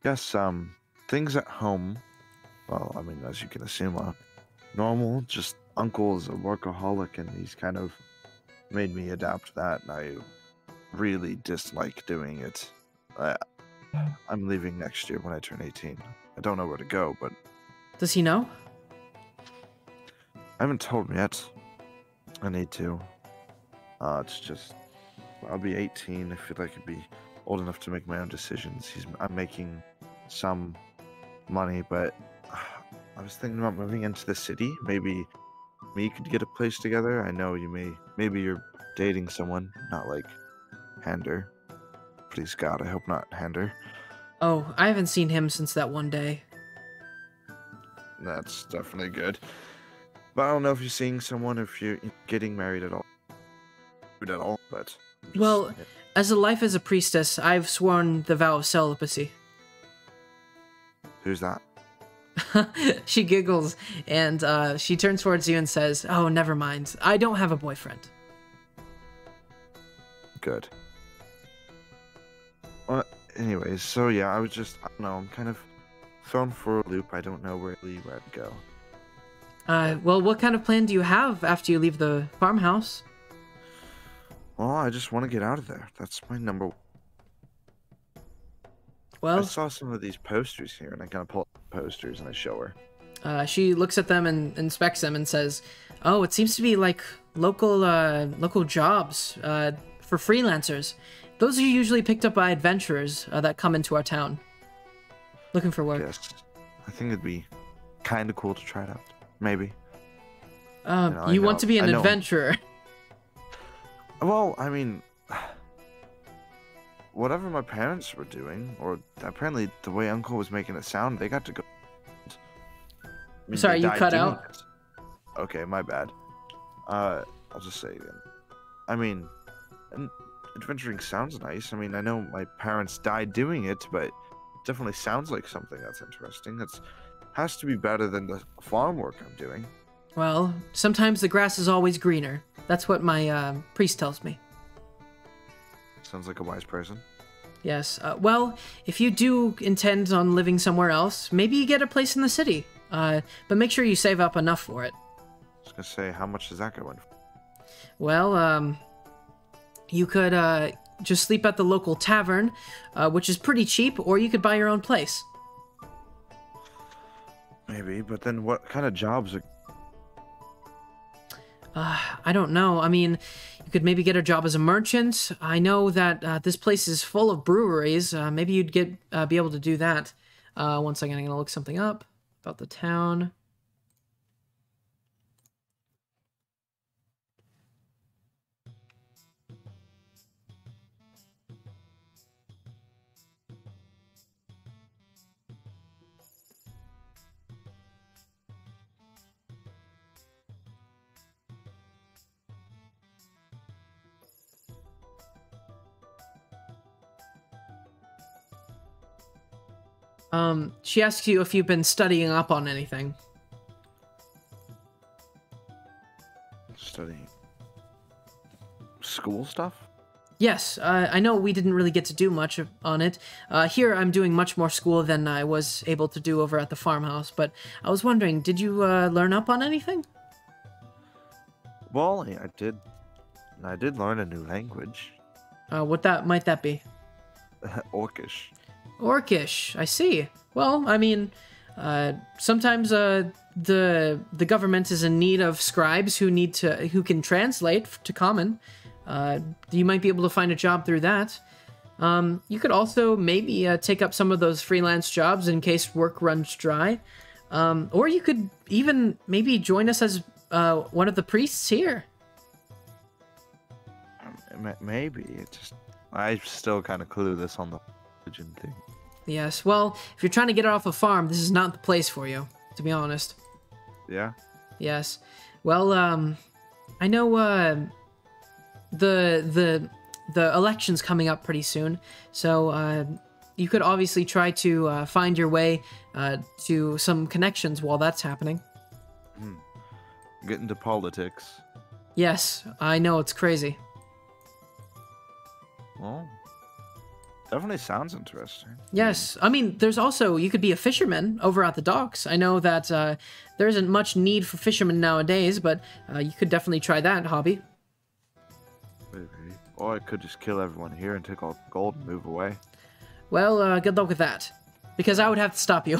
Yes, things at home, well, I mean, as you can assume, are normal. Just Uncle's a workaholic, and he's kind of made me adapt that, and I really dislike doing it. I'm leaving next year when I turn 18. I don't know where to go, but... Does he know? I haven't told him yet. I need to. It's just... I'll be 18. I feel like I'd be old enough to make my own decisions. I'm making some money, but I was thinking about moving into the city. Maybe we could get a place together. I know maybe you're dating someone, not like Hander. Please God, I hope not Hander. Oh, I haven't seen him since that one day. That's definitely good. But I don't know if you're seeing someone, if you're getting married at all. But... Well, as a life as a priestess, I've sworn the vow of celibacy. Who's that? She giggles, and she turns towards you and says, "Oh, never mind. I don't have a boyfriend." Good. Well, anyways, so yeah, I don't know, I'm kind of thrown for a loop. I don't know where to go. Well, what kind of plan do you have after you leave the farmhouse? Well, I just want to get out of there. That's my number. Well, I saw some of these posters here, and I kind of pull up the posters and I show her. She looks at them and inspects them and says, "Oh, it seems to be like local jobs for freelancers. Those are usually picked up by adventurers that come into our town looking for work." Yes, I think it'd be kind of cool to try it out. Maybe. You want to be an adventurer? Well, I mean, whatever my parents were doing, or apparently the way Uncle was making it sound, they got to go. I mean, Sorry, they you died cut doing out. it. Okay, my bad. I'll just say again. I mean, adventuring sounds nice. I mean, I know my parents died doing it, but it definitely sounds like something that's interesting. Has to be better than the farm work I'm doing. Well, sometimes the grass is always greener. That's what my priest tells me. Sounds like a wise person. Yes. Well, if you do intend on living somewhere else, maybe you get a place in the city. But make sure you save up enough for it. I was gonna say, how much does that go in for? Well, you could just sleep at the local tavern, which is pretty cheap, or you could buy your own place. Maybe, but then what kind of jobs are... I don't know. I mean, you could maybe get a job as a merchant. I know that this place is full of breweries. Maybe you'd be able to do that. One second, I'm gonna look something up about the town. She asks you if you've been studying up on anything. Studying school stuff? Yes, I know we didn't really get to do much on it. Here I'm doing much more school than I was able to do over at the farmhouse, but I was wondering, did you learn up on anything? Well, I did learn a new language. Might that be? Orcish. Orcish, I see. Well, I mean, sometimes the government is in need of scribes who can translate to common. You might be able to find a job through that. You could also maybe take up some of those freelance jobs in case work runs dry. Or you could even maybe join us as one of the priests here. Maybe. I'm still kind of clueless on the religion thing. Yes, well, if you're trying to get off a farm, this is not the place for you, to be honest. Yeah? Yes. Well, I know the election's coming up pretty soon, so you could obviously try to find your way to some connections while that's happening. Get into politics. Yes, I know, it's crazy. Well, definitely sounds interesting. Yes, I mean, there's also, you could be a fisherman over at the docks. I know that there isn't much need for fishermen nowadays, but you could definitely try that hobby. Maybe. Or I could just kill everyone here and take all the gold and move away. Well, good luck with that, because I would have to stop you.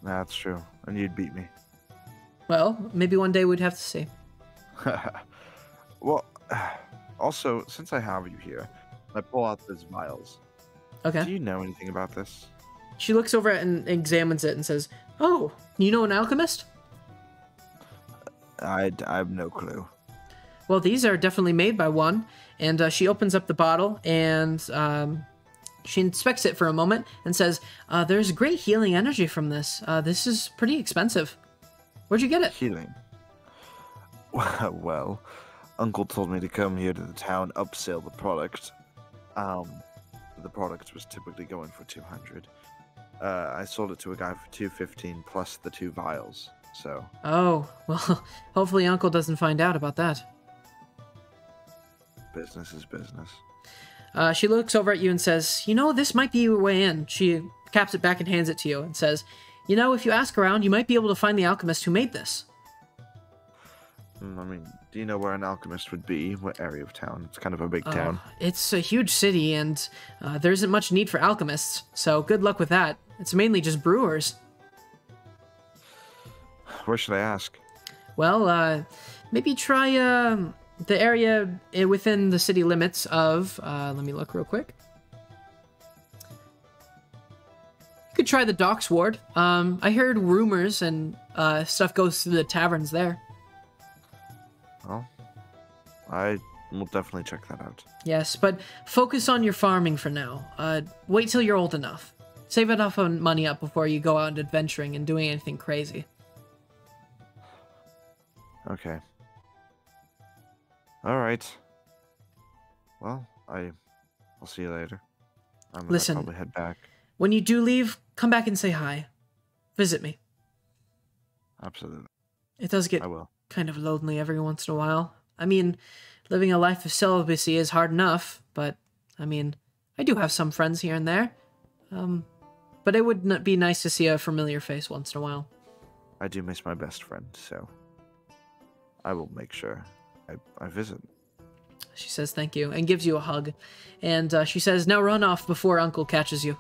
That's true, and you'd beat me. Well, maybe one day we'd have to see. Well, also, since I have you here, I pull out those vials. Okay. Do you know anything about this? She looks over it and examines it and says, "Oh, you know an alchemist?" I have no clue. Well, these are definitely made by one. And she opens up the bottle and she inspects it for a moment and says, "There's great healing energy from this. This is pretty expensive. Where'd you get it?" Healing. Well, Uncle told me to come here to the town, upsell the product. The product was typically going for 200. I sold it to a guy for 215 plus the 2 vials. So. Oh, well, hopefully Uncle doesn't find out about that. Business is business. She looks over at you and says, "You know, this might be your way in." She caps it back and hands it to you and says, "You know, if you ask around, you might be able to find the alchemist who made this." I mean, do you know where an alchemist would be? What area of town? It's kind of a big town. It's a huge city, and there isn't much need for alchemists, so good luck with that. It's mainly just brewers. Where should I ask? Well, maybe try the area within the city limits of... let me look real quick. You could try the docks ward. I heard rumors and stuff goes through the taverns there. Well, I will definitely check that out. Yes, but focus on your farming for now. Wait till you're old enough. Save enough money up before you go out adventuring and doing anything crazy. Okay. All right. Well, I'll see you later. I'm gonna probably head back. When you do leave, come back and say hi. Visit me. Absolutely. It does get I will. Kind of lonely every once in a while. I mean, living a life of celibacy is hard enough, but, I mean, I do have some friends here and there. But it would be nice to see a familiar face once in a while. I do miss my best friend, so I will make sure I visit. She says thank you and gives you a hug. And she says, "Now run off before Uncle catches you."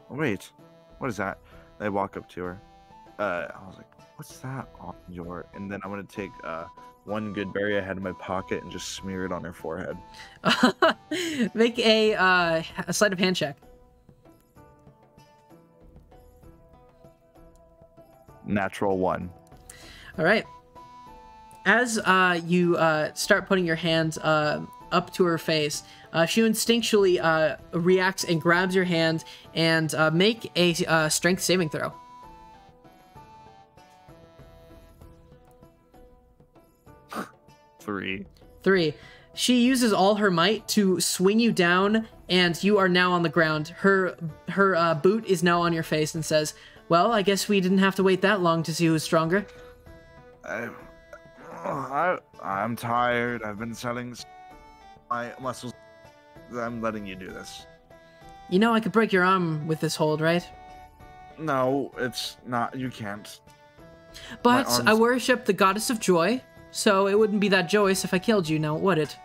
Wait, what is that? I walk up to her. I was like, what's that on your? And then I'm gonna take one good berry I had in my pocket and just smear it on her forehead. Make a sleight of hand check. Natural 1. All right. As you start putting your hand up to her face, she instinctually reacts and grabs your hand and make a strength saving throw. Three. She uses all her might to swing you down, and you are now on the ground. Her boot is now on your face and says, "Well, I guess we didn't have to wait that long to see who's stronger." I'm tired. I've been selling my muscles. I'm letting you do this. You know I could break your arm with this hold, right? No, it's not. You can't. But I worship the goddess of joy, so it wouldn't be that joyous if I killed you, now would it?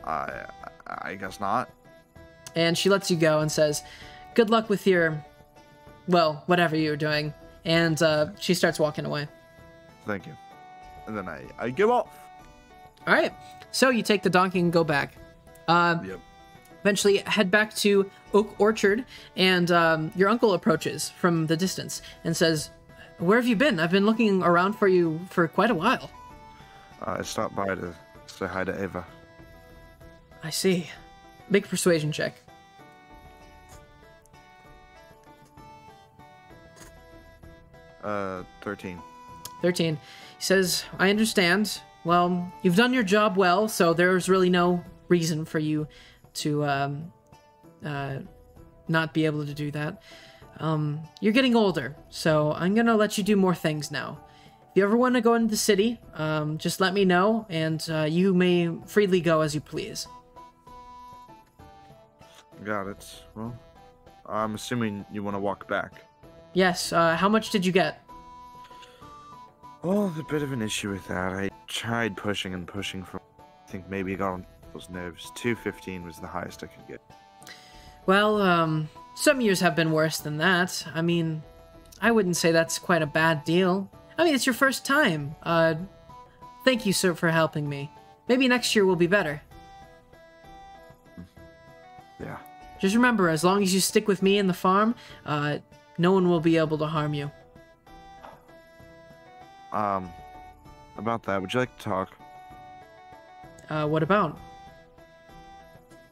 I guess not. And she lets you go and says, "Good luck with your, well, whatever you're doing." And she starts walking away. Thank you. And then I give off. All right. So you take the donkey and go back. Yep. Eventually head back to Oak Orchard, and your uncle approaches from the distance and says, "Where have you been? I've been looking around for you for quite a while." I stopped by to say hi to Ava. I see. Make a persuasion check. 13. 13. He says, "I understand. Well, you've done your job well, so there's really no reason for you to not be able to do that. You're getting older, so I'm gonna let you do more things now. If you ever want to go into the city, just let me know, and you may freely go as you please." Got it. Well, I'm assuming you want to walk back. Yes, how much did you get? Well, a bit of an issue with that. I tried pushing and pushing for, I think maybe got on people's nerves. 215 was the highest I could get. Well, some years have been worse than that. I mean, I wouldn't say that's quite a bad deal. I mean, it's your first time. Thank you, sir, for helping me. Maybe next year will be better. Yeah. Just remember, as long as you stick with me and the farm, no one will be able to harm you. About that, would you like to talk? What about?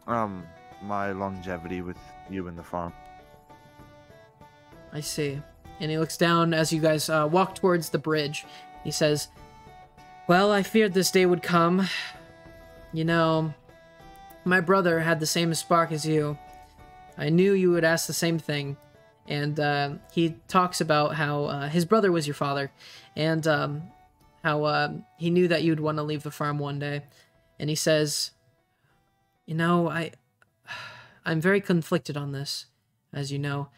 My longevity with you and the farm. I see. And he looks down as you guys walk towards the bridge. He says, "Well, I feared this day would come. You know, my brother had the same spark as you. I knew you would ask the same thing." And he talks about how his brother was your father, and how he knew that you'd want to leave the farm one day. And he says, "You know, I'm very conflicted on this, as you know.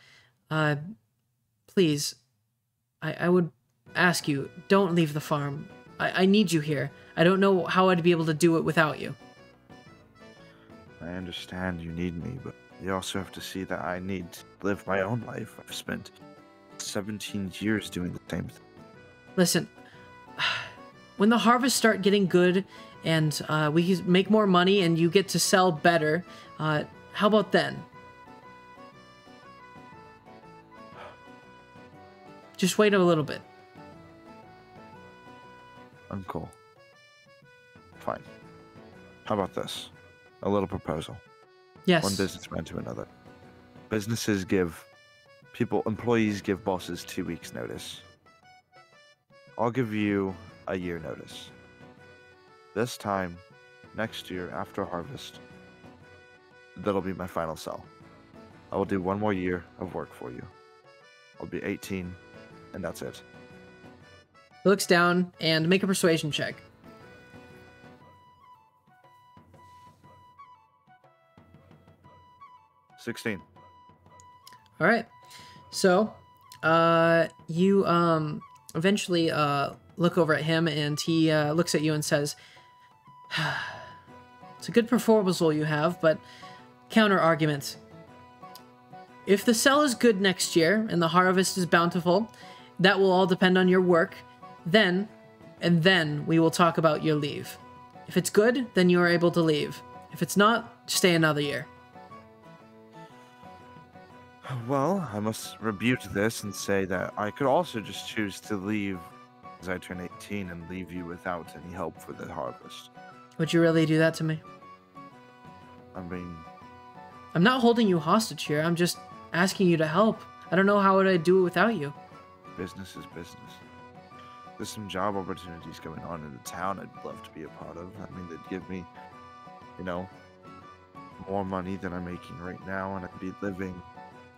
Please, I would ask you, don't leave the farm. I need you here. I don't know how I'd be able to do it without you." I understand you need me, but you also have to see that I need to live my own life. I've spent 17 years doing the same thing. Listen, when the harvests start getting good and we make more money and you get to sell better, how about then? Just wait a little bit. Uncle. Fine. How about this? A little proposal. Yes. One businessman to another. Employees give bosses 2 weeks notice. I'll give you a year notice. This time, next year, after harvest, that'll be my final sell. I will do 1 more year of work for you. I'll be 18, and that's it. He looks down and make a persuasion check. 16. All right. So, you eventually look over at him, and he looks at you and says, "It's a good proposal you have, but counter argument. if the sell is good next year and the harvest is bountiful, that will all depend on your work. Then we will talk about your leave. If it's good, then you are able to leave. If it's not, stay another year. Well, I must rebuke this and say that I could also just choose to leave as I turn 18 and leave you without any help for the harvest. Would you really do that to me? I mean, I'm not holding you hostage here. I'm just asking you to help. I don't know how would I do it without you. business is business. There's some job opportunities going on in the town I'd love to be a part of. I mean, they'd give me, you know, more money than I'm making right now, and I'd be living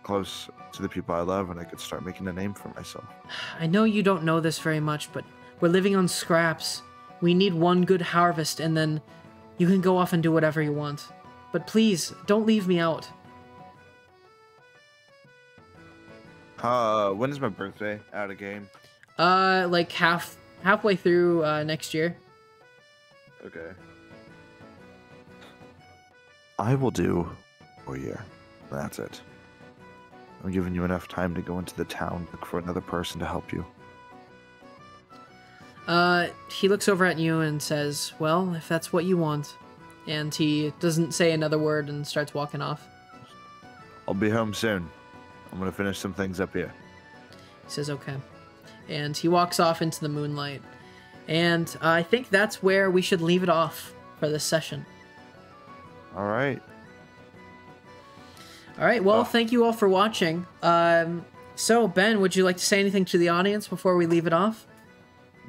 close to the people I love, and I could start making a name for myself. I know you don't know this very much, but we're living on scraps. We need one good harvest, and then you can go off and do whatever you want. But please, don't leave me out. When is my birthday? Out of game? Like halfway through next year. Okay. I will do for a year. That's it. I'm giving you enough time to go into the town, look for another person to help you. He looks over at you and says, well, if that's what you want. And he doesn't say another word and starts walking off. I'll be home soon. I'm gonna finish some things up here. He says, okay. And he walks off into the moonlight. And I think that's where we should leave it off for this session. All right. All right, well, thank you all for watching. So, Ben, would you like to say anything to the audience before we leave it off?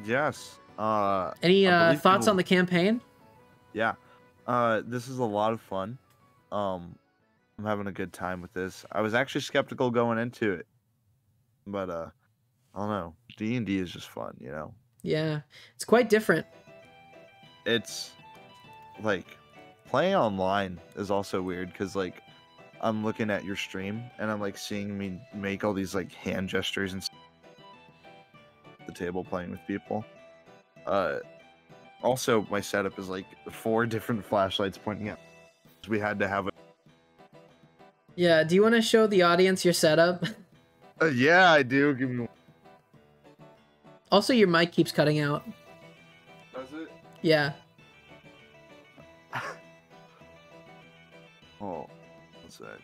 Yes. Any thoughts on the campaign? Yeah. This is a lot of fun. I'm having a good time with this. I was actually skeptical going into it, but I don't know. D&D is just fun, you know. Yeah, it's quite different. It's like playing online is also weird because like I'm looking at your stream and I'm like seeing me make all these like hand gestures and the table playing with people. Also, my setup is like 4 different flashlights pointing out. We had to have it. Yeah, do you want to show the audience your setup? Yeah, I do. Give me one. Also, your mic keeps cutting out. Does it? Yeah. Oh, what's that?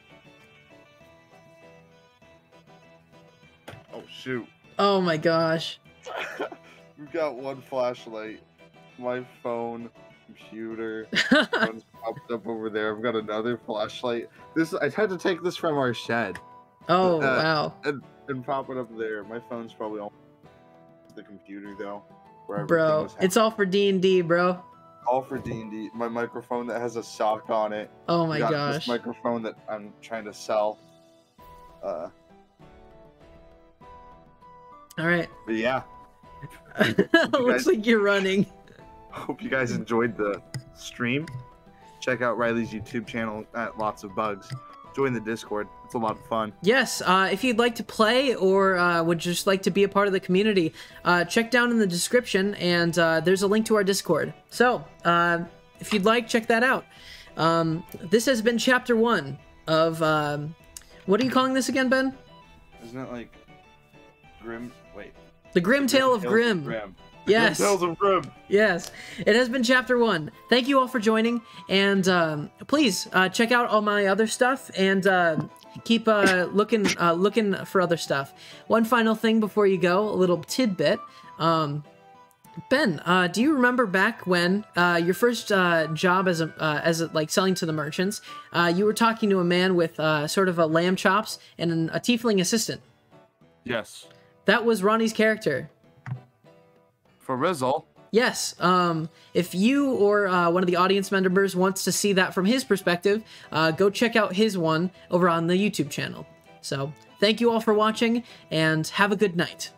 Oh, shoot. Oh my gosh. We've got one flashlight. My phone, computer, phone's popped up over there. I've got another flashlight. I had to take this from our shed. Oh, wow. And pop it up there. My phone's probably on the computer though. Bro, it's all for D&D, bro. All for D&D. My microphone that has a sock on it. Oh my gosh. This microphone that I'm trying to sell. All right. But yeah. Looks like you're running. Hope you guys enjoyed the stream. Check out Riley's YouTube channel at Lots of Bugs. Join the Discord. It's a lot of fun. Yes, if you'd like to play or would just like to be a part of the community, check down in the description and there's a link to our Discord. So, if you'd like, check that out. This has been Chapter 1 of, what are you calling this again, Ben? Isn't it like Grimm? Wait. The Grimm Tale of Grimm. Yes. Tales of Grimm. Yes. It has been Chapter 1. Thank you all for joining, and please check out all my other stuff and keep looking for other stuff. One final thing before you go, a little tidbit. Ben, do you remember back when your first job as a like selling to the merchants, you were talking to a man with sort of a lamb chops and a tiefling assistant? Yes. That was Ronnie's character. For Rizzle. Yes. If you or one of the audience members wants to see that from his perspective, go check out his one over on the YouTube channel. So, thank you all for watching, and have a good night.